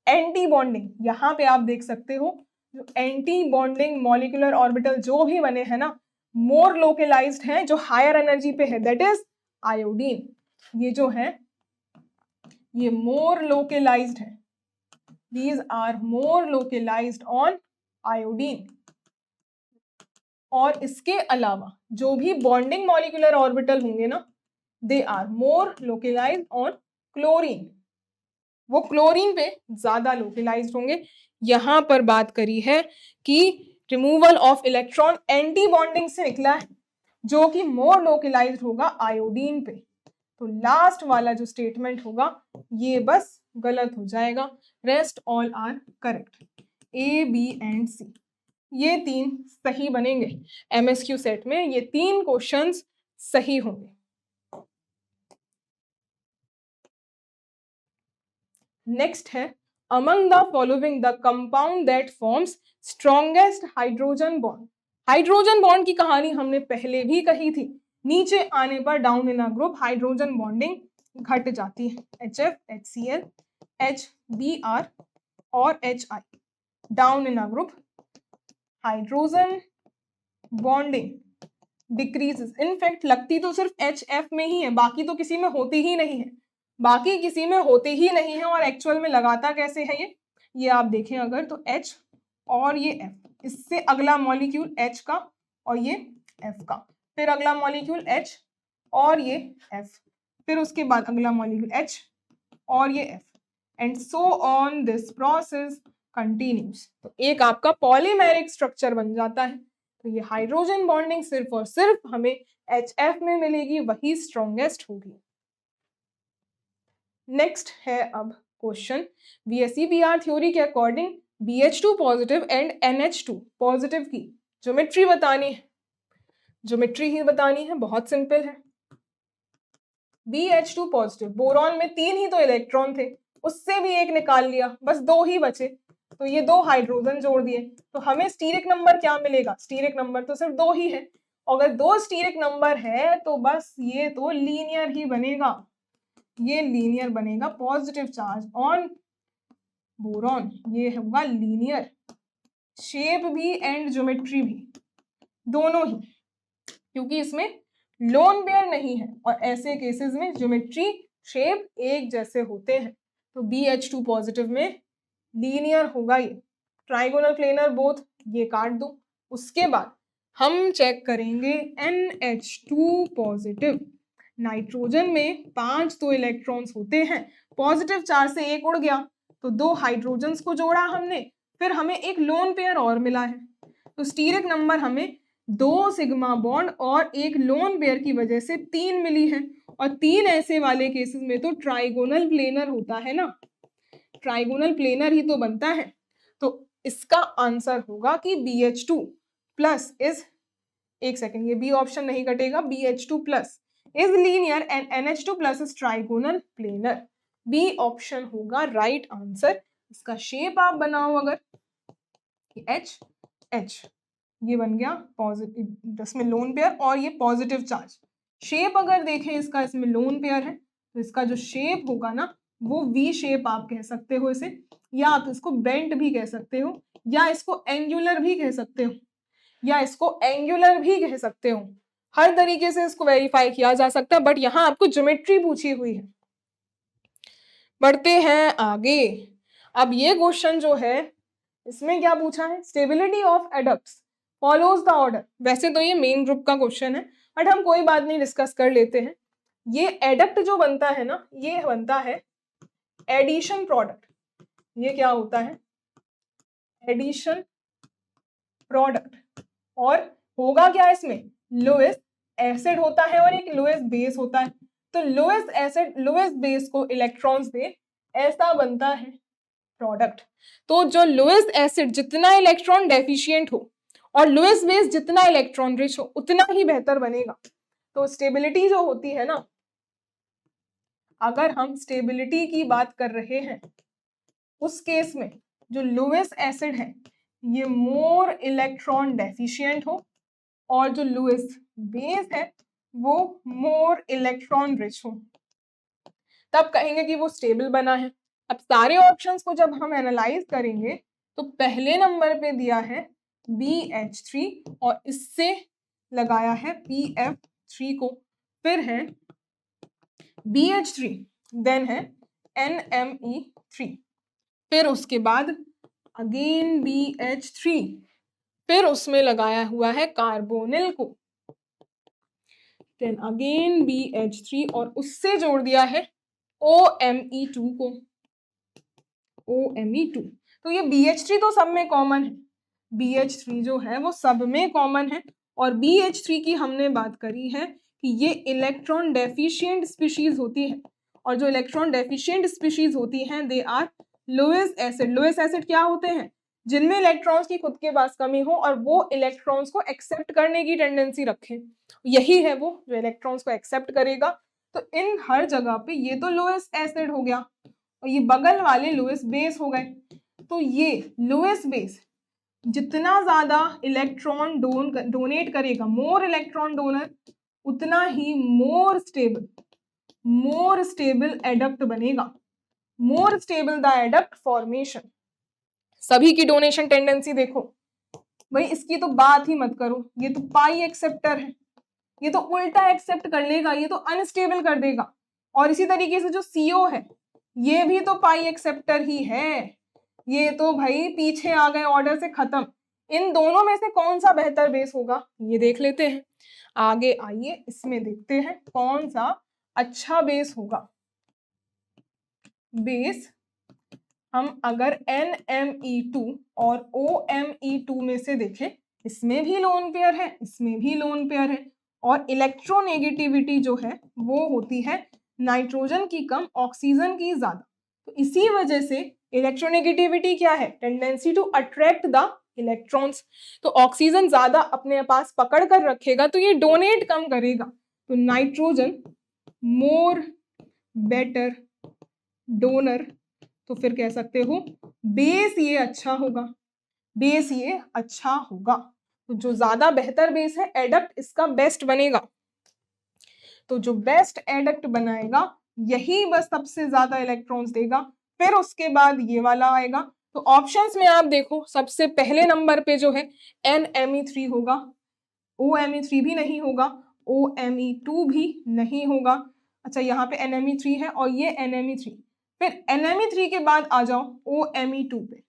एंटी बॉन्डिंग, यहाँ पे आप देख सकते हो जो एंटी बॉन्डिंग मॉलिक्यूलर ऑर्बिटल जो भी बने हैं ना, मोर लोकेलाइज्ड हैं, जो हायर एनर्जी पे है, दैट इज आयोडीन। ये जो है ये मोर लोकेलाइज्ड है, these are more localized on iodine। और इसके अलावा जो भी बॉन्डिंग मॉलिक्यूलर ऑर्बिटल होंगे ना, they are more localised on chlorine, वो क्लोरीन पे ज्यादा लोकेलाइज्ड होंगे। यहां पर बात करी है कि removal of electron anti bonding से निकला है, जो कि मोर लोकेलाइज्ड होगा आयोडीन पे। तो लास्ट वाला जो स्टेटमेंट होगा ये बस गलत हो जाएगा, rest all are correct, A B and C, ये तीन सही बनेंगे। एमएसक्यू सेट में ये तीन क्वेश्चंस सही होंगे। नेक्स्ट है, among the following the compound that forms strongest hydrogen bond. Hydrogen bond की कहानी हमने पहले भी कही थी, नीचे आने पर down in a group hydrogen bonding घट जाती है, HF, HCl, HBr और HI। Down in a group hydrogen bonding decreases. In fact लगती तो सिर्फ HF में ही है, बाकी तो किसी में होती ही नहीं है, बाकी किसी में होते ही नहीं है। और एक्चुअल में लगाता कैसे है ये आप देखें अगर, तो H और ये F, इससे अगला मॉलिक्यूल H का और ये F का, फिर अगला मॉलिक्यूल H और ये F, फिर उसके बाद अगला मॉलिक्यूल H और ये F, and so on this process continuous. तो एक आपका पॉलीमेरिक स्ट्रक्चर बन जाता है। तो ये हाइड्रोजन बॉन्डिंग सिर्फ और सिर्फ हमें HF में मिलेगी, वही स्ट्रॉन्गेस्ट होगी। नेक्स्ट है अब क्वेश्चन, VSEPR थ्योरी के according BH2 positive and NH2 positive की ज्योमेट्री बतानी है। ज्योमेट्री ही बतानी है, बहुत सिंपल है। BH2 पॉजिटिव, बोरॉन में 3 ही तो इलेक्ट्रॉन थे, उससे भी एक निकाल लिया, बस 2 ही बचे, तो ये 2 हाइड्रोजन जोड़ दिए, तो हमें स्टीरिक नंबर क्या मिलेगा, स्टीरिक नंबर तो सिर्फ 2 ही है। अगर 2 स्टीरिक नंबर है तो बस ये तो लीनियर ही बनेगा, ये लीनियर बनेगा। पॉजिटिव चार्ज ऑन बोरॉन ये होगा लीनियर, शेप भी एंड ज्योमेट्री भी दोनों ही, क्योंकि इसमें लोन पेयर नहीं है, और ऐसे केसेस में ज्योमेट्री शेप एक जैसे होते हैं। तो BH2 पॉजिटिव में लीनियर होगा ये, ट्राइगोनल प्लेनर बोथ, ये काट दो। उसके बाद हम चेक करेंगे NH2 पॉजिटिव। नाइट्रोजन में 5 तो इलेक्ट्रॉन्स होते हैं, पॉजिटिव चार्ज से एक उड़ गया, तो 2 हाइड्रोजन्स को जोड़ा हमने, फिर हमें एक लोन पेयर और मिला है। तो स्टीरिक नंबर हमें 2 सिग्मा बॉन्ड और एक लोन पेयर की वजह से 3 मिली है, और 3 ऐसे वाले केसेस में तो ट्राइगोनल प्लेनर होता है ना, ट्राइगोनल प्लेनर ही तो बनता है। तो इसका आंसर होगा कि BH2 प्लस इज, एक सेकेंड, ये बी ऑप्शन नहीं कटेगा, BH2 plus is linear and NH2 plus is trigonal planar. B option होगा राइट आंसर। इसका शेप आप बनाओ अगर, H ये बन गया पॉजिटिव, इसमें लोन पेयर और ये पॉजिटिव चार्ज। शेप अगर देखें इसका, इसमें लोन पेयर है, तो इसका जो शेप होगा ना वो V शेप आप कह सकते हो इसे, या आप इसको बेंट भी कह सकते हो, या इसको एंगुलर भी कह सकते हो, या इसको एंगुलर भी कह सकते हो। हर तरीके से इसको वेरीफाई किया जा सकता है, बट यहाँ आपको ज्योमेट्री पूछी हुई है। बढ़ते हैं आगे। अब ये क्वेश्चन जो है इसमें क्या पूछा है, stability of adducts follows the order. वैसे तो ये मेन ग्रुप का क्वेश्चन है, बट हम कोई बात नहीं डिस्कस कर लेते हैं। ये एडक्ट जो बनता है ना, ये बनता है एडिशन प्रोडक्ट। ये क्या होता है, एडिशन प्रोडक्ट। और होगा क्या इसमें, लोएस्ट एसिड होता है और एक लोएस्ट बेस होता है। तो लोएस्ट एसिड लोएस्ट बेस को इलेक्ट्रॉन्स दे, ऐसा बनता है प्रोडक्ट। तो जो लोएस्ट एसिड जितना इलेक्ट्रॉन डेफिशिएंट हो और लोएस्ट बेस जितना इलेक्ट्रॉन रिच हो उतना ही बेहतर बनेगा। तो स्टेबिलिटी जो होती है ना, अगर हम स्टेबिलिटी की बात कर रहे हैं उस केस में जो लोएस्ट एसिड है ये मोर इलेक्ट्रॉन डेफिशिएंट हो और जो लोएस्ट बेस है वो मोर इलेक्ट्रॉन रिच हो, तब कहेंगे कि वो स्टेबल बना है। अब सारे ऑप्शंस को जब हम एनालाइज करेंगे तो पहले नंबर पे दिया है BH3 और इससे लगाया है PF3 को, फिर है BH3, देन है NME3, फिर उसके बाद अगेन BH3, फिर उसमें लगाया हुआ है कार्बोनिल को, देन अगेन BH3 और उससे जोड़ दिया है OMe2 को, OMe2। तो ये BH3 तो सब में कॉमन है, BH3 जो है वो सब में कॉमन है। और BH3 की हमने बात करी है कि ये इलेक्ट्रॉन डेफिशिएंट स्पीशीज होती है, और जो इलेक्ट्रॉन डेफिशिएंट स्पीशीज होती हैं they are lowest acid. Lowest acid क्या होते हैं, जिनमें इलेक्ट्रॉन्स की खुद के पास कमी हो और वो इलेक्ट्रॉन्स को एक्सेप्ट करने की टेंडेंसी रखे, यही है वो जो इलेक्ट्रॉन्स को एक्सेप्ट करेगा। तो इन हर जगह पे ये तो लोएस्ट एसिड हो गया और ये बगल वाले लोएस्ट बेस हो गए। तो ये लोएस्ट बेस जितना ज्यादा इलेक्ट्रॉन डोनेट करेगा, मोर इलेक्ट्रॉन डोनर, उतना ही मोर स्टेबल एडक्ट बनेगा, more stable the adduct formation. सभी की डोनेशन टेंडेंसी देखो भाई, इसकी तो बात ही मत करो, ये तो पाई एक्सेप्टर है, ये तो उल्टा एक्सेप्ट कर लेगा, ये तो अनस्टेबल कर देगा। और इसी तरीके से जो CO है ये भी तो पाई एक्सेप्टर ही है, ये तो भाई पीछे आ गए ऑर्डर से खत्म। इन दोनों में से कौन सा बेहतर बेस होगा ये देख लेते हैं। आगे आइए इसमें देखते हैं कौन सा अच्छा बेस होगा। बेस हम अगर NMe2 और OMe2 में से देखें, इसमें भी लोन पेयर है, इसमें भी लोन पेयर है, और इलेक्ट्रोनेगेटिविटी जो है वो होती है नाइट्रोजन की कम ऑक्सीजन की ज्यादा। तो इसी वजह से इलेक्ट्रोनेगेटिविटी क्या है, tendency to attract the electrons. तो ऑक्सीजन ज्यादा अपने पास पकड़ कर रखेगा तो ये डोनेट कम करेगा। तो नाइट्रोजन मोर बेटर डोनर, तो फिर कह सकते हो बेस ये अच्छा होगा, बेस ये अच्छा होगा। तो जो ज्यादा बेहतर बेस है एडक्ट इसका बेस्ट बनेगा। तो जो बेस्ट एडक्ट बनाएगा यही बस सबसे ज्यादा इलेक्ट्रॉन्स देगा। फिर उसके बाद ये वाला आएगा। तो ऑप्शंस में आप देखो सबसे पहले नंबर पे जो है NMe3 होगा, OMe3 भी नहीं होगा, OMe2 भी नहीं होगा। अच्छा यहाँ पे NMe3 है और ये NMe3, फिर NMe3 के बाद आ जाओ OMe2 पे,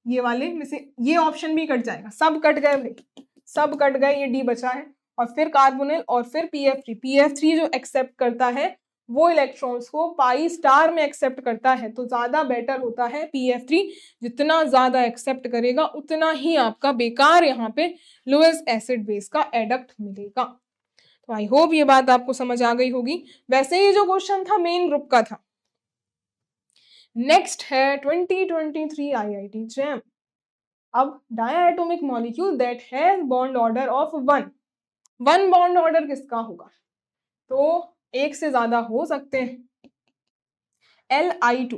ये वाले में से ये ऑप्शन भी कट जाएगा, सब कट गए भाई, सब कट गए, ये D बचा है। और फिर कार्बोनिल और फिर PF3 जो एक्सेप्ट करता है वो इलेक्ट्रॉन्स को पाई स्टार में एक्सेप्ट करता है, तो ज्यादा बेटर होता है PF3। जितना ज्यादा एक्सेप्ट करेगा उतना ही आपका बेकार यहाँ पे लोएस्ट एसिड बेस का एडक्ट मिलेगा। तो आई होप ये बात आपको समझ आ गई होगी। वैसे ये जो क्वेश्चन था मेन ग्रुप का था। नेक्स्ट है 2023 IIT जैम। अब diatomic molecule that has bond order of 1 bond order किसका होगा, तो एक से ज्यादा हो सकते हैं। Li2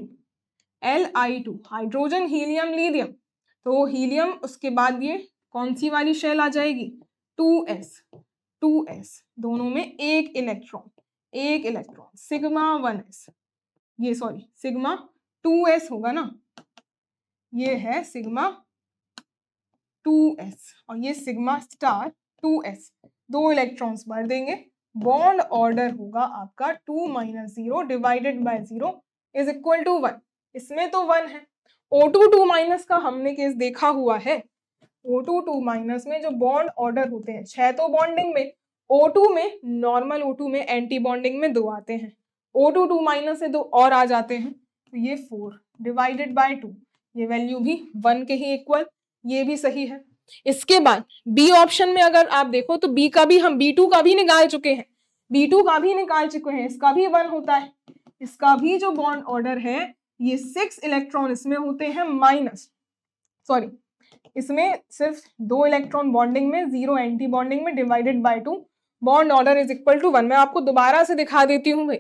हाइड्रोजन हीलियम लीथियम, तो हीलियम उसके बाद ये कौन सी वाली शेल आ जाएगी 2s, दोनों में एक इलेक्ट्रॉन सिग्मा 1s, ये सॉरी सिग्मा 2s होगा ना, ये है सिग्मा 2s और ये सिग्मा स्टार 2s, दो इलेक्ट्रॉन्स भर देंगे। बॉन्ड ऑर्डर होगा आपका 2 - 0 divided by 0 is equal to 1। इसमें तो 1 है। O2 2- का हमने केस देखा हुआ है। O2 2- में जो बॉन्ड ऑर्डर होते हैं 6 तो बॉन्डिंग में, O2 में नॉर्मल O2 में एंटी बॉन्डिंग में 2 आते हैं, O2 2- से 2 और आ जाते हैं, तो ये 4 डिवाइडेड बाय 2 ये वैल्यू भी 1 के ही इक्वल, ये भी सही है। इसके बाद बी ऑप्शन में अगर आप देखो तो बी का भी हम B2 का भी निकाल चुके हैं, B2 का भी निकाल चुके हैं, इसका भी 1 होता है। इसका भी जो बॉन्ड ऑर्डर है ये 6 इलेक्ट्रॉन इसमें होते हैं माइनस, सॉरी इसमें सिर्फ 2 इलेक्ट्रॉन बॉन्डिंग में, 0 एंटी बॉन्डिंग में, divided by 2, bond order is equal to 1। मैं आपको दोबारा से दिखा देती हूँ भाई,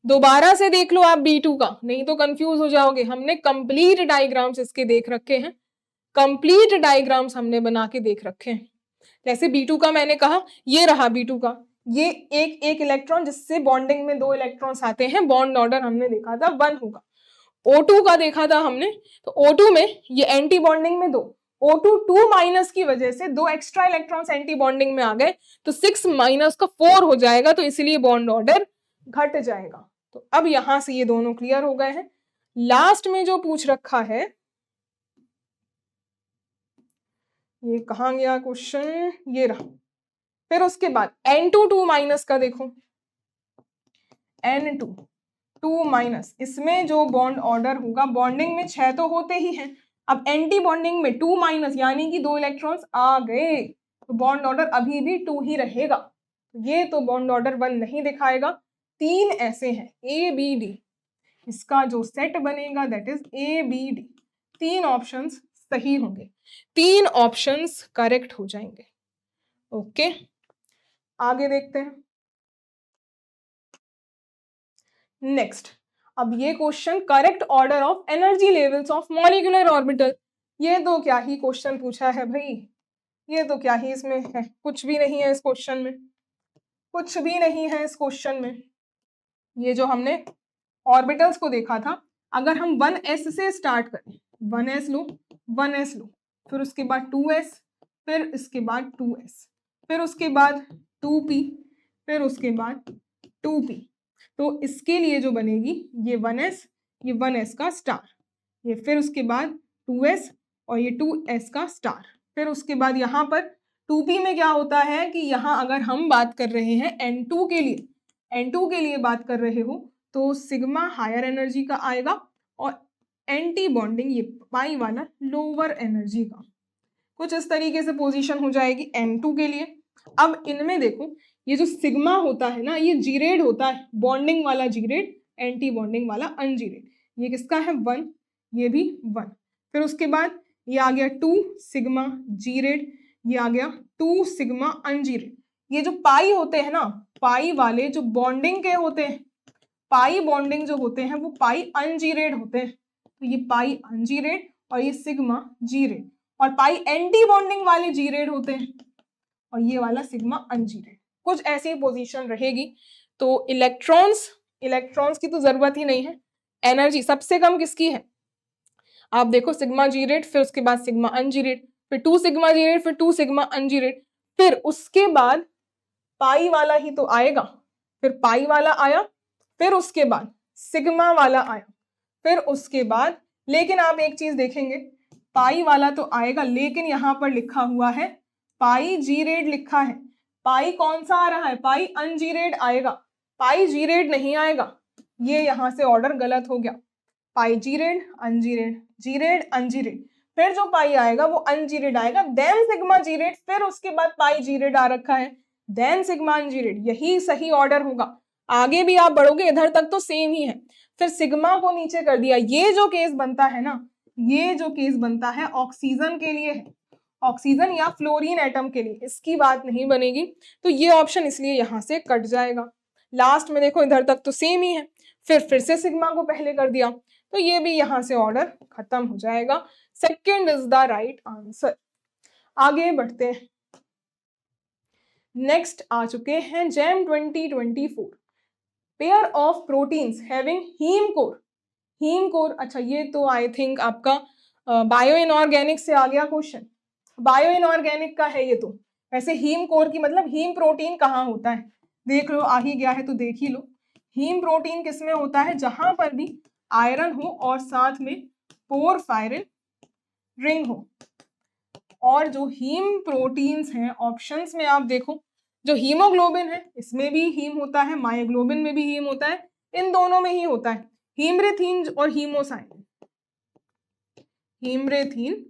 दोबारा से देख लो आप B2 का, नहीं तो कंफ्यूज हो जाओगे। हमने कंप्लीट डायग्राम्स इसके देख रखे हैं, कंप्लीट डायग्राम्स हमने बना के देख रखे हैं। जैसे B2 का मैंने कहा, ये रहा B2 का, ये एक इलेक्ट्रॉन जिससे बॉन्डिंग में 2 इलेक्ट्रॉन्स आते हैं, बॉन्ड ऑर्डर हमने देखा था 1 होगा। O2 का देखा था हमने, तो O2 में ये एंटी बॉन्डिंग में 2, O2 2 माइनस की वजह से 2 एक्स्ट्रा इलेक्ट्रॉन्स एंटी बॉन्डिंग में आ गए, तो 6 माइनस का 4 हो जाएगा, तो इसलिए बॉन्ड ऑर्डर घट जाएगा। तो अब यहां से ये दोनों क्लियर हो गए हैं। लास्ट में जो पूछ रखा है, ये कहाँ गया क्वेश्चन, ये रहा। फिर उसके बाद N2 2 माइनस का देखो, N2 2 माइनस, इसमें जो बॉन्ड ऑर्डर होगा, बॉन्डिंग में 6 तो होते ही हैं, अब एंटी बॉन्डिंग में 2 माइनस यानी कि 2 इलेक्ट्रॉन्स आ गए, तो बॉन्ड ऑर्डर अभी भी 2 ही रहेगा। ये तो बॉन्ड ऑर्डर 1 नहीं दिखाएगा। 3 ऐसे हैं ABD, इसका जो सेट बनेगा दैट इज ABD। 3 ऑप्शंस सही होंगे, 3 ऑप्शंस करेक्ट हो जाएंगे। ओके, आगे देखते हैं नेक्स्ट। अब ये question, correct order of energy levels of molecular orbital, ये तो क्या ही क्वेश्चन पूछा है भाई, ये तो क्या ही इसमें है, कुछ भी नहीं है इस क्वेश्चन में, कुछ भी नहीं है इस क्वेश्चन में। ये जो हमने ऑर्बिटल्स को देखा था, अगर हम 1s से स्टार्ट करें, 1s लो, 1s लो, फिर उसके बाद 2s, फिर इसके बाद 2s, फिर उसके बाद 2p, फिर उसके बाद 2p, तो इसके लिए जो बनेगी ये 1s, ये 1s का स्टार, ये फिर उसके बाद 2s और ये 2s का स्टार, फिर उसके बाद यहाँ पर 2p में क्या होता है कि यहाँ अगर हम बात कर रहे हैं N2 के लिए, N2 के लिए बात कर रहे हो तो सिग्मा हायर एनर्जी का आएगा और एंटी बॉन्डिंग ये पाई वाला लोअर एनर्जी का, कुछ इस तरीके से पोजीशन हो जाएगी N2 के लिए। अब इनमें देखो, ये जो सिग्मा होता है ना, ये जीरेड होता है, बॉन्डिंग वाला जीरेड, एंटी बॉन्डिंग वाला अनजीरेड। ये किसका है 1, ये भी 1, फिर उसके बाद ये आ गया 2 सिग्मा जीरेड, ये आ गया 2 सिग्मा अनजीरेड। ये जो पाई होते हैं ना, पाई वाले जो बॉन्डिंग के होते हैं, पाई बॉन्डिंग जो होते हैं वो पाई अनजीरेड होते हैं, तो ये पाई अनजीरेड और ये सिग्मा जीरेड, और पाई एंटी बॉन्डिंग वाले जीरेड होते हैं और ये वाला सिग्मा अनजीरेड, कुछ ऐसी पोजीशन रहेगी। तो इलेक्ट्रॉन्स की तो जरूरत ही नहीं है। एनर्जी सबसे कम किसकी है, आप देखो सिग्मा जीरेड, फिर उसके बाद सिग्मा अनजीरेड, फिर 2 सिग्मा जीरेड, फिर 2 सिग्मा अनजीरेड, फिर उसके बाद पाई वाला ही तो आएगा, फिर पाई वाला आया, फिर उसके बाद सिग्मा वाला आया, फिर उसके बाद, लेकिन आप एक चीज देखेंगे, पाई वाला तो आएगा लेकिन यहाँ पर लिखा हुआ है पाई जीरेड लिखा है, पाई कौन सा आ रहा है, पाई अनजीरेड आएगा, पाई जीरेड नहीं आएगा, ये यहाँ से ऑर्डर गलत हो गया, पाई जीरेड अनजीरेड, जीरेड अनजीरेड, फिर जो पाई आएगा वो अनजीरेड आएगा, देन सिग्मा जीरेड, फिर उसके बाद पाई जीरेड आ रखा है, देन सिग्मा अनजीरेड, यही सही ऑर्डर होगा। आगे भी आप बढ़ोगे इधर तक तो सेम ही है, फिर सिग्मा को नीचे कर दिया। ये जो केस बनता है ना, ये जो केस बनता है ऑक्सीजन के लिए है, ऑक्सीजन या फ्लोरीन एटम के लिए, इसकी बात नहीं बनेगी, तो ये ऑप्शन इसलिए यहां से कट जाएगा। लास्ट में देखो इधर तक तो सेम ही है, फिर से सिग्मा को पहले कर दिया, तो ये भी यहां से ऑर्डर खत्म हो जाएगा। Second is the right answer. आगे बढ़ते हैं, नेक्स्ट आ चुके हैं JAM 2024, pair of proteins having heme core, heme core, अच्छा ये तो आई थिंक आपका बायो इनऑर्गेनिक से आ गया क्वेश्चन, बायो इनऑर्गेनिक का है ये तो। वैसे हीम कोर की मतलब हीम प्रोटीन कहाँ होता है, देख लो आ ही गया है तो देख ही लो। हीम प्रोटीन किसमें होता है, जहां पर भी आयरन हो और साथ में पोरफायरिन रिंग हो। और जो हीम प्रोटीन्स हैं ऑप्शंस में आप देखो, जो हीमोग्लोबिन है इसमें भी हीम होता है, मायोग्लोबिन में भी हीम होता है, इन दोनों में ही होता है, हीमरेथीन और हीमोसाइन। हीमरेथीन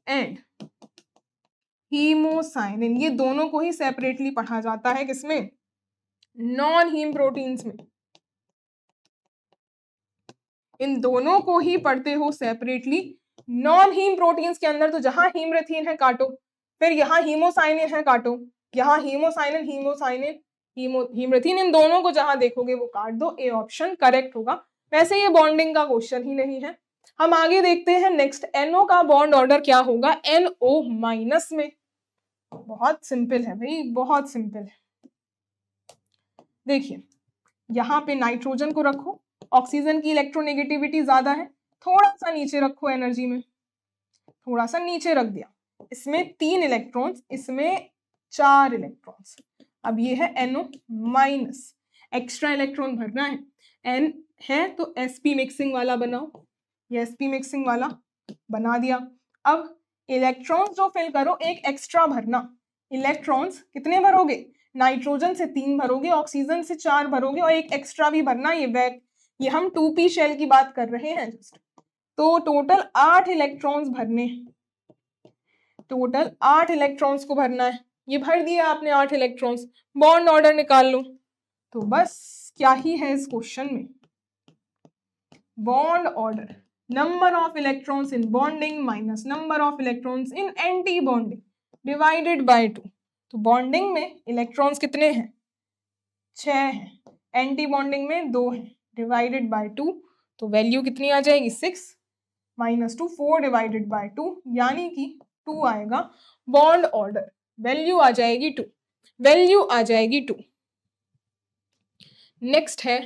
एंड हीमोसाइनिन, ये दोनों को ही सेपरेटली पढ़ा जाता है किसमें? नॉन हीम प्रोटीन्स में। इन दोनों को ही पढ़ते हो सेपरेटली। नॉन हीम प्रोटीन्स के अंदर तो जहां हीमरेथीन है काटो, फिर यहाँ हीमोसाइनिन है काटो, यहाँ हीमोसाइनिन हीमोसाइनिन हीमरेथीन, इन दोनों को जहां देखोगे वो काट दो। ए ऑप्शन करेक्ट होगा। वैसे ये बॉन्डिंग का क्वेश्चन ही नहीं है। हम आगे देखते हैं नेक्स्ट, NO का बॉन्ड ऑर्डर क्या होगा NO माइनस में। बहुत सिंपल है भाई, बहुत सिंपल है। देखिए यहाँ पे नाइट्रोजन को रखो, ऑक्सीजन की इलेक्ट्रोनेगेटिविटी ज्यादा है, थोड़ा सा नीचे रखो एनर्जी में, थोड़ा सा नीचे रख दिया। इसमें 3 इलेक्ट्रॉन्स, इसमें 4 इलेक्ट्रॉन्स। अब ये है NO माइनस, एक्स्ट्रा इलेक्ट्रॉन भरना है। N है तो sp मिक्सिंग वाला बनाओ, ये sp मिक्सिंग वाला बना दिया। अब इलेक्ट्रॉन्स जो फिल करो, एक एक्स्ट्रा भरना। इलेक्ट्रॉन्स कितने भरोगे? नाइट्रोजन से 3 भरोगे, ऑक्सीजन से 4 भरोगे और एक एक्स्ट्रा भी भरना। ये हम 2p शेल की बात कर रहे हैं जस्ट। तो टोटल 8 इलेक्ट्रॉन्स भरने, टोटल 8 इलेक्ट्रॉन्स को भरना है। ये भर दिया आपने 8 इलेक्ट्रॉन्स, बॉन्ड ऑर्डर निकाल लो। तो बस क्या ही है इस क्वेश्चन में, bond order, number of electrons in bonding minus number of electrons in anti bonding divided by 2। तो बॉन्डिंग में इलेक्ट्रॉन्स कितने हैं? 6 हैं, एंटी बॉन्डिंग में 2 हैं, डिवाइडेड बाय 2। तो वैल्यू कितनी आ जाएगी? 6 माइनस 2, 4 डिवाइडेड बाय 2, यानी कि 2 आएगा बॉन्ड ऑर्डर। वैल्यू आ जाएगी 2, वैल्यू आ जाएगी 2। नेक्स्ट है,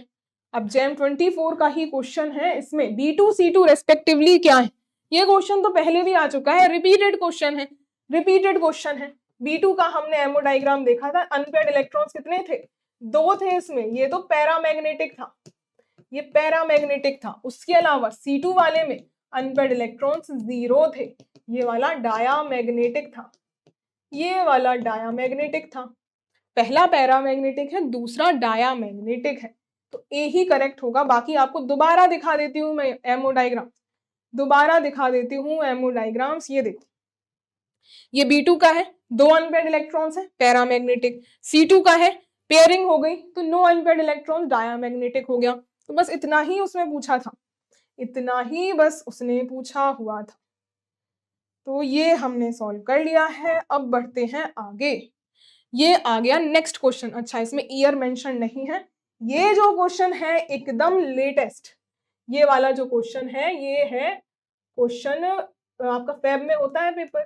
अब जैम 24 का ही क्वेश्चन है। इसमें B2 C2 रेस्पेक्टिवली क्या है? ये क्वेश्चन तो पहले भी आ चुका है, रिपीटेड क्वेश्चन है, रिपीटेड क्वेश्चन है। B2 का हमने एमओ डायग्राम देखा था, अनपेयर्ड इलेक्ट्रॉन्स कितने थे? 2 थे इसमें। ये तो पैरामैग्नेटिक था, ये पैरामैग्नेटिक था। उसके अलावा C2 वाले में अनपेयर्ड इलेक्ट्रॉन्स 0 थे, ये वाला डायामैग्नेटिक था, ये वाला डायामैग्नेटिक था। पहला पैरामैग्नेटिक है, दूसरा डायामैग्नेटिक है, तो ए ही करेक्ट होगा। बाकी आपको दोबारा दिखा देती हूँ मैं एमओ डायग्राम, दोबारा दिखा देती हूँ एमओ डायग्राम्स। ये देखो, ये B2 का है, 2 अनपेयर्ड इलेक्ट्रॉन्स है, पैरामैग्नेटिक। C2 का है, पेयरिंग हो गई तो नो अनपेयर्ड इलेक्ट्रॉन्स, डायामैग्नेटिक हो गया। तो बस इतना ही उसमें पूछा था, इतना ही बस उसने पूछा हुआ था। तो ये हमने सॉल्व कर लिया है। अब बढ़ते हैं आगे। ये आ गया नेक्स्ट क्वेश्चन। अच्छा, इसमें ईयर मेंशन नहीं है। ये जो क्वेश्चन है एकदम लेटेस्ट, ये वाला जो क्वेश्चन है, ये है क्वेश्चन आपका फेब में होता है पेपर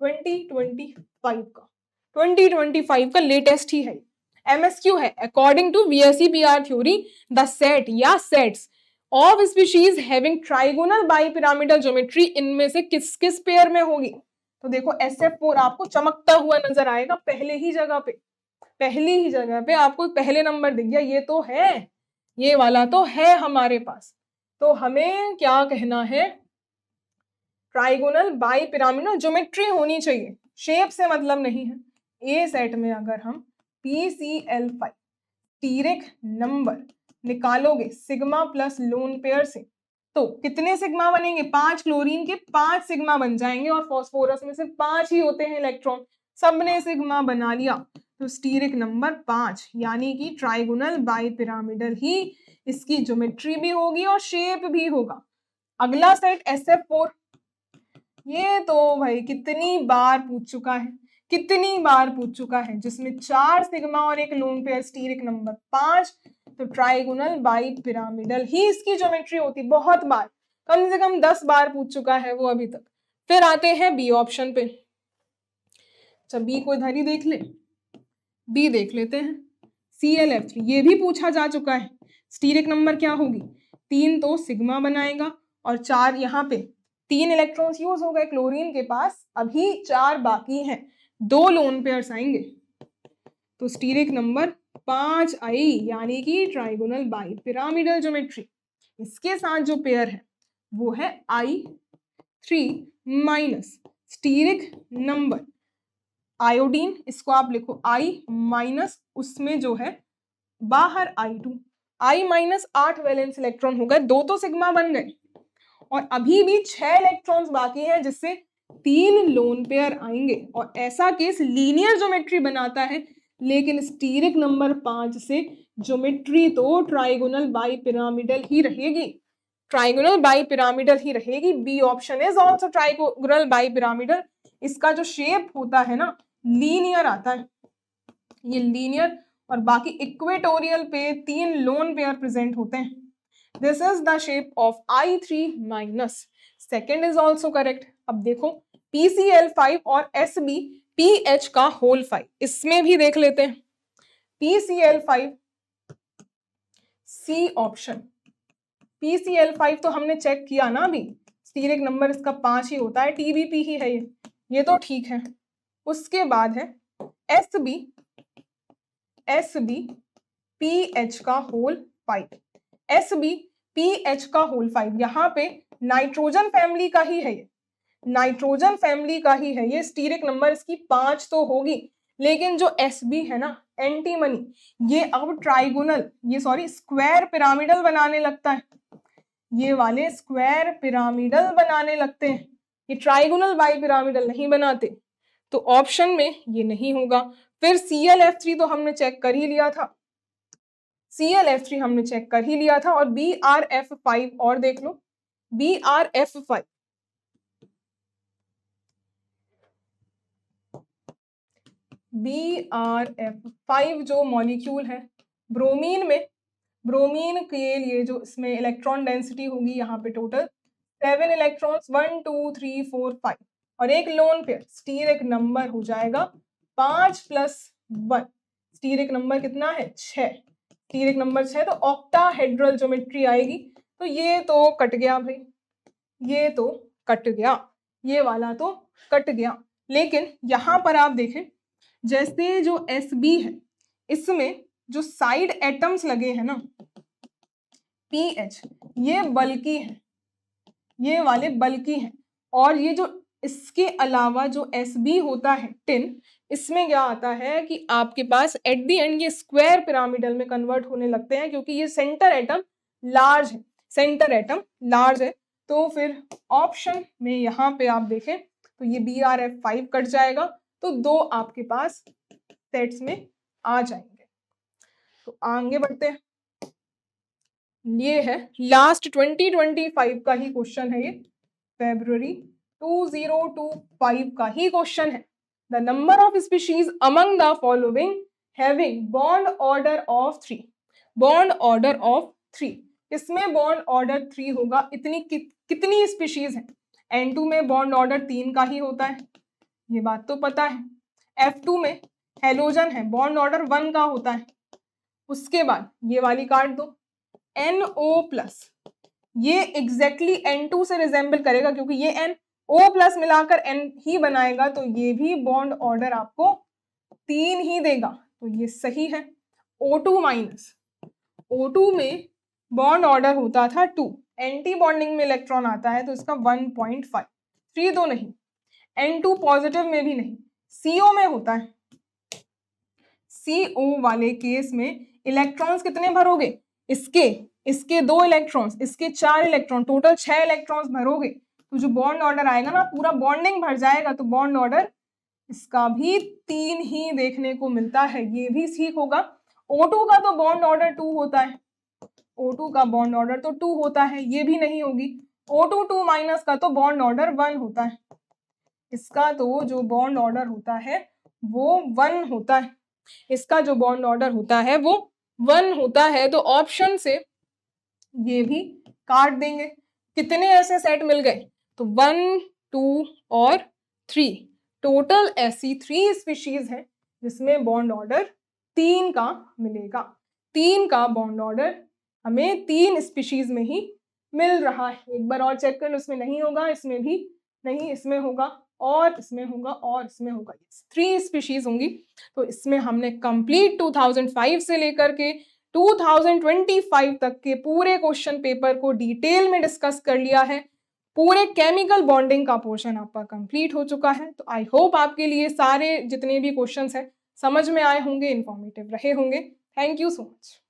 2025 का, 2025 का लेटेस्ट ही है। MSQ है, according to VSEPR theory the set या sets of species having trigonal bipyramidal geometry इनमें से किस किस पेयर में होगी? तो देखो SF4 आपको चमकता हुआ नजर आएगा पहले ही जगह पे, पहली ही जगह पे आपको पहले नंबर दिख गया। ये तो है, ये वाला तो है हमारे पास। तो हमें क्या कहना है? ट्राइगोनल बाइपिरामिडल ज्योमेट्री होनी चाहिए, शेप से मतलब नहीं है। ए सेट में अगर हम PCl5 स्टीरिक नंबर निकालोगे सिग्मा प्लस लोन पेयर से, तो कितने सिग्मा बनेंगे? 5 क्लोरीन के 5 सिग्मा बन जाएंगे, और फॉस्फोरस में सिर्फ 5 ही होते हैं इलेक्ट्रॉन, सबने सिग्मा बना लिया, तो स्टीरिक नंबर 5, यानी कि ट्राइगोनल बाइपिरामिडल ही इसकी ज्योमेट्री भी होगी और शेप भी होगा। अगला सेट SF4, ये तो भाई कितनी बार पूछ चुका है, कितनी बार पूछ चुका है, जिसमें 4 सिग्मा और एक लोन पेयर, स्टीरिक नंबर 5, तो ट्राइगोनल बाइपिरामिडल ही इसकी ज्योमेट्री होती। बहुत बार, कम से कम 10 बार पूछ चुका है वो अभी तक। फिर आते हैं बी ऑप्शन पे। अच्छा, बी को इधर ही देख ले, बी देख लेते हैं। ClF3 ये भी पूछा जा चुका है। स्टीरिक नंबर क्या होगी? 3 तो सिग्मा बनाएगा और 4 यहाँ पे 3 इलेक्ट्रॉन्स यूज हो गए क्लोरीन के पास, अभी 4 बाकी हैं, 2 लोन पेयर्स आएंगे, तो स्टीरिक नंबर 5 आई, यानी कि ट्राइगोनल बाइपिरामिडल ज्योमेट्री। इसके साथ जो पेयर है वो है I3 minus steric number iodine, इसको आप लिखो I माइनस, उसमें जो है बाहर I2, I minus 8 valence electron हो गए, 2 तो सिग्मा बन गए, और अभी भी 6 इलेक्ट्रॉन्स बाकी हैं जिससे 3 लोन पेयर आएंगे और ऐसा केस लीनियर ज्योमेट्री बनाता है, लेकिन स्टीरिक नंबर 5 से ज्योमेट्री तो ट्राइगोनल बाइपिरामिडल ही रहेगी, ट्राइगोनल बाइपिरामिडल ही रहेगी। B option is also trigonal bipyramidal. इसका जो शेप होता है ना लीनियर आता है, ये लीनियर, और बाकी इक्वेटोरियल पे 3 लोन पेयर प्रेजेंट होते हैं। This is the shape of I3 minus. Second is also correct. अब देखो PCl5 और SbPH का होल 5, इसमें भी देख लेते हैं। PCl5 सी ऑप्शन, PCl5 तो हमने चेक किया ना अभी, स्टीरिक नंबर इसका 5 ही होता है, TBP ही है ये तो ठीक है। उसके बाद है SbPH का होल 5, SbPH का होल 5, यहाँ पे नाइट्रोजन फैमिली का ही है ये, नाइट्रोजन फैमिली का ही है ये। स्टीरिक नंबर इसकी 5 तो होगी, लेकिन जो Sb है ना एंटीमनी, ये अब ट्राइगोनल, ये सॉरी स्क्वायर पिरामिडल बनाने लगता है, ये वाले स्क्वायर पिरामिडल बनाने लगते हैं, ये ट्राइगोनल बाई पिरामिडल नहीं बनाते, तो ऑप्शन में ये नहीं होगा। फिर Clf3 तो हमने चेक कर ही लिया था, Clf3 हमने चेक कर ही लिया था, और Brf5 और देख लो, Brf5 Brf5 जो मॉलिक्यूल है ब्रोमीन में, ब्रोमीन के लिए जो इसमें इलेक्ट्रॉन डेंसिटी होगी यहाँ पे टोटल 7 इलेक्ट्रॉन्स, 1 2 3 4 5 और एक लोन पेयर, स्टीरिक नंबर हो जाएगा 5 + 1, स्टीरिक नंबर कितना है 6, स्टीरिक नंबर 6, तो ऑक्टाहेड्रल ज्योमेट्री आएगी। तो ये तो कट गया भाई, ये तो कट गया, ये वाला तो कट गया। लेकिन यहाँ पर आप देखें, जैसे जो Sb है इसमें जो साइड एटम्स लगे हैं ना PH, ये बल्कि है, ये वाले बल्कि हैं, और ये जो इसके अलावा जो Sb होता है टिन, इसमें क्या आता है कि आपके पास एट द एंड ये स्क्वायर पिरामिडल में कन्वर्ट होने लगते हैं, क्योंकि ये सेंटर एटम लार्ज है, सेंटर एटम लार्ज है। तो फिर ऑप्शन में यहाँ पे आप देखें तो ये Brf5 कट जाएगा, तो 2 आपके पास सेट्स में आ जाएंगे। तो आगे बढ़ते हैं, ये है लास्ट 2025 का ही क्वेश्चन है, ये February 2025 का ही क्वेश्चन है। The number of species among the following having bond order of 3, bond order of 3, इसमें बॉन्ड ऑर्डर 3 होगा। इतनी कितनी स्पीशीज है? N2 में बॉन्ड ऑर्डर 3 का ही होता है, ये बात तो पता है। F2 में हेलोजन है, बॉन्ड ऑर्डर 1 का होता है। उसके बाद ये वाली काट दो, NO+, ये एग्जैक्टली N2 से रिजेंबल करेगा, क्योंकि ये NO+ मिलाकर N ही बनाएगा, तो ये भी बॉन्ड ऑर्डर आपको 3 ही देगा, तो ये सही है। O2-, O2 में बॉन्ड ऑर्डर होता था 2, एंटी बॉन्डिंग में इलेक्ट्रॉन आता है तो इसका 1.5, 3 तो नहीं, N2 पॉजिटिव में भी नहीं, CO में होता है। CO वाले केस में इलेक्ट्रॉन्स कितने भरोगे? इसके 2 इलेक्ट्रॉन्स, इसके 4 इलेक्ट्रॉन, टोटल 6 इलेक्ट्रॉन्स भरोगे, तो जो बॉन्ड ऑर्डर आएगा ना पूरा बॉन्डिंग भर जाएगा, तो बॉन्ड ऑर्डर इसका भी 3 ही देखने को मिलता है, ये भी ठीक होगा। O2 का तो बॉन्ड ऑर्डर 2 होता है, O2 का बॉन्ड ऑर्डर तो 2 होता है, ये भी नहीं होगी। O2 2- का तो बॉन्ड ऑर्डर 1 होता है, इसका तो जो बॉन्ड ऑर्डर होता है वो 1 होता है, इसका जो बॉन्ड ऑर्डर होता है वो 1 होता है। तो ऑप्शन से ये भी काट देंगे। कितने ऐसे सेट मिल गए? तो 1 2 और 3, टोटल ऐसी 3 स्पीशीज है जिसमें बॉन्ड ऑर्डर 3 का मिलेगा। 3 का बॉन्ड ऑर्डर हमें 3 स्पीशीज में ही मिल रहा है। एक बार और चेक कर लो, इसमें नहीं होगा, इसमें भी नहीं, इसमें होगा और इसमें होगा और इसमें होगा, 3 स्पीशीज होंगी। तो इसमें हमने कंप्लीट 2005 से लेकर के 2025 तक के पूरे क्वेश्चन पेपर को डिटेल में डिस्कस कर लिया है। पूरे केमिकल बॉन्डिंग का पोर्शन आपका कंप्लीट हो चुका है। तो आई होप आपके लिए सारे जितने भी क्वेश्चंस हैं समझ में आए होंगे, इंफॉर्मेटिव रहे होंगे। Thank you so much.